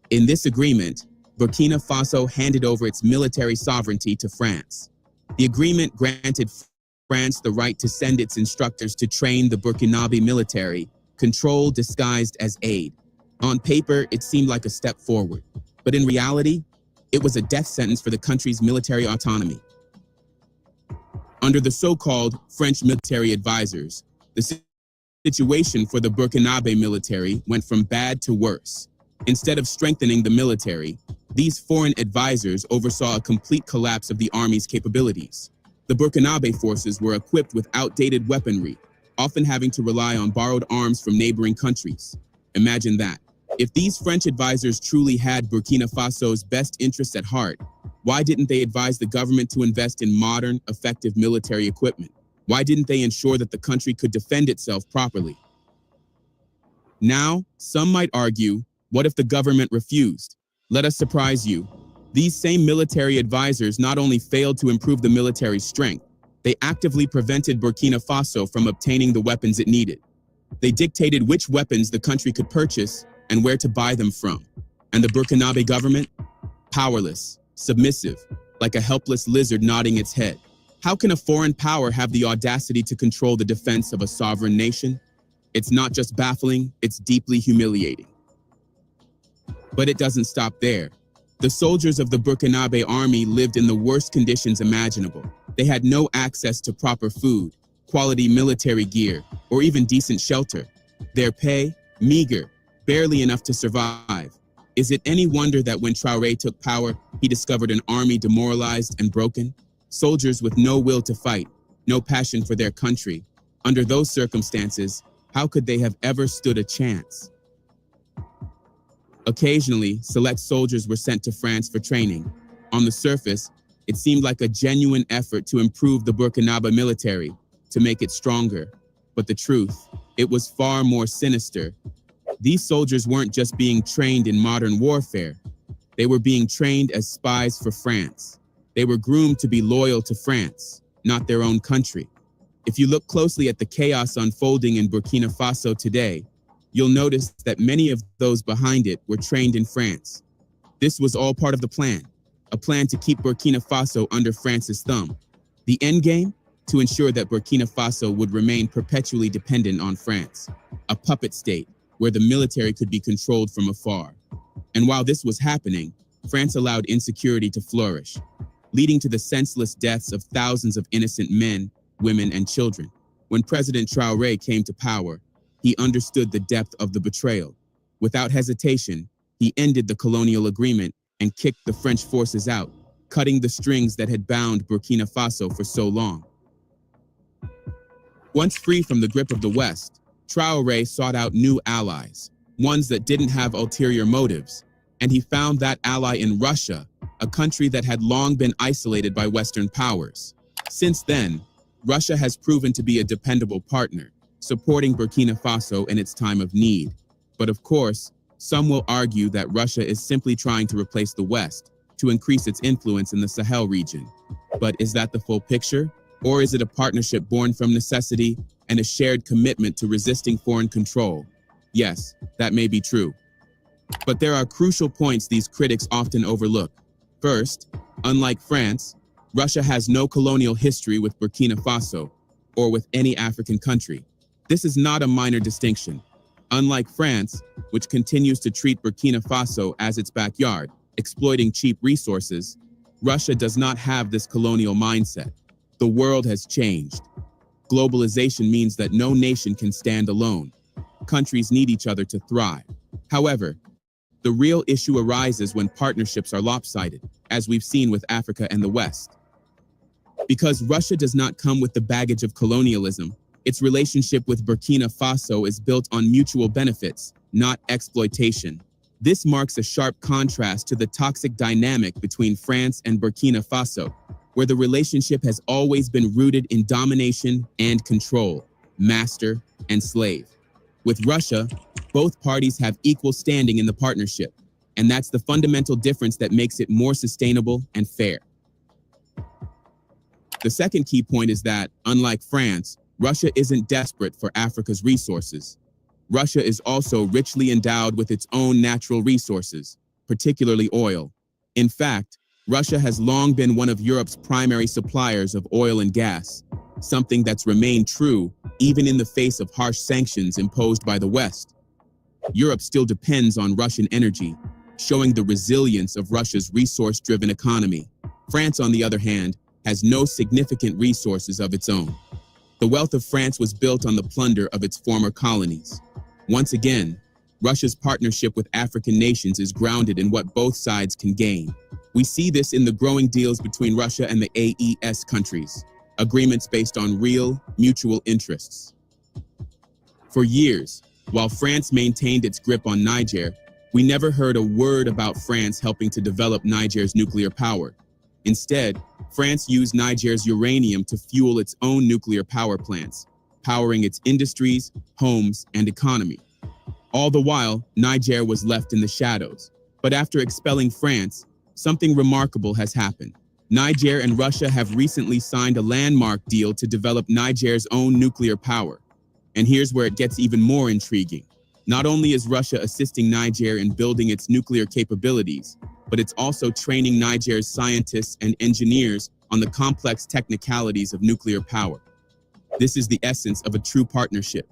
In this agreement, Burkina Faso handed over its military sovereignty to France. The agreement granted France the right to send its instructors to train the Burkinabe military, control disguised as aid. On paper, it seemed like a step forward, but in reality, it was a death sentence for the country's military autonomy. Under the so-called French military advisors, the situation for the Burkinabe military went from bad to worse. Instead of strengthening the military, these foreign advisors oversaw a complete collapse of the army's capabilities. The Burkinabe forces were equipped with outdated weaponry, often having to rely on borrowed arms from neighboring countries. Imagine that. If these French advisors truly had Burkina Faso's best interests at heart, why didn't they advise the government to invest in modern, effective military equipment? Why didn't they ensure that the country could defend itself properly? Now, some might argue, what if the government refused? Let us surprise you. These same military advisors not only failed to improve the military strength, they actively prevented Burkina Faso from obtaining the weapons it needed. They dictated which weapons the country could purchase and where to buy them from. And the Burkinabe government? Powerless, submissive, like a helpless lizard nodding its head. How can a foreign power have the audacity to control the defense of a sovereign nation? It's not just baffling, it's deeply humiliating. But it doesn't stop there. The soldiers of the Burkinabe army lived in the worst conditions imaginable. They had no access to proper food, quality military gear, or even decent shelter. Their pay, meager, barely enough to survive. Is it any wonder that when Traoré took power, he discovered an army demoralized and broken? Soldiers with no will to fight, no passion for their country. Under those circumstances, how could they have ever stood a chance? Occasionally, select soldiers were sent to France for training. On the surface, it seemed like a genuine effort to improve the Burkinabe military, to make it stronger. But the truth, it was far more sinister. These soldiers weren't just being trained in modern warfare. They were being trained as spies for France. They were groomed to be loyal to France, not their own country. If you look closely at the chaos unfolding in Burkina Faso today, you'll notice that many of those behind it were trained in France. This was all part of the plan, a plan to keep Burkina Faso under France's thumb. The end game? To ensure that Burkina Faso would remain perpetually dependent on France, a puppet state where the military could be controlled from afar. And while this was happening, France allowed insecurity to flourish, leading to the senseless deaths of thousands of innocent men, women, and children. When President Traoré came to power, he understood the depth of the betrayal. Without hesitation, he ended the colonial agreement and kicked the French forces out, cutting the strings that had bound Burkina Faso for so long. Once free from the grip of the West, Traoré sought out new allies, ones that didn't have ulterior motives, and he found that ally in Russia, a country that had long been isolated by Western powers. Since then, Russia has proven to be a dependable partner, supporting Burkina Faso in its time of need. But of course, some will argue that Russia is simply trying to replace the West to increase its influence in the Sahel region. But is that the full picture? Or is it a partnership born from necessity and a shared commitment to resisting foreign control? Yes, that may be true. But there are crucial points these critics often overlook. First, unlike France, Russia has no colonial history with Burkina Faso or with any African country. This is not a minor distinction. Unlike France, which continues to treat Burkina Faso as its backyard, exploiting cheap resources, Russia does not have this colonial mindset. The world has changed. Globalization means that no nation can stand alone. Countries need each other to thrive. However, the real issue arises when partnerships are lopsided, as we've seen with Africa and the West. Because Russia does not come with the baggage of colonialism, its relationship with Burkina Faso is built on mutual benefits, not exploitation. This marks a sharp contrast to the toxic dynamic between France and Burkina Faso, where the relationship has always been rooted in domination and control, master and slave. With Russia, both parties have equal standing in the partnership, and that's the fundamental difference that makes it more sustainable and fair. The second key point is that, unlike France, Russia isn't desperate for Africa's resources. Russia is also richly endowed with its own natural resources, particularly oil. In fact, Russia has long been one of Europe's primary suppliers of oil and gas, something that's remained true even in the face of harsh sanctions imposed by the West. Europe still depends on Russian energy, showing the resilience of Russia's resource-driven economy. France, on the other hand, has no significant resources of its own. The wealth of France was built on the plunder of its former colonies. Once again, Russia's partnership with African nations is grounded in what both sides can gain. We see this in the growing deals between Russia and the AES countries, agreements based on real, mutual interests. For years, while France maintained its grip on Niger, we never heard a word about France helping to develop Niger's nuclear power. Instead, France used Niger's uranium to fuel its own nuclear power plants, powering its industries, homes, and economy. All the while, Niger was left in the shadows. But after expelling France, something remarkable has happened. Niger and Russia have recently signed a landmark deal to develop Niger's own nuclear power. And here's where it gets even more intriguing. Not only is Russia assisting Niger in building its nuclear capabilities, but it's also training Niger's scientists and engineers on the complex technicalities of nuclear power. This is the essence of a true partnership: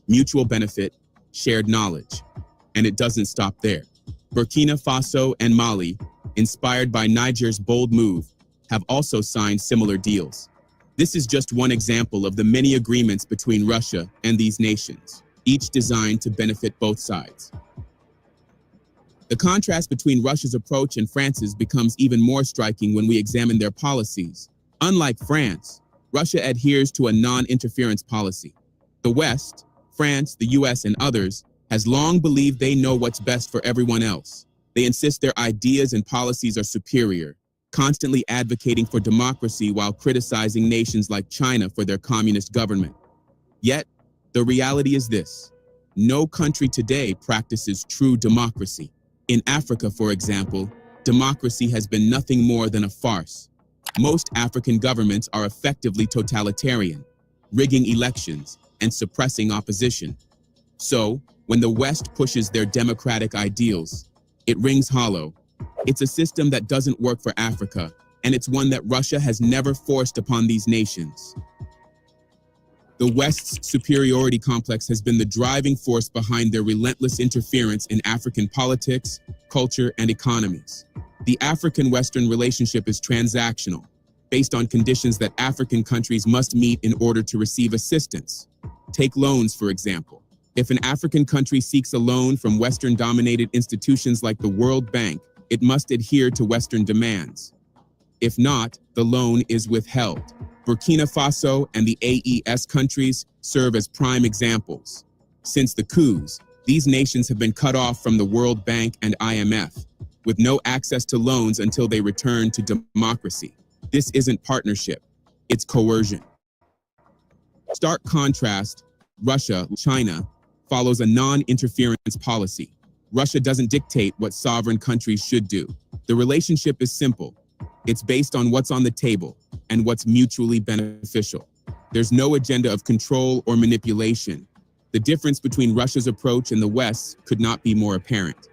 mutual benefit, shared knowledge. And it doesn't stop there. Burkina Faso and Mali, inspired by Niger's bold move, have also signed similar deals. This is just one example of the many agreements between Russia and these nations, each designed to benefit both sides. The contrast between Russia's approach and France's becomes even more striking when we examine their policies. Unlike France, Russia adheres to a non-interference policy. The West, France, the US, and others, has long believed they know what's best for everyone else. They insist their ideas and policies are superior, constantly advocating for democracy while criticizing nations like China for their communist government. Yet, the reality is this: no country today practices true democracy. In Africa, for example, democracy has been nothing more than a farce. Most African governments are effectively totalitarian, rigging elections and suppressing opposition. So, when the West pushes their democratic ideals, it rings hollow. It's a system that doesn't work for Africa, and it's one that Russia has never forced upon these nations. The West's superiority complex has been the driving force behind their relentless interference in African politics, culture, and economies. The African-Western relationship is transactional, based on conditions that African countries must meet in order to receive assistance. Take loans, for example. If an African country seeks a loan from Western-dominated institutions like the World Bank, it must adhere to Western demands. If not, the loan is withheld. Burkina Faso and the AES countries serve as prime examples. Since the coups, these nations have been cut off from the World Bank and IMF, with no access to loans until they return to democracy. This isn't partnership, it's coercion. Stark contrast, Russia, China, follows a non-interference policy. Russia doesn't dictate what sovereign countries should do. The relationship is simple. It's based on what's on the table and what's mutually beneficial. There's no agenda of control or manipulation. The difference between Russia's approach and the West's could not be more apparent.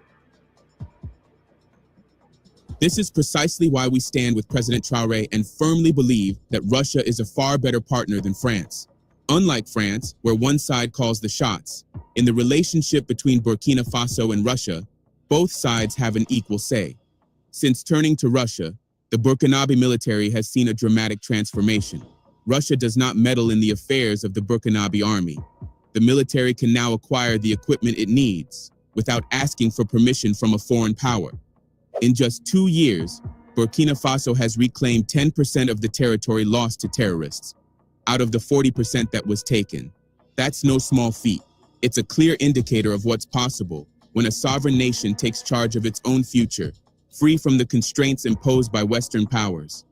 This is precisely why we stand with President Traoré and firmly believe that Russia is a far better partner than France. Unlike France, where one side calls the shots, in the relationship between Burkina Faso and Russia, both sides have an equal say. Since turning to Russia, the Burkinabe military has seen a dramatic transformation. Russia does not meddle in the affairs of the Burkinabe army. The military can now acquire the equipment it needs without asking for permission from a foreign power. In just 2 years, Burkina Faso has reclaimed 10% of the territory lost to terrorists, out of the 40% that was taken. That's no small feat. It's a clear indicator of what's possible when a sovereign nation takes charge of its own future, free from the constraints imposed by Western powers.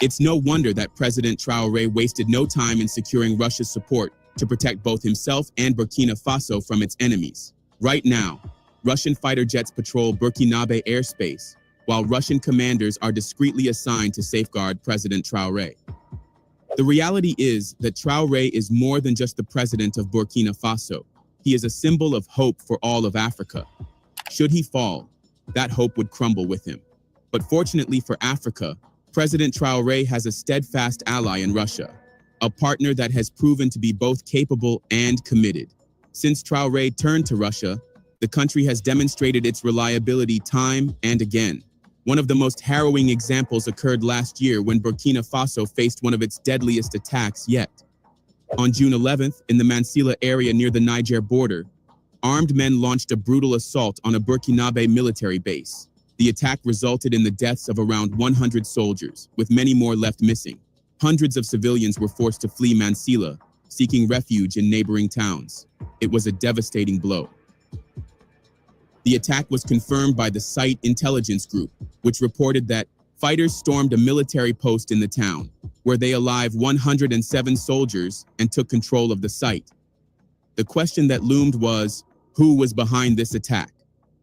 It's no wonder that President Traoré wasted no time in securing Russia's support to protect both himself and Burkina Faso from its enemies. Right now, Russian fighter jets patrol Burkinabe airspace, while Russian commanders are discreetly assigned to safeguard President Traoré. The reality is that Traoré is more than just the president of Burkina Faso. He is a symbol of hope for all of Africa. Should he fall, that hope would crumble with him. But fortunately for Africa, President Traoré has a steadfast ally in Russia, a partner that has proven to be both capable and committed. Since Traoré turned to Russia, the country has demonstrated its reliability time and again. One of the most harrowing examples occurred last year when Burkina Faso faced one of its deadliest attacks yet. On June 11th, in the Mansilla area near the Niger border, armed men launched a brutal assault on a Burkinabe military base. The attack resulted in the deaths of around 100 soldiers, with many more left missing. Hundreds of civilians were forced to flee Mansilla, seeking refuge in neighboring towns. It was a devastating blow. The attack was confirmed by the site intelligence group, which reported that fighters stormed a military post in the town, where they alive 107 soldiers and took control of the site. The question that loomed was, who was behind this attack?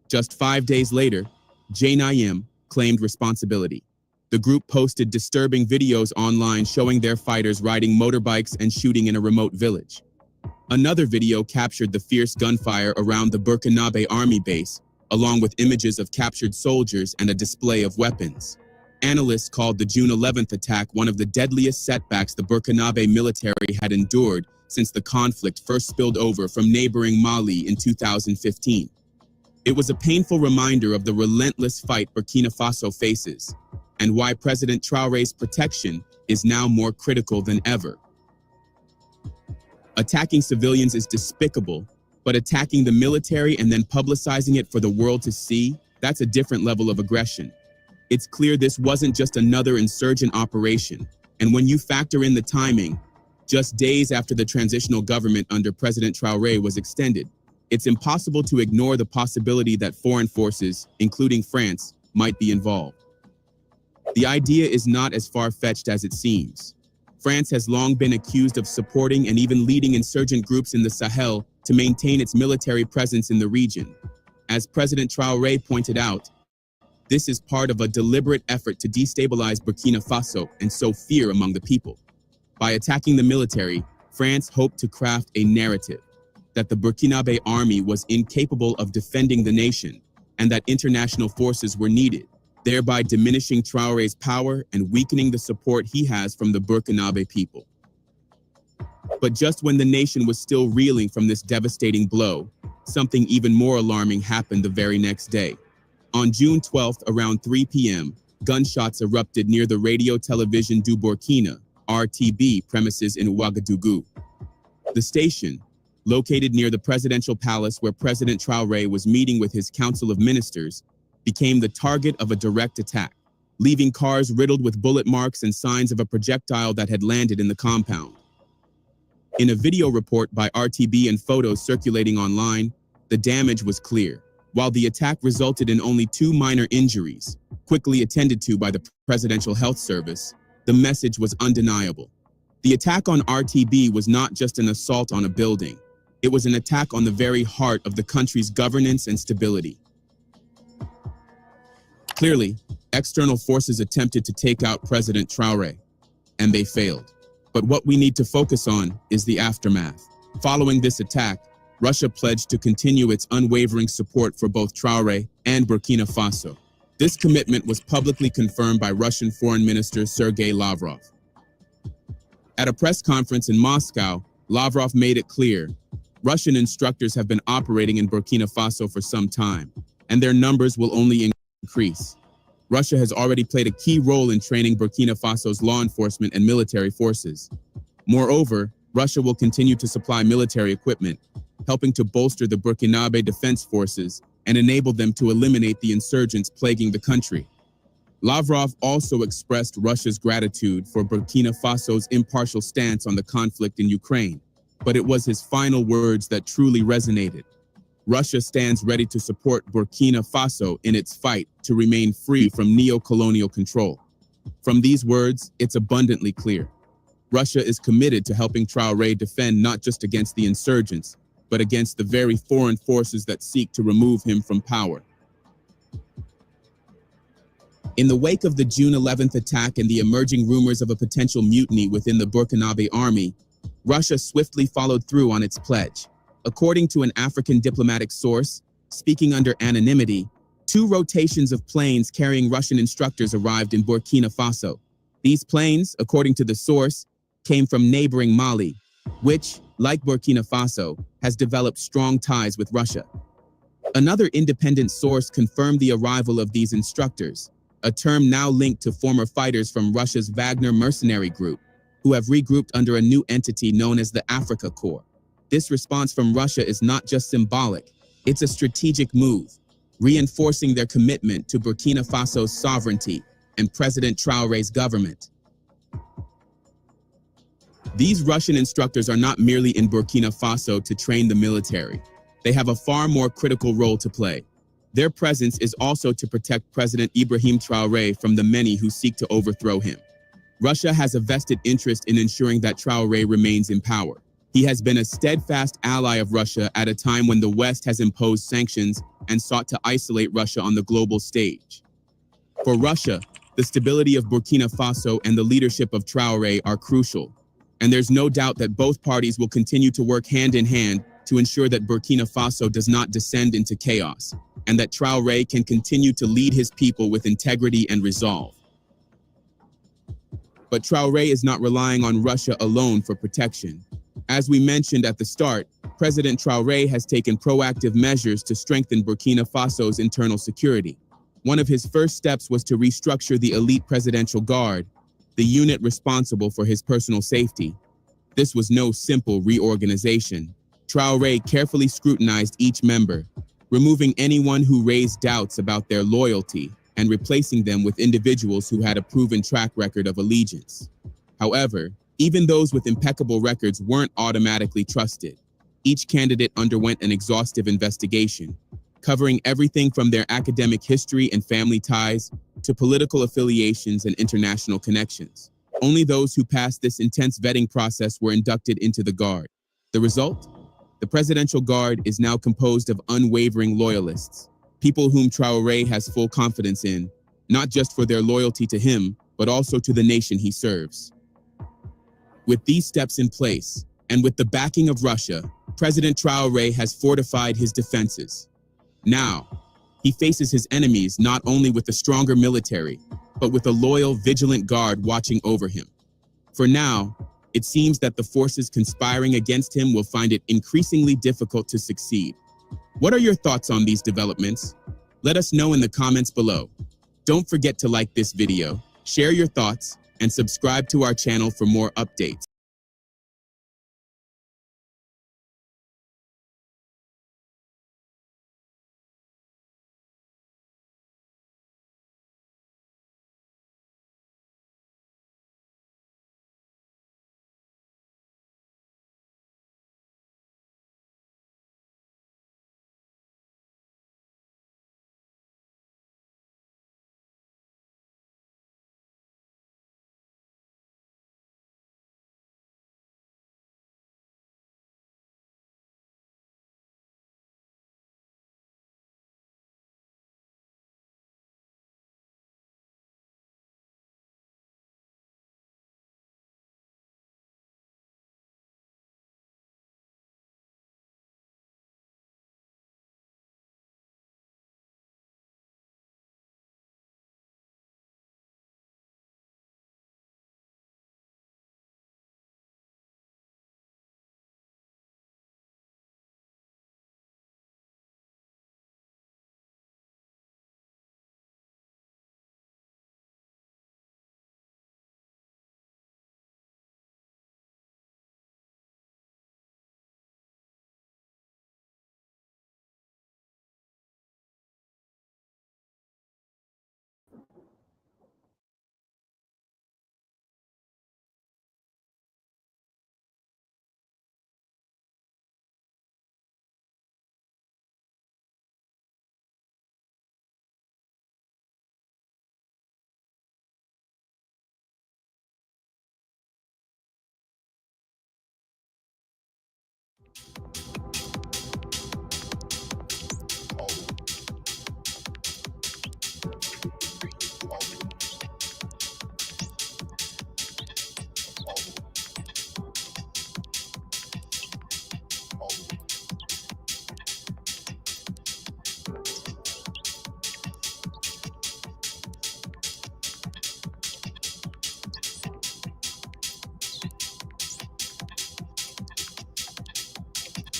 Just 5 days later, JNIM claimed responsibility. The group posted disturbing videos online showing their fighters riding motorbikes and shooting in a remote village. Another video captured the fierce gunfire around the Burkinabe army base, along with images of captured soldiers and a display of weapons. Analysts called the June 11th attack one of the deadliest setbacks the Burkinabe military had endured since the conflict first spilled over from neighboring Mali in 2015. It was a painful reminder of the relentless fight Burkina Faso faces, and why President Traoré's protection is now more critical than ever. Attacking civilians is despicable, but attacking the military and then publicizing it for the world to see, that's a different level of aggression. It's clear this wasn't just another insurgent operation, and when you factor in the timing, just days after the transitional government under President Traoré was extended, it's impossible to ignore the possibility that foreign forces, including France, might be involved. The idea is not as far-fetched as it seems. France has long been accused of supporting and even leading insurgent groups in the Sahel to maintain its military presence in the region. As President Traoré pointed out, this is part of a deliberate effort to destabilize Burkina Faso and sow fear among the people. By attacking the military, France hoped to craft a narrative that the Burkinabe army was incapable of defending the nation and that international forces were needed, thereby diminishing Traoré's power and weakening the support he has from the Burkinabe people. But just when the nation was still reeling from this devastating blow, something even more alarming happened the very next day. On June 12th, around 3 p.m., gunshots erupted near the Radio Television du Burkina, RTB, premises in Ouagadougou. The station, located near the presidential palace where President Traoré was meeting with his council of ministers, became the target of a direct attack, leaving cars riddled with bullet marks and signs of a projectile that had landed in the compound. In a video report by RTB and photos circulating online, the damage was clear. While the attack resulted in only 2 minor injuries, quickly attended to by the Presidential Health Service, the message was undeniable. The attack on RTB was not just an assault on a building. It was an attack on the very heart of the country's governance and stability. Clearly, external forces attempted to take out President Traoré, and they failed. But what we need to focus on is the aftermath. Following this attack, Russia pledged to continue its unwavering support for both Traoré and Burkina Faso. This commitment was publicly confirmed by Russian Foreign Minister Sergei Lavrov. At a press conference in Moscow, Lavrov made it clear, Russian instructors have been operating in Burkina Faso for some time, and their numbers will only increase. Russia has already played a key role in training Burkina Faso's law enforcement and military forces. Moreover, Russia will continue to supply military equipment, helping to bolster the Burkinabe defense forces and enable them to eliminate the insurgents plaguing the country. Lavrov also expressed Russia's gratitude for Burkina Faso's impartial stance on the conflict in Ukraine, but it was his final words that truly resonated. Russia stands ready to support Burkina Faso in its fight to remain free from neo-colonial control. From these words, it's abundantly clear. Russia is committed to helping Traoré defend not just against the insurgents, but against the very foreign forces that seek to remove him from power. In the wake of the June 11th attack and the emerging rumors of a potential mutiny within the Burkinabe army, Russia swiftly followed through on its pledge. According to an African diplomatic source, speaking under anonymity, 2 rotations of planes carrying Russian instructors arrived in Burkina Faso. These planes, according to the source, came from neighboring Mali, which, like Burkina Faso, has developed strong ties with Russia. Another independent source confirmed the arrival of these instructors, a term now linked to former fighters from Russia's Wagner mercenary group, who have regrouped under a new entity known as the Africa Corps. This response from Russia is not just symbolic, it's a strategic move, reinforcing their commitment to Burkina Faso's sovereignty and President Traoré's government. These Russian instructors are not merely in Burkina Faso to train the military. They have a far more critical role to play. Their presence is also to protect President Ibrahim Traoré from the many who seek to overthrow him. Russia has a vested interest in ensuring that Traoré remains in power. He has been a steadfast ally of Russia at a time when the West has imposed sanctions and sought to isolate Russia on the global stage. For Russia, the stability of Burkina Faso and the leadership of Traoré are crucial, and there's no doubt that both parties will continue to work hand in hand to ensure that Burkina Faso does not descend into chaos, and that Traoré can continue to lead his people with integrity and resolve. But Traoré is not relying on Russia alone for protection. As we mentioned at the start, President Traoré has taken proactive measures to strengthen Burkina Faso's internal security. One of his first steps was to restructure the elite presidential guard, the unit responsible for his personal safety. This was no simple reorganization. Traoré carefully scrutinized each member, removing anyone who raised doubts about their loyalty and replacing them with individuals who had a proven track record of allegiance. However, even those with impeccable records weren't automatically trusted. Each candidate underwent an exhaustive investigation, covering everything from their academic history and family ties to political affiliations and international connections. Only those who passed this intense vetting process were inducted into the Guard. The result? The Presidential Guard is now composed of unwavering loyalists, people whom Traoré has full confidence in, not just for their loyalty to him, but also to the nation he serves. With these steps in place, and with the backing of Russia, President Traoré has fortified his defenses. Now, he faces his enemies not only with a stronger military, but with a loyal, vigilant guard watching over him. For now, it seems that the forces conspiring against him will find it increasingly difficult to succeed. What are your thoughts on these developments? Let us know in the comments below. Don't forget to like this video, share your thoughts, and subscribe to our channel for more updates.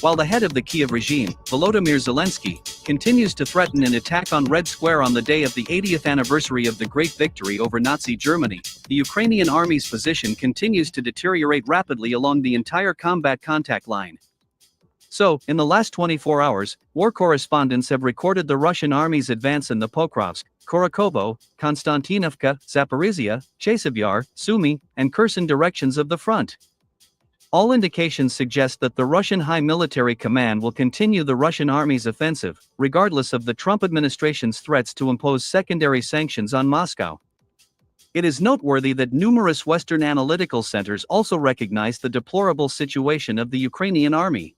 While the head of the Kiev regime, Volodymyr Zelensky, continues to threaten an attack on Red Square on the day of the 80th anniversary of the Great Victory over Nazi Germany, the Ukrainian army's position continues to deteriorate rapidly along the entire combat contact line. So, in the last 24 hours, war correspondents have recorded the Russian army's advance in the Pokrovsk, Korokovo, Konstantinovka, Zaporizhia, Chasiv, Sumy, and Kherson directions of the front. All indications suggest that the Russian High Military Command will continue the Russian army's offensive, regardless of the Trump administration's threats to impose secondary sanctions on Moscow. It is noteworthy that numerous Western analytical centers also recognize the deplorable situation of the Ukrainian army.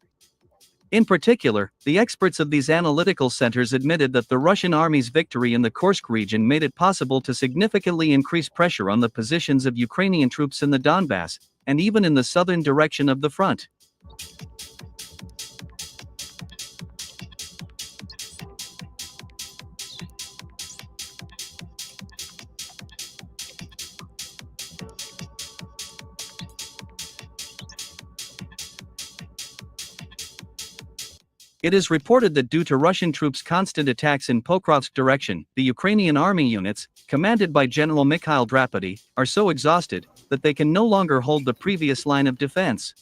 In particular, the experts of these analytical centers admitted that the Russian army's victory in the Kursk region made it possible to significantly increase pressure on the positions of Ukrainian troops in the Donbass, and even in the southern direction of the front. It is reported that due to Russian troops' constant attacks in Pokrovsk direction, the Ukrainian army units, commanded by General Mikhail Drapety, are so exhausted that they can no longer hold the previous line of defense.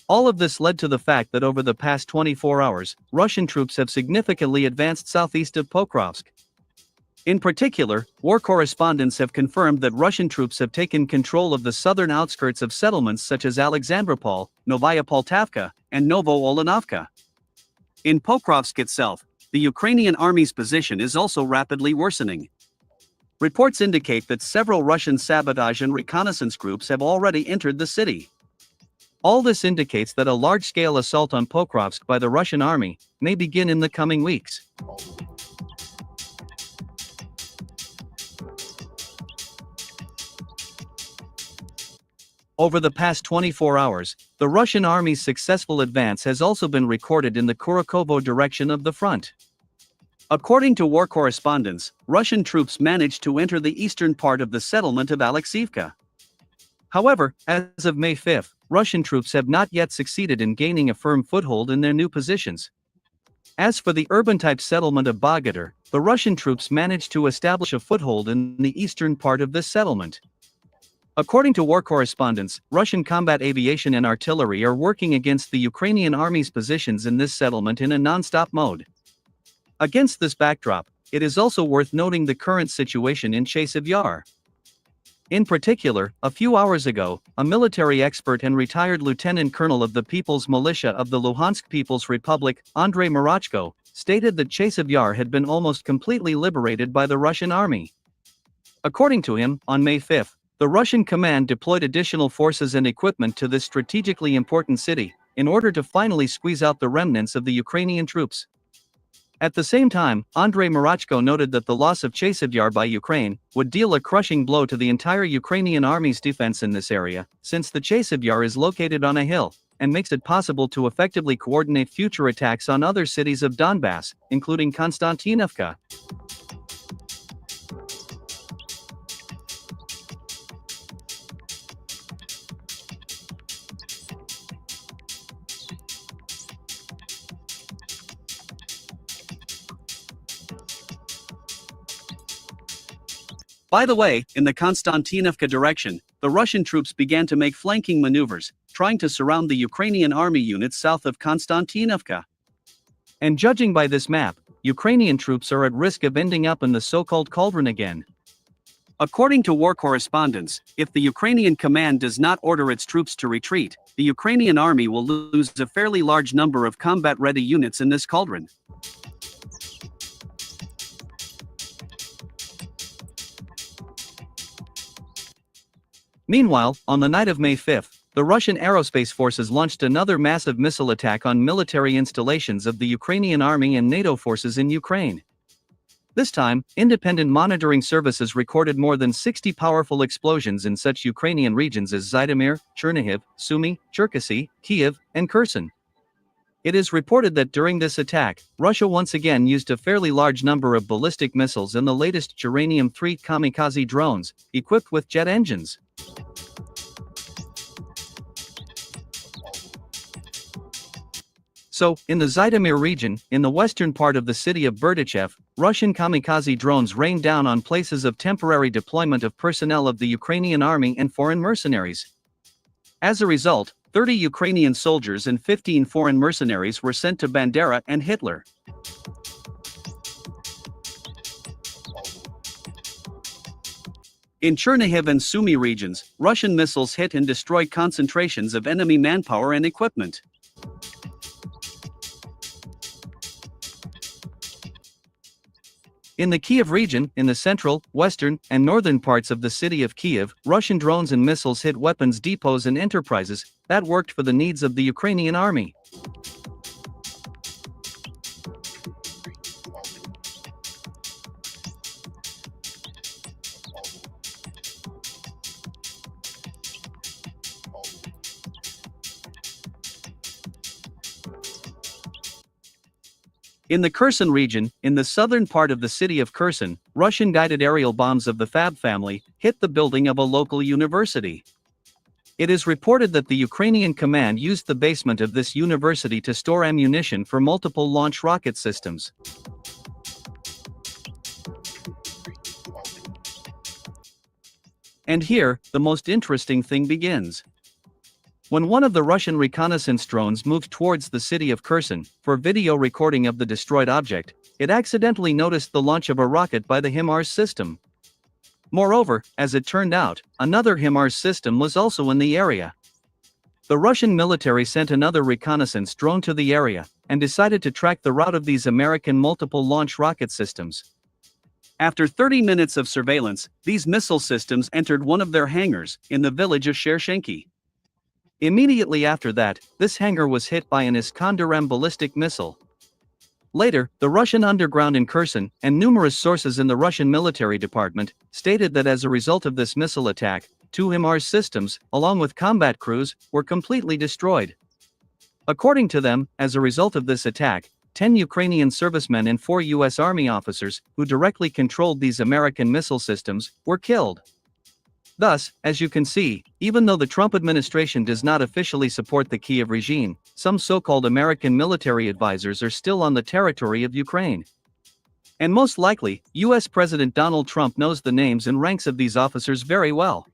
All of this led to the fact that over the past 24 hours, Russian troops have significantly advanced southeast of Pokrovsk. In particular, war correspondents have confirmed that Russian troops have taken control of the southern outskirts of settlements such as Alexandropol, Novaya Poltavka, and Novo-Olenovka. In Pokrovsk itself, the Ukrainian army's position is also rapidly worsening. Reports indicate that several Russian sabotage and reconnaissance groups have already entered the city. All this indicates that a large-scale assault on Pokrovsk by the Russian army may begin in the coming weeks. Over the past 24 hours, the Russian army's successful advance has also been recorded in the Korokovo direction of the front. According to war correspondents, Russian troops managed to enter the eastern part of the settlement of Alexivka. However, as of May 5, Russian troops have not yet succeeded in gaining a firm foothold in their new positions. As for the urban-type settlement of Bogodar, the Russian troops managed to establish a foothold in the eastern part of this settlement. According to war correspondents, Russian combat aviation and artillery are working against the Ukrainian army's positions in this settlement in a non-stop mode. Against this backdrop, it is also worth noting the current situation in Chasiv. In particular, a few hours ago, a military expert and retired lieutenant colonel of the People's Militia of the Luhansk People's Republic, Andrei Marachko, stated that Chasiv had been almost completely liberated by the Russian army. According to him, on May 5, the Russian command deployed additional forces and equipment to this strategically important city, in order to finally squeeze out the remnants of the Ukrainian troops. At the same time, Andrei Marachko noted that the loss of Chasiv by Ukraine would deal a crushing blow to the entire Ukrainian army's defense in this area, since the Chasiv is located on a hill, and makes it possible to effectively coordinate future attacks on other cities of Donbass, including Konstantinovka. By the way, in the Konstantinovka direction, the Russian troops began to make flanking maneuvers, trying to surround the Ukrainian army units south of Konstantinovka. And judging by this map, Ukrainian troops are at risk of ending up in the so-called cauldron again. According to war correspondents, if the Ukrainian command does not order its troops to retreat, the Ukrainian army will lose a fairly large number of combat-ready units in this cauldron. Meanwhile, on the night of May 5, the Russian aerospace forces launched another massive missile attack on military installations of the Ukrainian army and NATO forces in Ukraine. This time, independent monitoring services recorded more than 60 powerful explosions in such Ukrainian regions as Zhytomyr, Chernihiv, Sumy, Cherkasy, Kiev, and Kherson. It is reported that during this attack, Russia once again used a fairly large number of ballistic missiles and the latest Uranium-3 kamikaze drones, equipped with jet engines. So, in the Zhytomyr region, in the western part of the city of Berdichev, Russian kamikaze drones rained down on places of temporary deployment of personnel of the Ukrainian army and foreign mercenaries. As a result, 30 Ukrainian soldiers and 15 foreign mercenaries were sent to Bandera and Hitler. In Chernihiv and Sumy regions, Russian missiles hit and destroyed concentrations of enemy manpower and equipment. In the Kiev region, in the central, western, and northern parts of the city of Kiev, Russian drones and missiles hit weapons depots and enterprises that worked for the needs of the Ukrainian army. In the Kherson region, in the southern part of the city of Kherson, Russian-guided aerial bombs of the Fab family hit the building of a local university. It is reported that the Ukrainian command used the basement of this university to store ammunition for multiple launch rocket systems. And here, the most interesting thing begins. When one of the Russian reconnaissance drones moved towards the city of Kherson for video recording of the destroyed object, it accidentally noticed the launch of a rocket by the HIMARS system. Moreover, as it turned out, another HIMARS system was also in the area. The Russian military sent another reconnaissance drone to the area and decided to track the route of these American multiple launch rocket systems. After 30 minutes of surveillance, these missile systems entered one of their hangars in the village of Shershenki. Immediately after that, this hangar was hit by an Iskander-M ballistic missile. Later, the Russian underground in Kherson and numerous sources in the Russian military department stated that as a result of this missile attack, 2 HIMARS systems, along with combat crews, were completely destroyed. According to them, as a result of this attack, 10 Ukrainian servicemen and 4 U.S. Army officers, who directly controlled these American missile systems, were killed. Thus, as you can see, even though the Trump administration does not officially support the Kiev regime, some so-called American military advisors are still on the territory of Ukraine. And most likely, US President Donald Trump knows the names and ranks of these officers very well.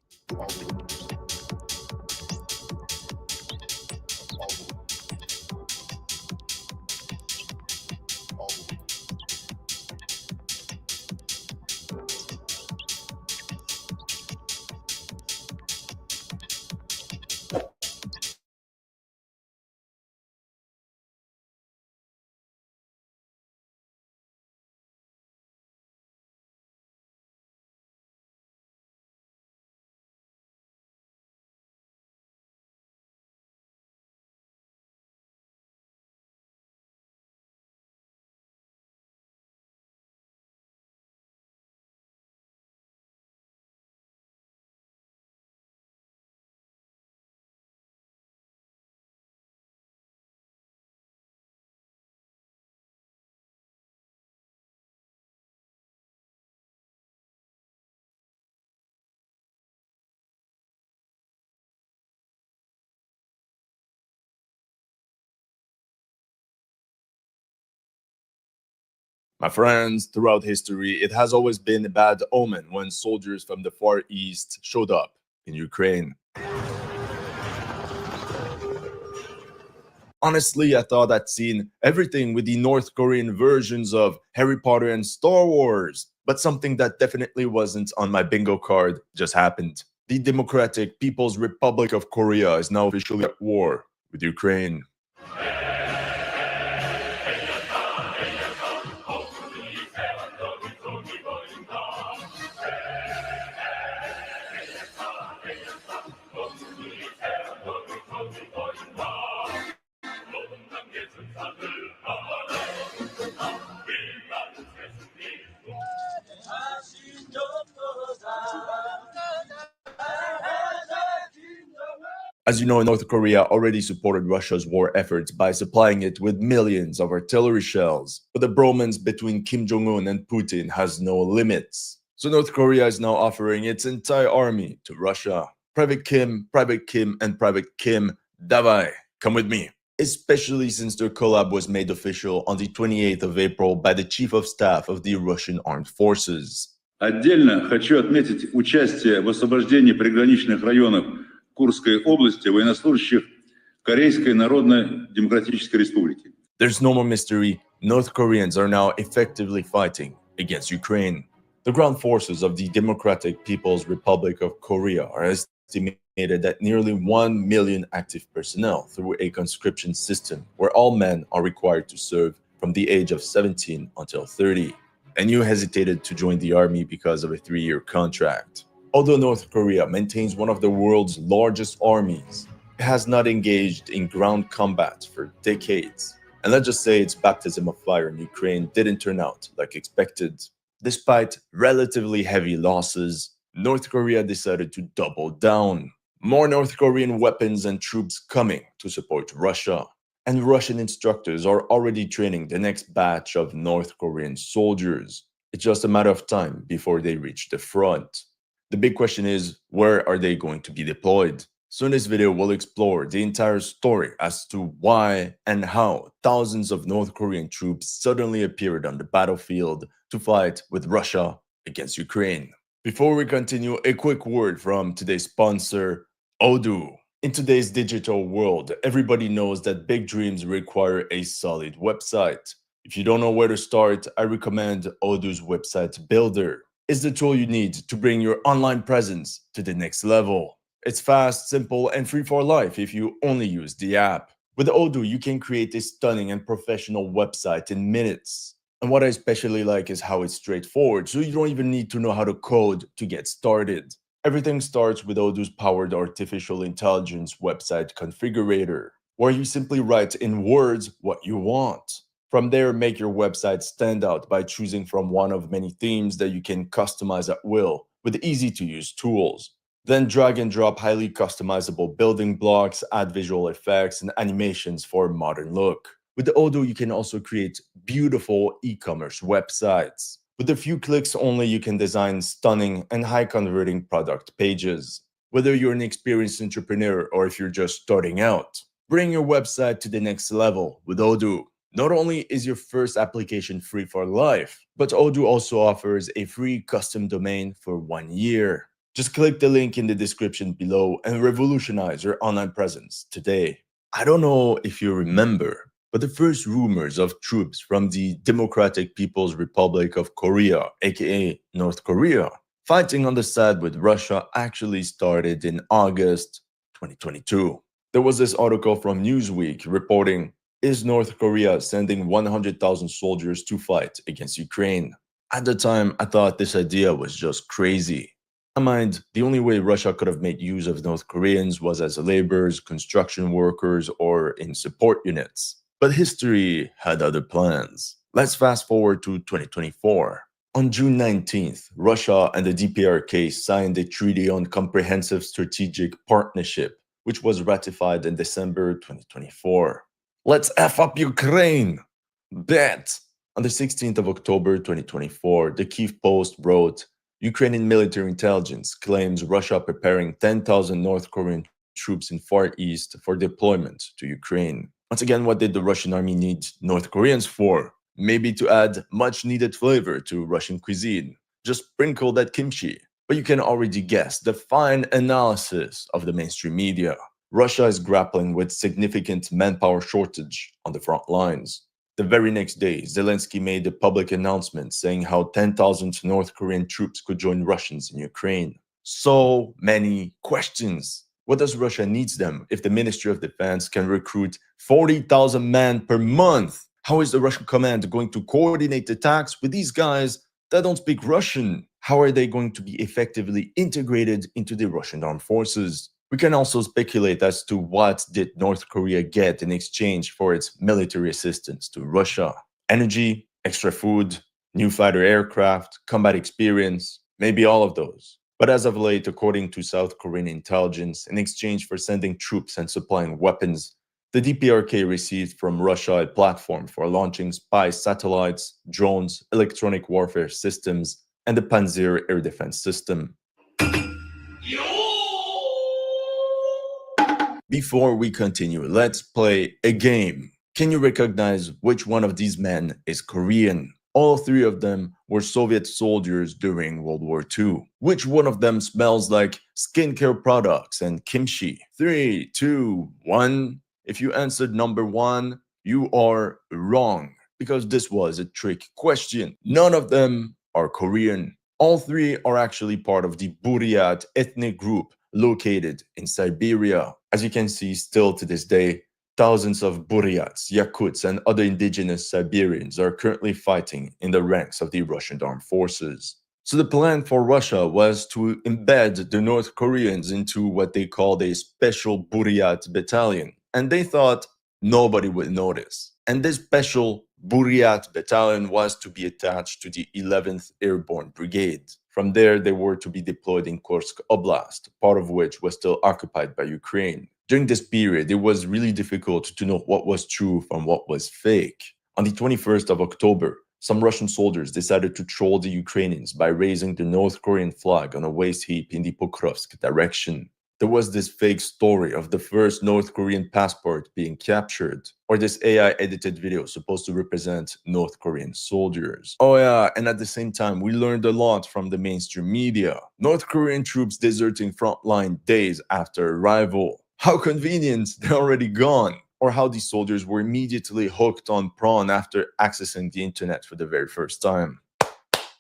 My friends, throughout history, it has always been a bad omen when soldiers from the Far East showed up in Ukraine. Honestly, I thought I'd seen everything with the North Korean versions of Harry Potter and Star Wars, but something that definitely wasn't on my bingo card just happened. The Democratic People's Republic of Korea is now officially at war with Ukraine. As you know, North Korea already supported Russia's war efforts by supplying it with millions of artillery shells. But the bromance between Kim Jong-un and Putin has no limits. So North Korea is now offering its entire army to Russia. Private Kim, and Private Kim, davai, come with me. Especially since their collab was made official on the 28th of April by the Chief of Staff of the Russian Armed Forces. Отдельно хочу отметить участие в освобождении приграничных районов Курской области военнослужащих Корейской Народно-Демократической Республики. There's no more mystery. North Koreans are now effectively fighting against Ukraine. The ground forces of the Democratic People's Republic of Korea are estimated at nearly 1 million active personnel through a conscription system where all men are required to serve from the age of 17 until 30. And you hesitated to join the army because of a 3-year contract. Although North Korea maintains one of the world's largest armies, it has not engaged in ground combat for decades. And let's just say its baptism of fire in Ukraine didn't turn out like expected. Despite relatively heavy losses, North Korea decided to double down. More North Korean weapons and troops coming to support Russia. And Russian instructors are already training the next batch of North Korean soldiers. It's just a matter of time before they reach the front. The big question is, where are they going to be deployed? So in this video, we'll explore the entire story as to why and how thousands of North Korean troops suddenly appeared on the battlefield to fight with Russia against Ukraine. Before we continue, a quick word from today's sponsor, Odoo. In today's digital world, everybody knows that big dreams require a solid website. If you don't know where to start, I recommend Odoo's Website Builder. It's the tool you need to bring your online presence to the next level. It's fast, simple, and free for life if you only use the app. With Odoo, you can create a stunning and professional website in minutes. And what I especially like is how it's straightforward, so you don't even need to know how to code to get started. Everything starts with Odoo's powered artificial intelligence website configurator, where you simply write in words what you want. From there, make your website stand out by choosing from one of many themes that you can customize at will with easy-to-use tools. Then drag and drop highly customizable building blocks, add visual effects and animations for a modern look. With Odoo, you can also create beautiful e-commerce websites. With a few clicks only, you can design stunning and high-converting product pages. Whether you're an experienced entrepreneur or if you're just starting out, bring your website to the next level with Odoo. Not only is your first application free for life, but Odoo also offers a free custom domain for 1 year. Just click the link in the description below and revolutionize your online presence today. I don't know if you remember, but the first rumors of troops from the Democratic People's Republic of Korea, aka North Korea, fighting on the side with Russia actually started in August 2022. There was this article from Newsweek reporting, "Is North Korea sending 100,000 soldiers to fight against Ukraine?" At the time, I thought this idea was just crazy. In my mind, the only way Russia could have made use of North Koreans was as laborers, construction workers, or in support units. But history had other plans. Let's fast forward to 2024. On June 19th, Russia and the DPRK signed a treaty on comprehensive strategic partnership, which was ratified in December 2024. Let's F up Ukraine! Bet! On the 16th of October 2024, the Kyiv Post wrote, "Ukrainian military intelligence claims Russia preparing 10,000 North Korean troops in Far East for deployment to Ukraine." Once again, what did the Russian army need North Koreans for? Maybe to add much-needed flavor to Russian cuisine. Just sprinkle that kimchi. But you can already guess the fine analysis of the mainstream media. Russia is grappling with significant manpower shortage on the front lines. The very next day, Zelensky made a public announcement saying how 10,000 North Korean troops could join Russians in Ukraine. So many questions. What does Russia need them if the Ministry of Defense can recruit 40,000 men per month? How is the Russian command going to coordinate attacks with these guys that don't speak Russian? How are they going to be effectively integrated into the Russian armed forces? We can also speculate as to what did North Korea get in exchange for its military assistance to Russia. Energy, extra food, new fighter aircraft, combat experience, maybe all of those. But as of late, according to South Korean intelligence, in exchange for sending troops and supplying weapons, the DPRK received from Russia a platform for launching spy satellites, drones, electronic warfare systems, and the Panzer air defense system. Before we continue, let's play a game. Can you recognize which one of these men is Korean? All three of them were Soviet soldiers during World War II. Which one of them smells like skincare products and kimchi? 3, 2, 1. If you answered number 1, you are wrong, because this was a trick question. None of them are Korean. All 3 are actually part of the Buryat ethnic group located in Siberia. As you can see, still to this day, thousands of Buryats, Yakuts, and other indigenous Siberians are currently fighting in the ranks of the Russian armed forces. So the plan for Russia was to embed the North Koreans into what they called a special Buryat battalion. And they thought nobody would notice. And this special Buryat battalion was to be attached to the 11th Airborne Brigade. From there, they were to be deployed in Kursk Oblast, part of which was still occupied by Ukraine. During this period, it was really difficult to know what was true from what was fake. On the 21st of October, some Russian soldiers decided to troll the Ukrainians by raising the North Korean flag on a waste heap in the Pokrovsk direction. There was this fake story of the first North Korean passport being captured, or this AI-edited video supposed to represent North Korean soldiers. Oh yeah, and at the same time, we learned a lot from the mainstream media. North Korean troops deserting Frontline days after arrival. How convenient, they're already gone. Or how these soldiers were immediately hooked on prawn after accessing the internet for the very first time.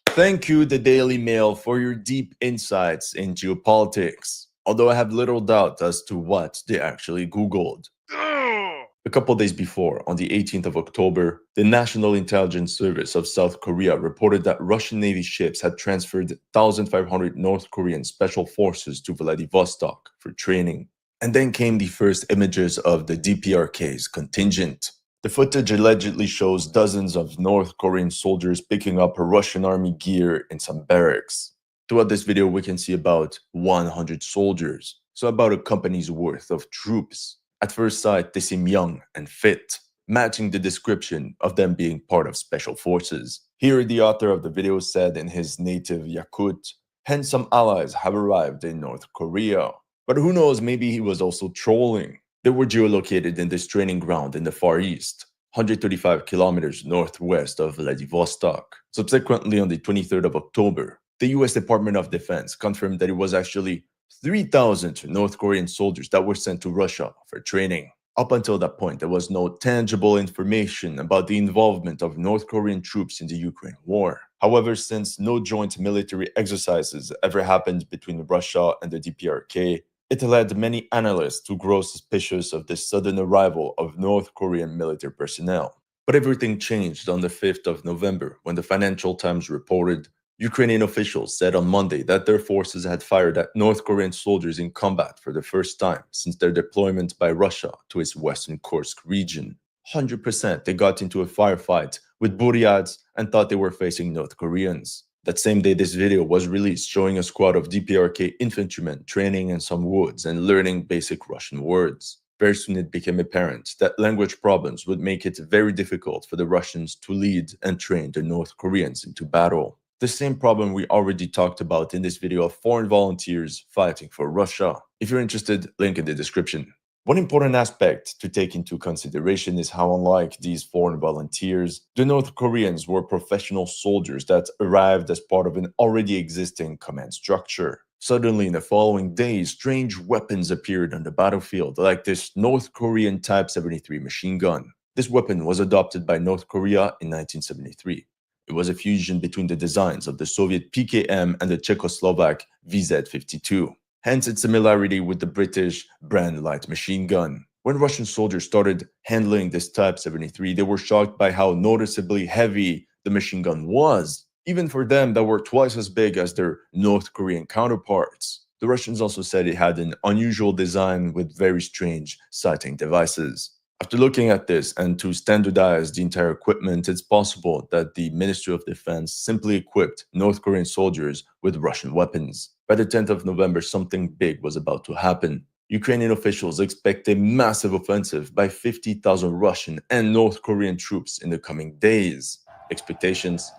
Thank you, the Daily Mail, for your deep insights in geopolitics. Although I have little doubt as to what they actually Googled. A couple days before, on the 18th of October, the National Intelligence Service of South Korea reported that Russian Navy ships had transferred 1,500 North Korean special forces to Vladivostok for training. And then came the first images of the DPRK's contingent. The footage allegedly shows dozens of North Korean soldiers picking up Russian army gear in some barracks. Throughout this video, we can see about 100 soldiers, so about a company's worth of troops. At first sight, they seem young and fit, matching the description of them being part of special forces. Here, the author of the video said in his native Yakut, hence some allies have arrived in North Korea. But who knows, maybe he was also trolling. They were geolocated in this training ground in the Far East, 135 kilometers northwest of Vladivostok. Subsequently, on the 23rd of October, the US Department of Defense confirmed that it was actually 3,000 North Korean soldiers that were sent to Russia for training. Up until that point, there was no tangible information about the involvement of North Korean troops in the Ukraine war. However, since no joint military exercises ever happened between Russia and the DPRK, it led many analysts to grow suspicious of the sudden arrival of North Korean military personnel. But everything changed on the 5th of November when the Financial Times reported Ukrainian officials said on Monday that their forces had fired at North Korean soldiers in combat for the first time since their deployment by Russia to its western Kursk region. 100% they got into a firefight with Buryats and thought they were facing North Koreans. That same day this video was released showing a squad of DPRK infantrymen training in some woods and learning basic Russian words. Very soon it became apparent that language problems would make it very difficult for the Russians to lead and train the North Koreans into battle. The same problem we already talked about in this video of foreign volunteers fighting for Russia. If you're interested, link in the description. One important aspect to take into consideration is how unlike these foreign volunteers, the North Koreans were professional soldiers that arrived as part of an already existing command structure. Suddenly, in the following days, strange weapons appeared on the battlefield, like this North Korean Type 73 machine gun. This weapon was adopted by North Korea in 1973. It was a fusion between the designs of the Soviet PKM and the Czechoslovak VZ-52. Hence its similarity with the British Brand light machine gun. When Russian soldiers started handling this Type 73, they were shocked by how noticeably heavy the machine gun was, even for them that were twice as big as their North Korean counterparts. The Russians also said it had an unusual design with very strange sighting devices. After looking at this and to standardize the entire equipment, it's possible that the Ministry of Defense simply equipped North Korean soldiers with Russian weapons. By the 10th of November, something big was about to happen. Ukrainian officials expect a massive offensive by 50,000 Russian and North Korean troops in the coming days. Expectations?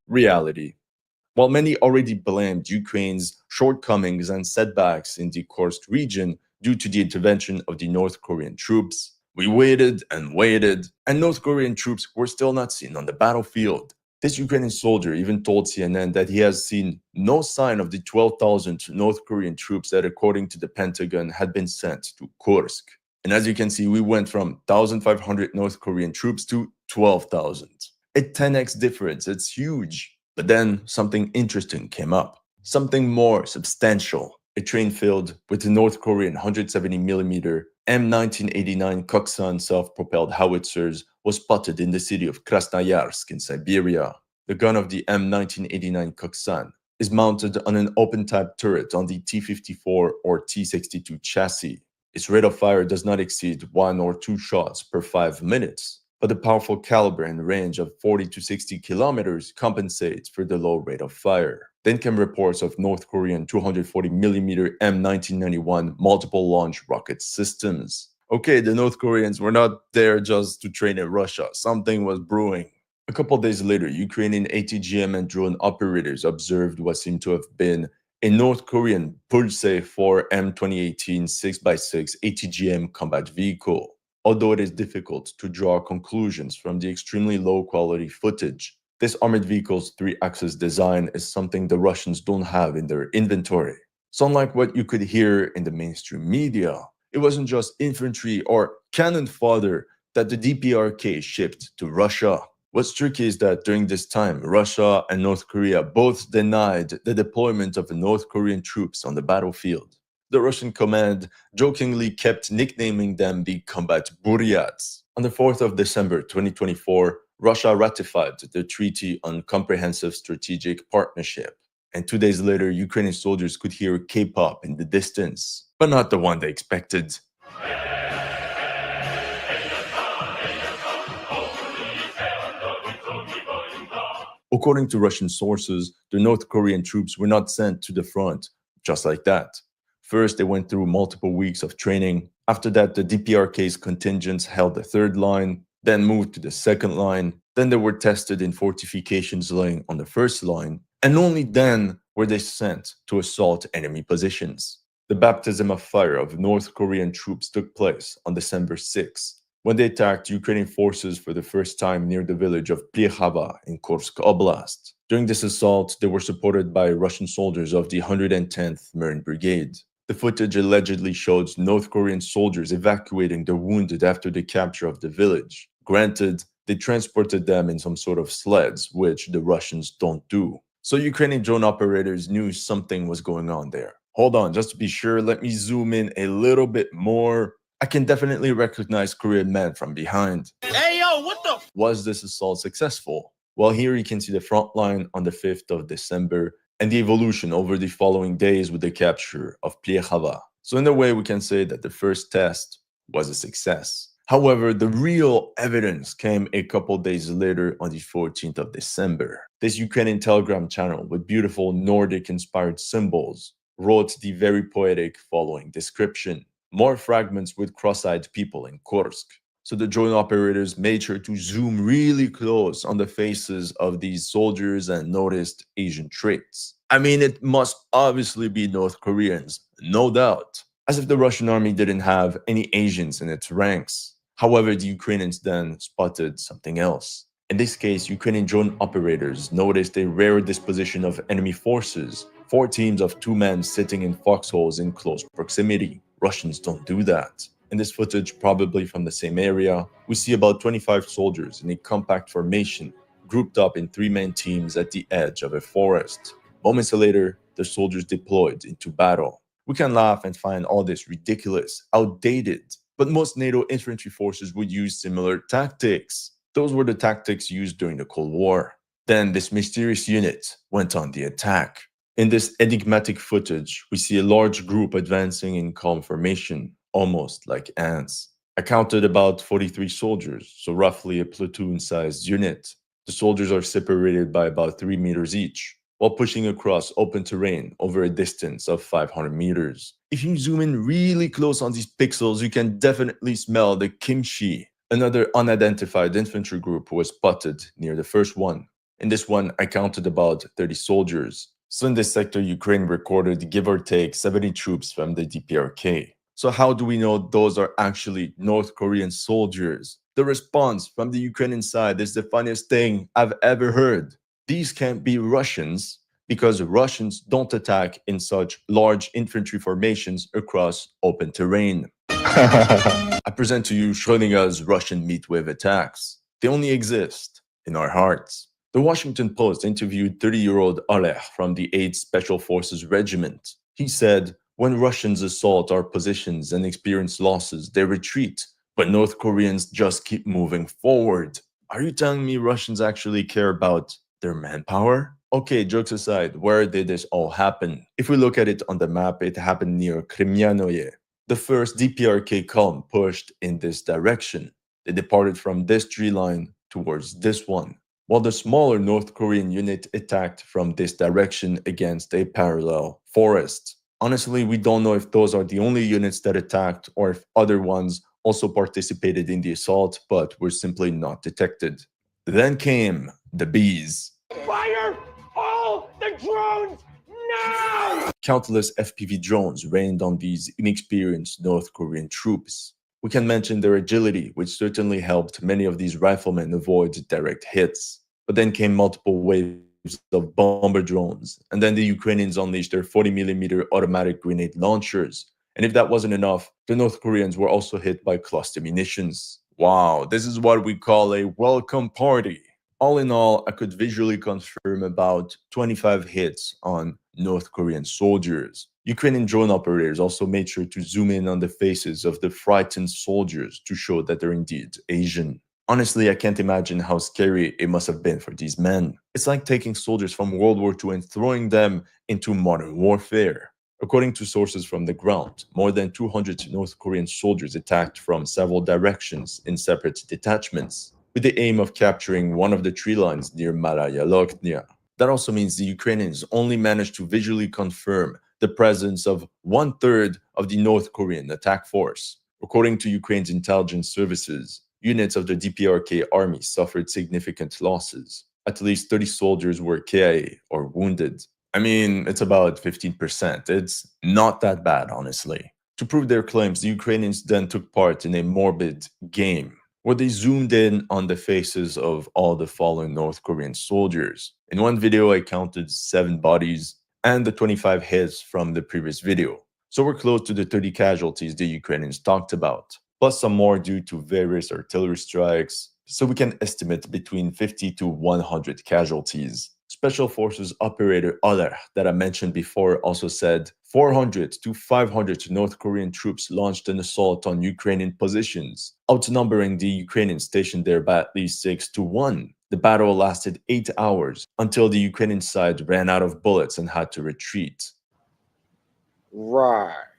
Reality. While many already blamed Ukraine's shortcomings and setbacks in the Kursk region due to the intervention of the North Korean troops, we waited, and North Korean troops were still not seen on the battlefield. This Ukrainian soldier even told CNN that he has seen no sign of the 12,000 North Korean troops that, according to the Pentagon, had been sent to Kursk. And as you can see, we went from 1,500 North Korean troops to 12,000. A 10x difference, it's huge. But then something interesting came up. Something more substantial. A train filled with the North Korean 170mm M1989 Koksan self-propelled howitzers was spotted in the city of Krasnoyarsk in Siberia. The gun of the M1989 Koksan is mounted on an open-type turret on the T-54 or T-62 chassis. Its rate of fire does not exceed 1 or 2 shots per 5 minutes, but the powerful caliber and range of 40 to 60 kilometers compensates for the low rate of fire. Then came reports of North Korean 240mm M1991 multiple launch rocket systems. Okay, the North Koreans were not there just to train in Russia. Something was brewing. A couple days later, Ukrainian ATGM and drone operators observed what seemed to have been a North Korean Pulse 4 M2018 6x6 ATGM combat vehicle. Although it is difficult to draw conclusions from the extremely low quality footage, this armored vehicle's 3-axis design is something the Russians don't have in their inventory. So unlike what you could hear in the mainstream media, it wasn't just infantry or cannon fodder that the DPRK shipped to Russia. What's tricky is that during this time, Russia and North Korea both denied the deployment of North Korean troops on the battlefield. The Russian command jokingly kept nicknaming them the combat Buryats. On the 4th of December 2024, Russia ratified the Treaty on Comprehensive Strategic Partnership. And 2 days later, Ukrainian soldiers could hear K-pop in the distance, but not the one they expected. According to Russian sources, the North Korean troops were not sent to the front just like that. First, they went through multiple weeks of training. After that, the DPRK's contingents held the third line, then moved to the second line. Then they were tested in fortifications laying on the first line, and only then were they sent to assault enemy positions. The baptism of fire of North Korean troops took place on December 6, when they attacked Ukrainian forces for the first time near the village of Plyhava in Kursk Oblast. During this assault, they were supported by Russian soldiers of the 110th Marine Brigade. The footage allegedly shows North Korean soldiers evacuating the wounded after the capture of the village. Granted, they transported them in some sort of sleds, which the Russians don't do. So Ukrainian drone operators knew something was going on there. Hold on, just to be sure, let me zoom in a little bit more. I can definitely recognize Korean men from behind. Hey, yo, what the? Was this assault successful? Well, here you can see the front line on the 5th of December and the evolution over the following days with the capture of Plyhava. So in a way, we can say that the first test was a success. However, the real evidence came a couple days later on the 14th of December. This Ukrainian Telegram channel with beautiful Nordic-inspired symbols wrote the very poetic following description: more fragments with cross-eyed people in Kursk. So the drone operators made sure to zoom really close on the faces of these soldiers and noticed Asian traits. I mean, it must obviously be North Koreans, no doubt. As if the Russian army didn't have any Asians in its ranks. However, the Ukrainians then spotted something else. In this case, Ukrainian drone operators noticed a rare disposition of enemy forces, 4 teams of 2 men sitting in foxholes in close proximity. Russians don't do that. In this footage, probably from the same area, we see about 25 soldiers in a compact formation, grouped up in 3 main teams at the edge of a forest. Moments later, the soldiers deployed into battle. We can laugh and find all this ridiculous, outdated, but most NATO infantry forces would use similar tactics. Those were the tactics used during the Cold War. Then this mysterious unit went on the attack. In this enigmatic footage, we see a large group advancing in calm formation, almost like ants. I counted about 43 soldiers, so roughly a platoon-sized unit. The soldiers are separated by about 3 meters each, while pushing across open terrain over a distance of 500 meters. If you zoom in really close on these pixels, you can definitely smell the kimchi. Another unidentified infantry group was spotted near the first one. In this one, I counted about 30 soldiers. So in this sector, Ukraine recorded give or take 70 troops from the DPRK. So how do we know those are actually North Korean soldiers? The response from the Ukrainian side is the funniest thing I've ever heard. These can't be Russians because Russians don't attack in such large infantry formations across open terrain. I present to you Schrödinger's Russian meat-wave attacks. They only exist in our hearts. The Washington Post interviewed 30-year-old Oleg from the 8th Special Forces Regiment. He said, when Russians assault our positions and experience losses, they retreat, but North Koreans just keep moving forward. Are you telling me Russians actually care about their manpower? Okay, jokes aside, where did this all happen? If we look at it on the map, it happened near Kremyanoye. The first DPRK column pushed in this direction. They departed from this tree line towards this one, while the smaller North Korean unit attacked from this direction against a parallel forest. Honestly, we don't know if those are the only units that attacked or if other ones also participated in the assault, but were simply not detected. Then came the bees. Fire all the drones now! Countless FPV drones rained on these inexperienced North Korean troops. We can mention their agility, which certainly helped many of these riflemen avoid direct hits. But then came multiple waves of bomber drones, and then the Ukrainians unleashed their 40mm automatic grenade launchers. And if that wasn't enough, the North Koreans were also hit by cluster munitions. Wow, this is what we call a welcome party. All in all, I could visually confirm about 25 hits on North Korean soldiers. Ukrainian drone operators also made sure to zoom in on the faces of the frightened soldiers to show that they're indeed Asian. Honestly, I can't imagine how scary it must have been for these men. It's like taking soldiers from World War II and throwing them into modern warfare. According to sources from the ground, more than 200 North Korean soldiers attacked from several directions in separate detachments, with the aim of capturing one of the tree lines near Malaya Loknya. That also means the Ukrainians only managed to visually confirm the presence of 1/3 of the North Korean attack force. According to Ukraine's intelligence services, units of the DPRK army suffered significant losses. At least 30 soldiers were KIA or wounded. I mean, it's about 15%. It's not that bad, honestly. To prove their claims, the Ukrainians then took part in a morbid game where they zoomed in on the faces of all the fallen North Korean soldiers. In one video, I counted 7 bodies and the 25 hits from the previous video. So we're close to the 30 casualties the Ukrainians talked about, plus some more due to various artillery strikes, so we can estimate between 50 to 100 casualties. Special Forces operator Oleg that I mentioned before also said 400 to 500 North Korean troops launched an assault on Ukrainian positions, outnumbering the Ukrainians stationed there by at least 6 to 1. The battle lasted 8 hours until the Ukrainian side ran out of bullets and had to retreat. Right.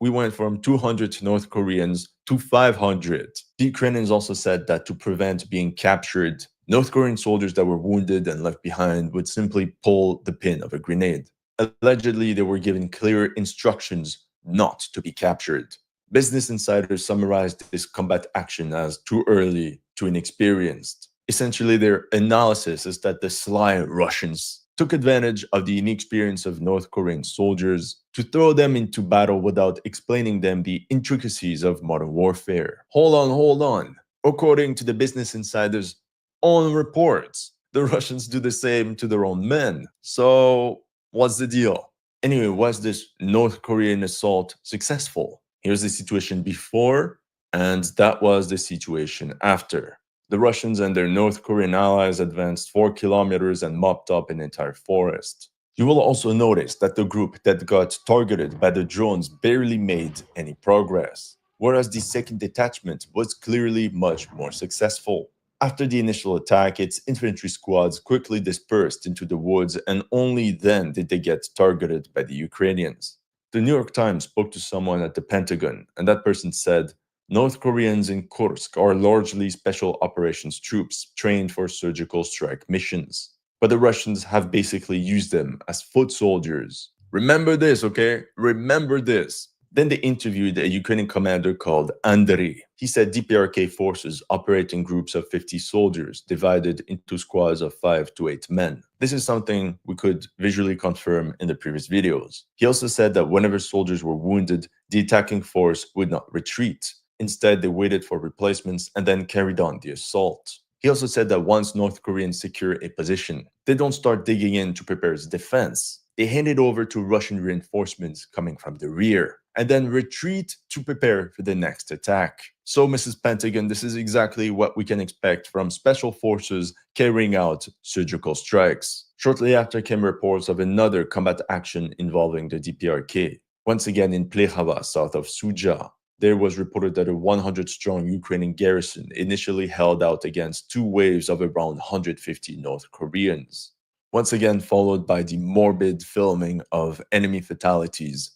We went from 200 North Koreans to 500. The Ukrainians also said that to prevent being captured, North Korean soldiers that were wounded and left behind would simply pull the pin of a grenade. Allegedly, they were given clear instructions not to be captured. Business Insider summarized this combat action as too early, too inexperienced. Essentially, their analysis is that the sly Russians took advantage of the inexperience of North Korean soldiers to throw them into battle without explaining them the intricacies of modern warfare. Hold on. According to the Business Insider's own reports, the Russians do the same to their own men. So, what's the deal? Anyway, was this North Korean assault successful? Here's the situation before, and that was the situation after. The Russians and their North Korean allies advanced 4 kilometers and mopped up an entire forest. You will also notice that the group that got targeted by the drones barely made any progress, whereas the second detachment was clearly much more successful. After the initial attack, its infantry squads quickly dispersed into the woods, and only then did they get targeted by the Ukrainians. The New York Times spoke to someone at the Pentagon, and that person said, North Koreans in Kursk are largely special operations troops trained for surgical strike missions. But the Russians have basically used them as foot soldiers. Remember this, okay? Remember this. Then they interviewed a Ukrainian commander called Andriy. He said DPRK forces operate in groups of 50 soldiers, divided into squads of 5 to 8 men. This is something we could visually confirm in the previous videos. He also said that whenever soldiers were wounded, the attacking force would not retreat. Instead, they waited for replacements and then carried on the assault. He also said that once North Koreans secure a position, they don't start digging in to prepare its defense. They hand it over to Russian reinforcements coming from the rear, and then retreat to prepare for the next attack. So, Mrs. Pentagon, this is exactly what we can expect from special forces carrying out surgical strikes. Shortly after came reports of another combat action involving the DPRK, once again in Plekhava, south of Suja. There was reported that a 100-strong Ukrainian garrison initially held out against two waves of around 150 North Koreans. Once again followed by the morbid filming of enemy fatalities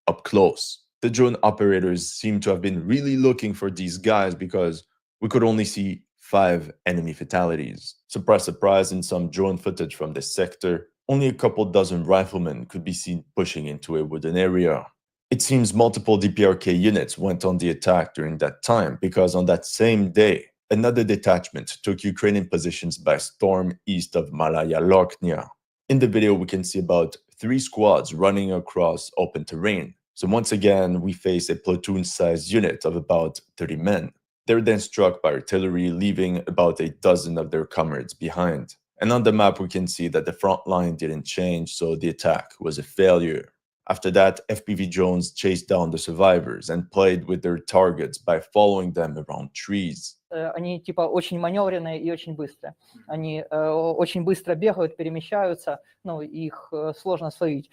up close. The drone operators seem to have been really looking for these guys because we could only see 5 enemy fatalities. Surprise, surprise, in some drone footage from this sector, only a couple dozen riflemen could be seen pushing into a wooded area. It seems multiple DPRK units went on the attack during that time because on that same day, another detachment took Ukrainian positions by storm east of Malaya Loknia. In the video, we can see about 3 squads running across open terrain. So once again, we face a platoon-sized unit of about 30 men. They're then struck by artillery, leaving about a dozen of their comrades behind. And on the map, we can see that the front line didn't change, so the attack was a failure. After that, FPV drones chased down the survivors and played with their targets by following them around trees. Они типа очень маневренные и очень быстрые. Они очень быстро бегают, перемещаются, ну, их сложно словить,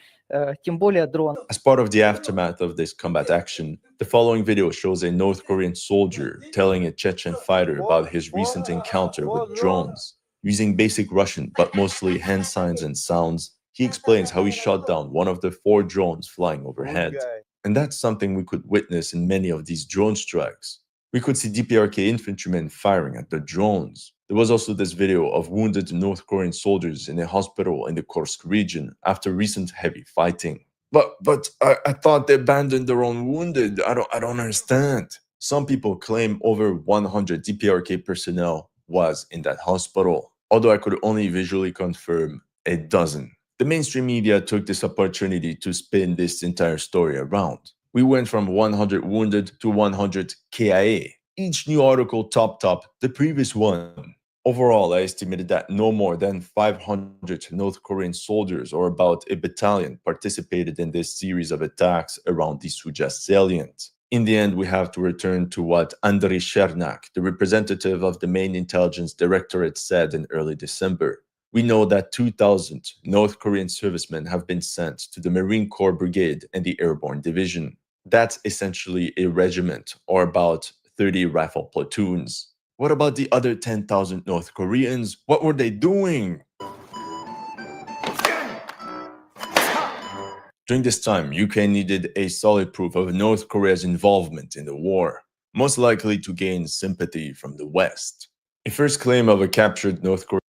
тем более дрон. As part of the aftermath of this combat action, the following video shows a North Korean soldier telling a Chechen fighter about his recent encounter with drones. Using basic Russian, but mostly hand signs and sounds, he explains how he shot down one of the 4 drones flying overhead. And that's something we could witness in many of these drone strikes. We could see DPRK infantrymen firing at the drones. There was also this video of wounded North Korean soldiers in a hospital in the Kursk region after recent heavy fighting. But I thought they abandoned their own wounded. I don't understand. Some people claim over 100 DPRK personnel was in that hospital, although I could only visually confirm a dozen. The mainstream media took this opportunity to spin this entire story around. We went from 100 wounded to 100 KIA. Each new article topped the previous one. Overall, I estimated that no more than 500 North Korean soldiers, or about a battalion, participated in this series of attacks around the Suja salient. In the end, we have to return to what Andriy Chernak, the representative of the main intelligence directorate, said in early December. We know that 2,000 North Korean servicemen have been sent to the Marine Corps Brigade and the Airborne Division. That's essentially a regiment, or about 30 rifle platoons. What about the other 10,000 North Koreans? What were they doing? During this time, Ukraine needed a solid proof of North Korea's involvement in the war, most likely to gain sympathy from the West. A first claim of a captured North Korean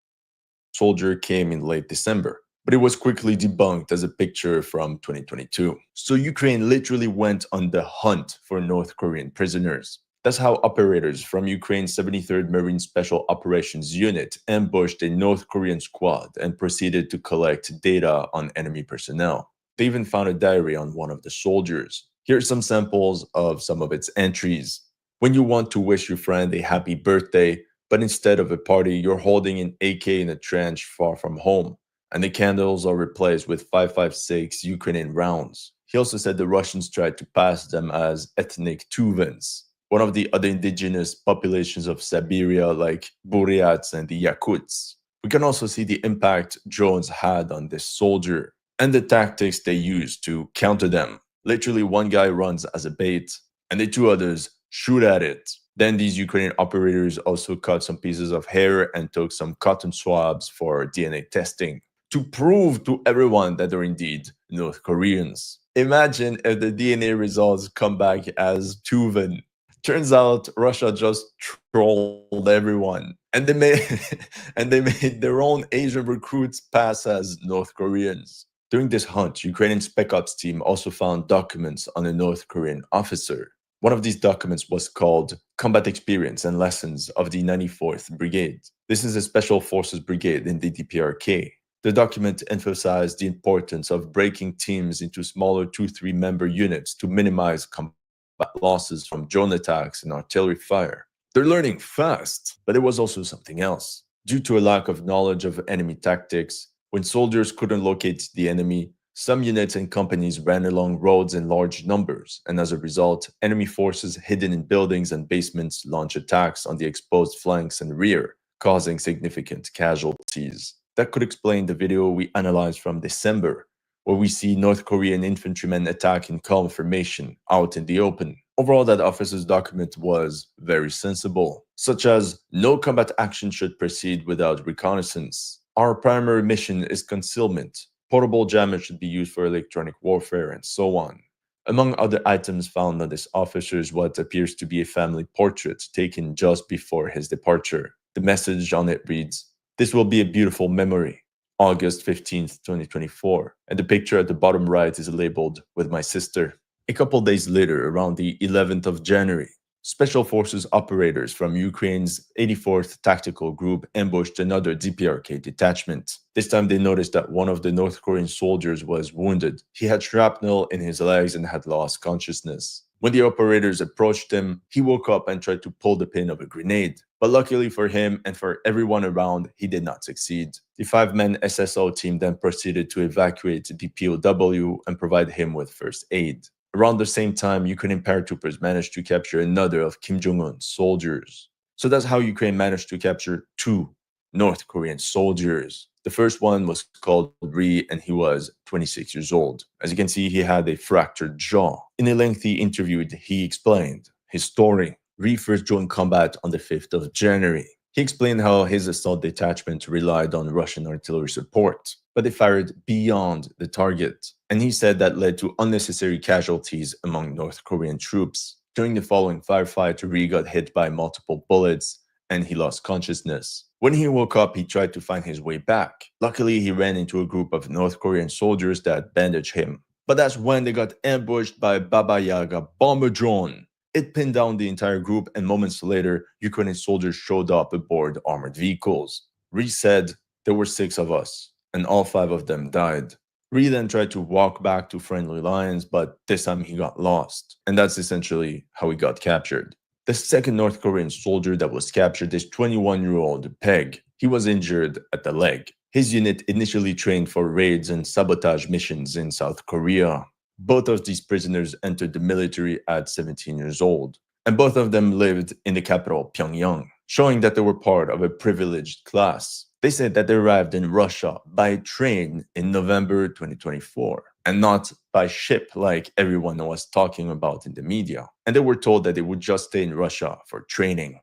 soldier came in late December, but it was quickly debunked as a picture from 2022. So Ukraine literally went on the hunt for North Korean prisoners. That's how operators from Ukraine's 73rd Marine Special Operations Unit ambushed a North Korean squad and proceeded to collect data on enemy personnel. They even found a diary on one of the soldiers. Here are some samples of some of its entries. When you want to wish your friend a happy birthday, but instead of a party, you're holding an AK in a trench far from home, and the candles are replaced with 5.56 Ukrainian rounds. He also said the Russians tried to pass them as ethnic Tuvans, one of the other indigenous populations of Siberia like Buryats and the Yakuts. We can also see the impact drones had on this soldier and the tactics they used to counter them. Literally, one guy runs as a bait, and the 2 others shoot at it. Then these Ukrainian operators also cut some pieces of hair and took some cotton swabs for DNA testing to prove to everyone that they're indeed North Koreans. Imagine if the DNA results come back as Tuvan. Turns out Russia just trolled everyone, and they made their own Asian recruits pass as North Koreans. During this hunt, Ukrainian Spec Ops team also found documents on a North Korean officer. One of these documents was called Combat Experience and Lessons of the 94th Brigade. This is a special forces brigade in the DPRK. The document emphasized the importance of breaking teams into smaller 2-3 member units to minimize combat by losses from drone attacks and artillery fire. They're learning fast, but it was also something else. Due to a lack of knowledge of enemy tactics, when soldiers couldn't locate the enemy, some units and companies ran along roads in large numbers, and as a result, enemy forces hidden in buildings and basements launched attacks on the exposed flanks and rear, causing significant casualties. That could explain the video we analyzed from December, where we see North Korean infantrymen attack in calm formation out in the open. Overall, that officer's document was very sensible, such as no combat action should proceed without reconnaissance. Our primary mission is concealment. Portable jammers should be used for electronic warfare, and so on. Among other items found on this officer is what appears to be a family portrait taken just before his departure. The message on it reads, "This will be a beautiful memory. August 15th, 2024. And the picture at the bottom right is labeled with my sister. A couple days later, around the 11th of January, Special Forces operators from Ukraine's 84th Tactical Group ambushed another DPRK detachment. This time they noticed that one of the North Korean soldiers was wounded. He had shrapnel in his legs and had lost consciousness. When the operators approached him, he woke up and tried to pull the pin of a grenade. But luckily for him and for everyone around, he did not succeed. The 5-man SSO team then proceeded to evacuate the POW and provide him with first aid. Around the same time, Ukrainian paratroopers managed to capture another of Kim Jong-un's soldiers. So that's how Ukraine managed to capture 2 North Korean soldiers. The first one was called Ri, and he was 26 years old. As you can see, he had a fractured jaw. In a lengthy interview, he explained his story. Ri first joined combat on the 5th of January. He explained how his assault detachment relied on Russian artillery support, but they fired beyond the target. And he said that led to unnecessary casualties among North Korean troops. During the following firefight, Ri got hit by multiple bullets and he lost consciousnness. When he woke up, he tried to find his way back. Luckily, he ran into a group of North Korean soldiers that bandaged him. But that's when they got ambushed by Baba Yaga bomber drone. It pinned down the entire group, and moments later, Ukrainian soldiers showed up aboard armored vehicles. Ri said, "There were 6 of us, and all 5 of them died." Ri then tried to walk back to friendly lines, but this time he got lost. And that's essentially how he got captured. The second North Korean soldier that was captured is 21-year-old Peg. He was injured at the leg. His unit initially trained for raids and sabotage missions in South Korea. Both of these prisoners entered the military at 17 years old, and both of them lived in the capital, Pyongyang, showing that they were part of a privileged class. They said that they arrived in Russia by train in November 2024, and not by ship like everyone was talking about in the media. And they were told that they would just stay in Russia for training.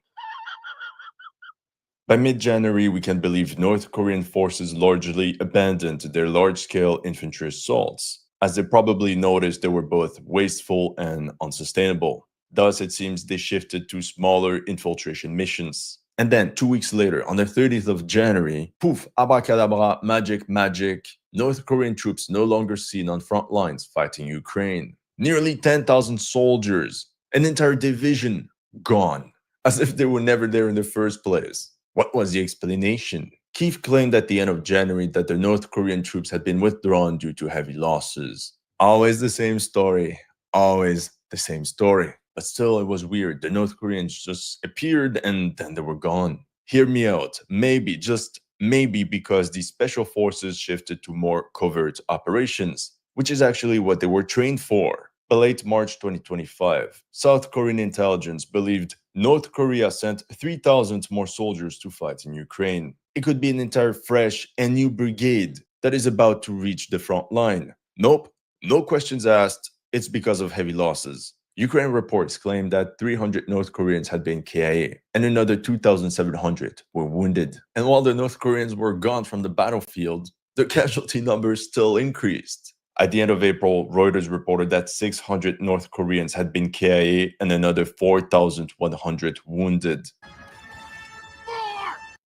By mid-January, we can believe North Korean forces largely abandoned their large-scale infantry assaults, as they probably noticed they were both wasteful and unsustainable. Thus, it seems they shifted to smaller infiltration missions. And then 2 weeks later, on the 30th of January, poof, abracadabra, magic, North Korean troops no longer seen on front lines fighting Ukraine. Nearly 10,000 soldiers, an entire division, gone, as if they were never there in the first place. What was the explanation? Kiev claimed at the end of January that the North Korean troops had been withdrawn due to heavy losses. Always the same story. Always the same story. But still, it was weird. The North Koreans just appeared and then they were gone. Hear me out. Maybe, just maybe, because the special forces shifted to more covert operations, which is actually what they were trained for. By late March 2025, South Korean intelligence believed North Korea sent 3,000 more soldiers to fight in Ukraine. It could be an entire fresh and new brigade that is about to reach the front line. Nope, no questions asked. It's because of heavy losses. Ukraine reports claim that 300 North Koreans had been KIA and another 2,700 were wounded. And while the North Koreans were gone from the battlefield, the casualty numbers still increased. At the end of April, Reuters reported that 600 North Koreans had been KIA and another 4,100 wounded.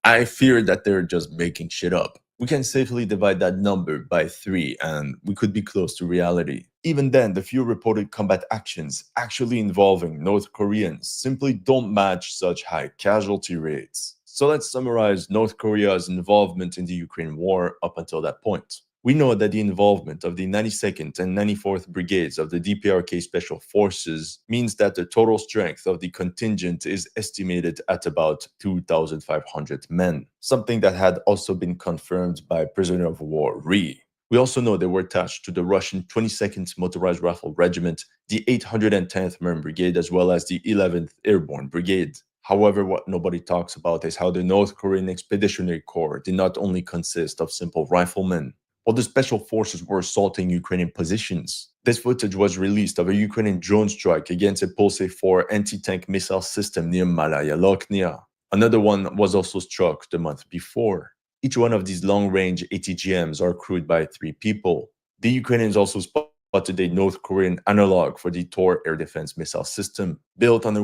I fear that they're just making shit up. We can safely divide that number by 3 and we could be close to reality. Even then, the few reported combat actions actually involving North Koreans simply don't match such high casualty rates. So let's summarize North Korea's involvement in the Ukraine war up until that point. We know that the involvement of the 92nd and 94th Brigades of the DPRK Special Forces means that the total strength of the contingent is estimated at about 2,500 men, something that had also been confirmed by prisoner of war Ree. We also know they were attached to the Russian 22nd Motorized Rifle Regiment, the 810th Marine Brigade, as well as the 11th Airborne Brigade. However, what nobody talks about is how the North Korean Expeditionary Corps did not only consist of simple riflemen. While the special forces were assaulting Ukrainian positions, this footage was released of a Ukrainian drone strike against a Pulse 4 anti-tank missile system near Malaya Lokhnia. Another one was also struck the month before. Each one of these long-range ATGMs are crewed by 3 people. The Ukrainians also spotted a North Korean analog for the Tor air defense missile system, built on a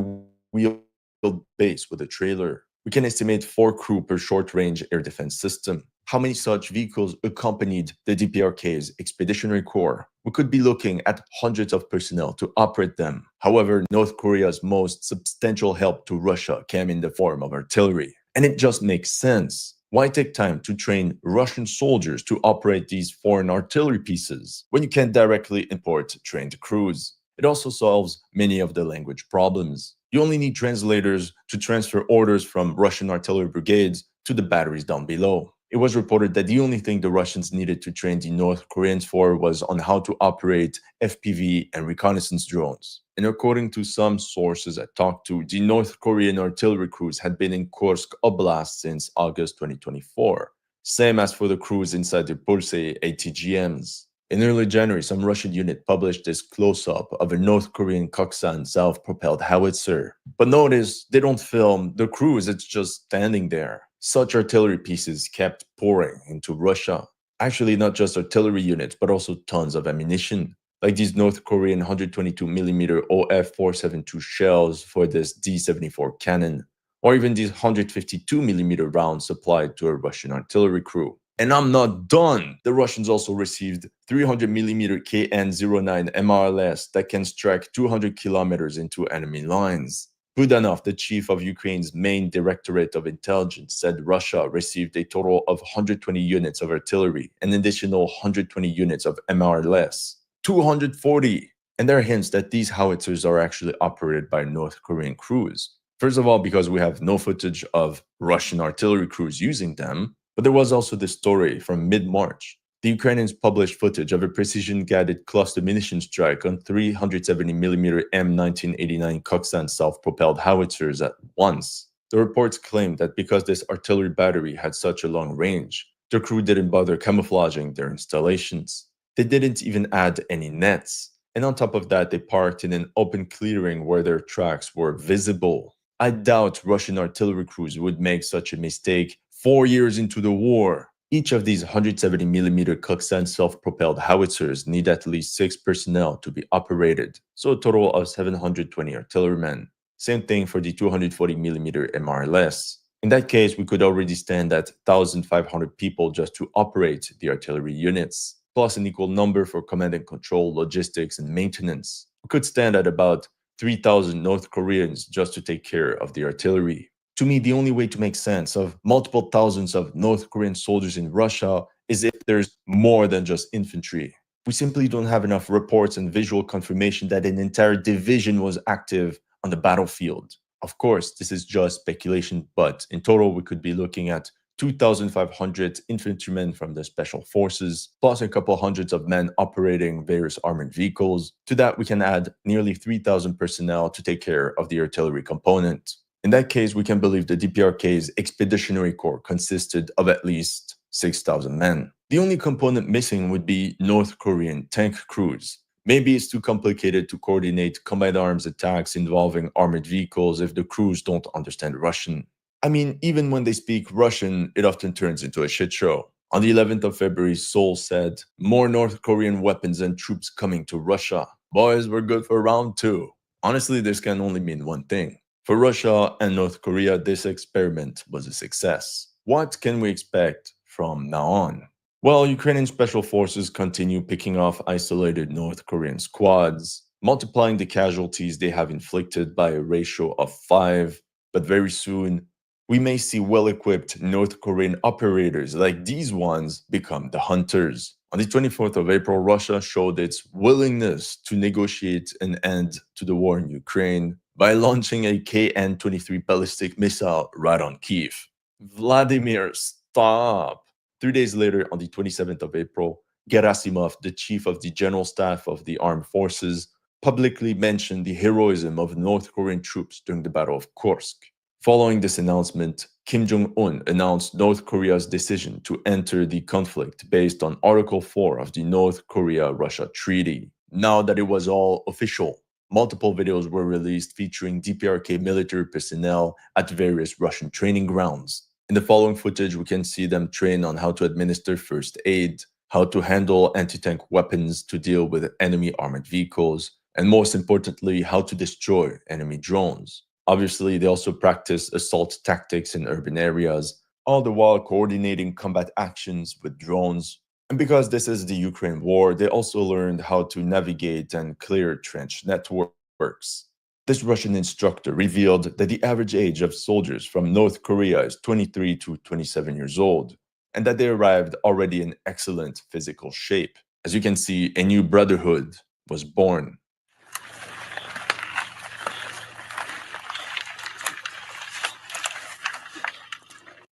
wheeled base with a trailer. We can estimate 4 crew per short-range air defense system. How many such vehicles accompanied the DPRK's Expeditionary Corps? We could be looking at hundreds of personnel to operate them. However, North Korea's most substantial help to Russia came in the form of artillery. And it just makes sense. Why take time to train Russian soldiers to operate these foreign artillery pieces when you can directly import trained crews? It also solves many of the language problems. You only need translators to transfer orders from Russian artillery brigades to the batteries down below. It was reported that the only thing the Russians needed to train the North Koreans for was on how to operate FPV and reconnaissance drones. And according to some sources I talked to, the North Korean artillery crews had been in Kursk Oblast since August 2024. Same as for the crews inside the Pulse ATGMs. In early January, some Russian unit published this close-up of a North Korean Koksan self-propelled howitzer. But notice, they don't film the crews, it's just standing there. Such artillery pieces kept pouring into Russia. Actually, not just artillery units, but also tons of ammunition, like these North Korean 122mm OF-472 shells for this D-74 cannon, or even these 152mm rounds supplied to a Russian artillery crew. And I'm not done! The Russians also received 300mm KN-09 MRLS that can strike 200 kilometers into enemy lines. Budanov, the chief of Ukraine's main Directorate of Intelligence, said Russia received a total of 120 units of artillery, an additional 120 units of MRLS. 240! And there are hints that these howitzers are actually operated by North Korean crews. First of all, because we have no footage of Russian artillery crews using them, but there was also this story from mid-March. The Ukrainians published footage of a precision-guided cluster munition strike on 370mm M1989 Koksan self-propelled howitzers at once. The reports claimed that because this artillery battery had such a long range, the crew didn't bother camouflaging their installations. They didn't even add any nets. And on top of that, they parked in an open clearing where their tracks were visible. I doubt Russian artillery crews would make such a mistake 4 years into the war. Each of these 170mm Koksan self-propelled howitzers need at least 6 personnel to be operated, so a total of 720 artillerymen. Same thing for the 240mm MRLS. In that case, we could already stand at 1,500 people just to operate the artillery units, plus an equal number for command and control, logistics, and maintenance. We could stand at about 3,000 North Koreans just to take care of the artillery. To me, the only way to make sense of multiple thousands of North Korean soldiers in Russia is if there's more than just infantry. We simply don't have enough reports and visual confirmation that an entire division was active on the battlefield. Of course, this is just speculation, but in total, we could be looking at 2,500 infantrymen from the special forces, plus a couple hundreds of men operating various armored vehicles. To that, we can add nearly 3,000 personnel to take care of the artillery component. In that case, we can believe the DPRK's Expeditionary Corps consisted of at least 6,000 men. The only component missing would be North Korean tank crews. Maybe it's too complicated to coordinate combined arms attacks involving armored vehicles if the crews don't understand Russian. I mean, even when they speak Russian, it often turns into a shit show. On the 11th of February, Seoul said, "More North Korean weapons and troops coming to Russia. Boys, we're good for round 2. Honestly, this can only mean one thing. For Russia and North Korea, this experiment was a success. What can we expect from now on? Well, Ukrainian special forces continue picking off isolated North Korean squads, multiplying the casualties they have inflicted by a ratio of 5, but very soon, we may see well-equipped North Korean operators like these ones become the hunters. On the 24th of April, Russia showed its willingness to negotiate an end to the war in Ukraine by launching a KN-23 ballistic missile right on Kyiv. Vladimir, stop! 3 days later, on the 27th of April, Gerasimov, the chief of the General Staff of the Armed Forces, publicly mentioned the heroism of North Korean troops during the Battle of Kursk. Following this announcement, Kim Jong-un announced North Korea's decision to enter the conflict based on Article 4 of the North Korea-Russia Treaty. Now that it was all official, multiple videos were released featuring DPRK military personnel at various Russian training grounds. In the following footage, we can see them train on how to administer first aid, how to handle anti-tank weapons to deal with enemy armored vehicles, and most importantly, how to destroy enemy drones. Obviously, they also practice assault tactics in urban areas, all the while coordinating combat actions with drones. And because this is the Ukraine war, they also learned how to navigate and clear trench networks. This Russian instructor revealed that the average age of soldiers from North Korea is 23 to 27 years old, and that they arrived already in excellent physical shape. As you can see, a new brotherhood was born.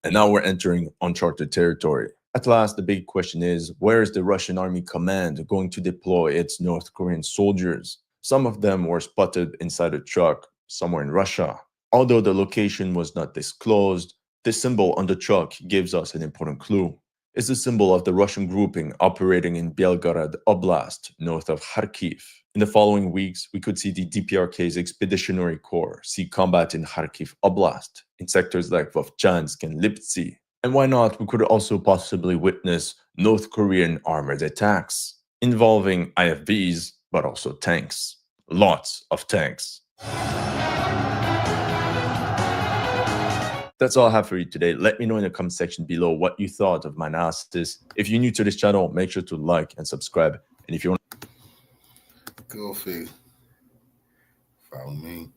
And now we're entering uncharted territory. At last, the big question is, where is the Russian Army Command going to deploy its North Korean soldiers? Some of them were spotted inside a truck somewhere in Russia. Although the location was not disclosed, the symbol on the truck gives us an important clue. It's the symbol of the Russian grouping operating in Belgorod Oblast, north of Kharkiv. In the following weeks, we could see the DPRK's Expeditionary Corps see combat in Kharkiv Oblast, in sectors like Vovchansk and Liptsy. And why not, we could also possibly witness North Korean armored attacks, involving IFVs, but also tanks. Lots of tanks. That's all I have for you today. Let me know in the comment section below what you thought of my analysis. If you're new to this channel, make sure to like and subscribe. And if you want... Go figure. Follow me.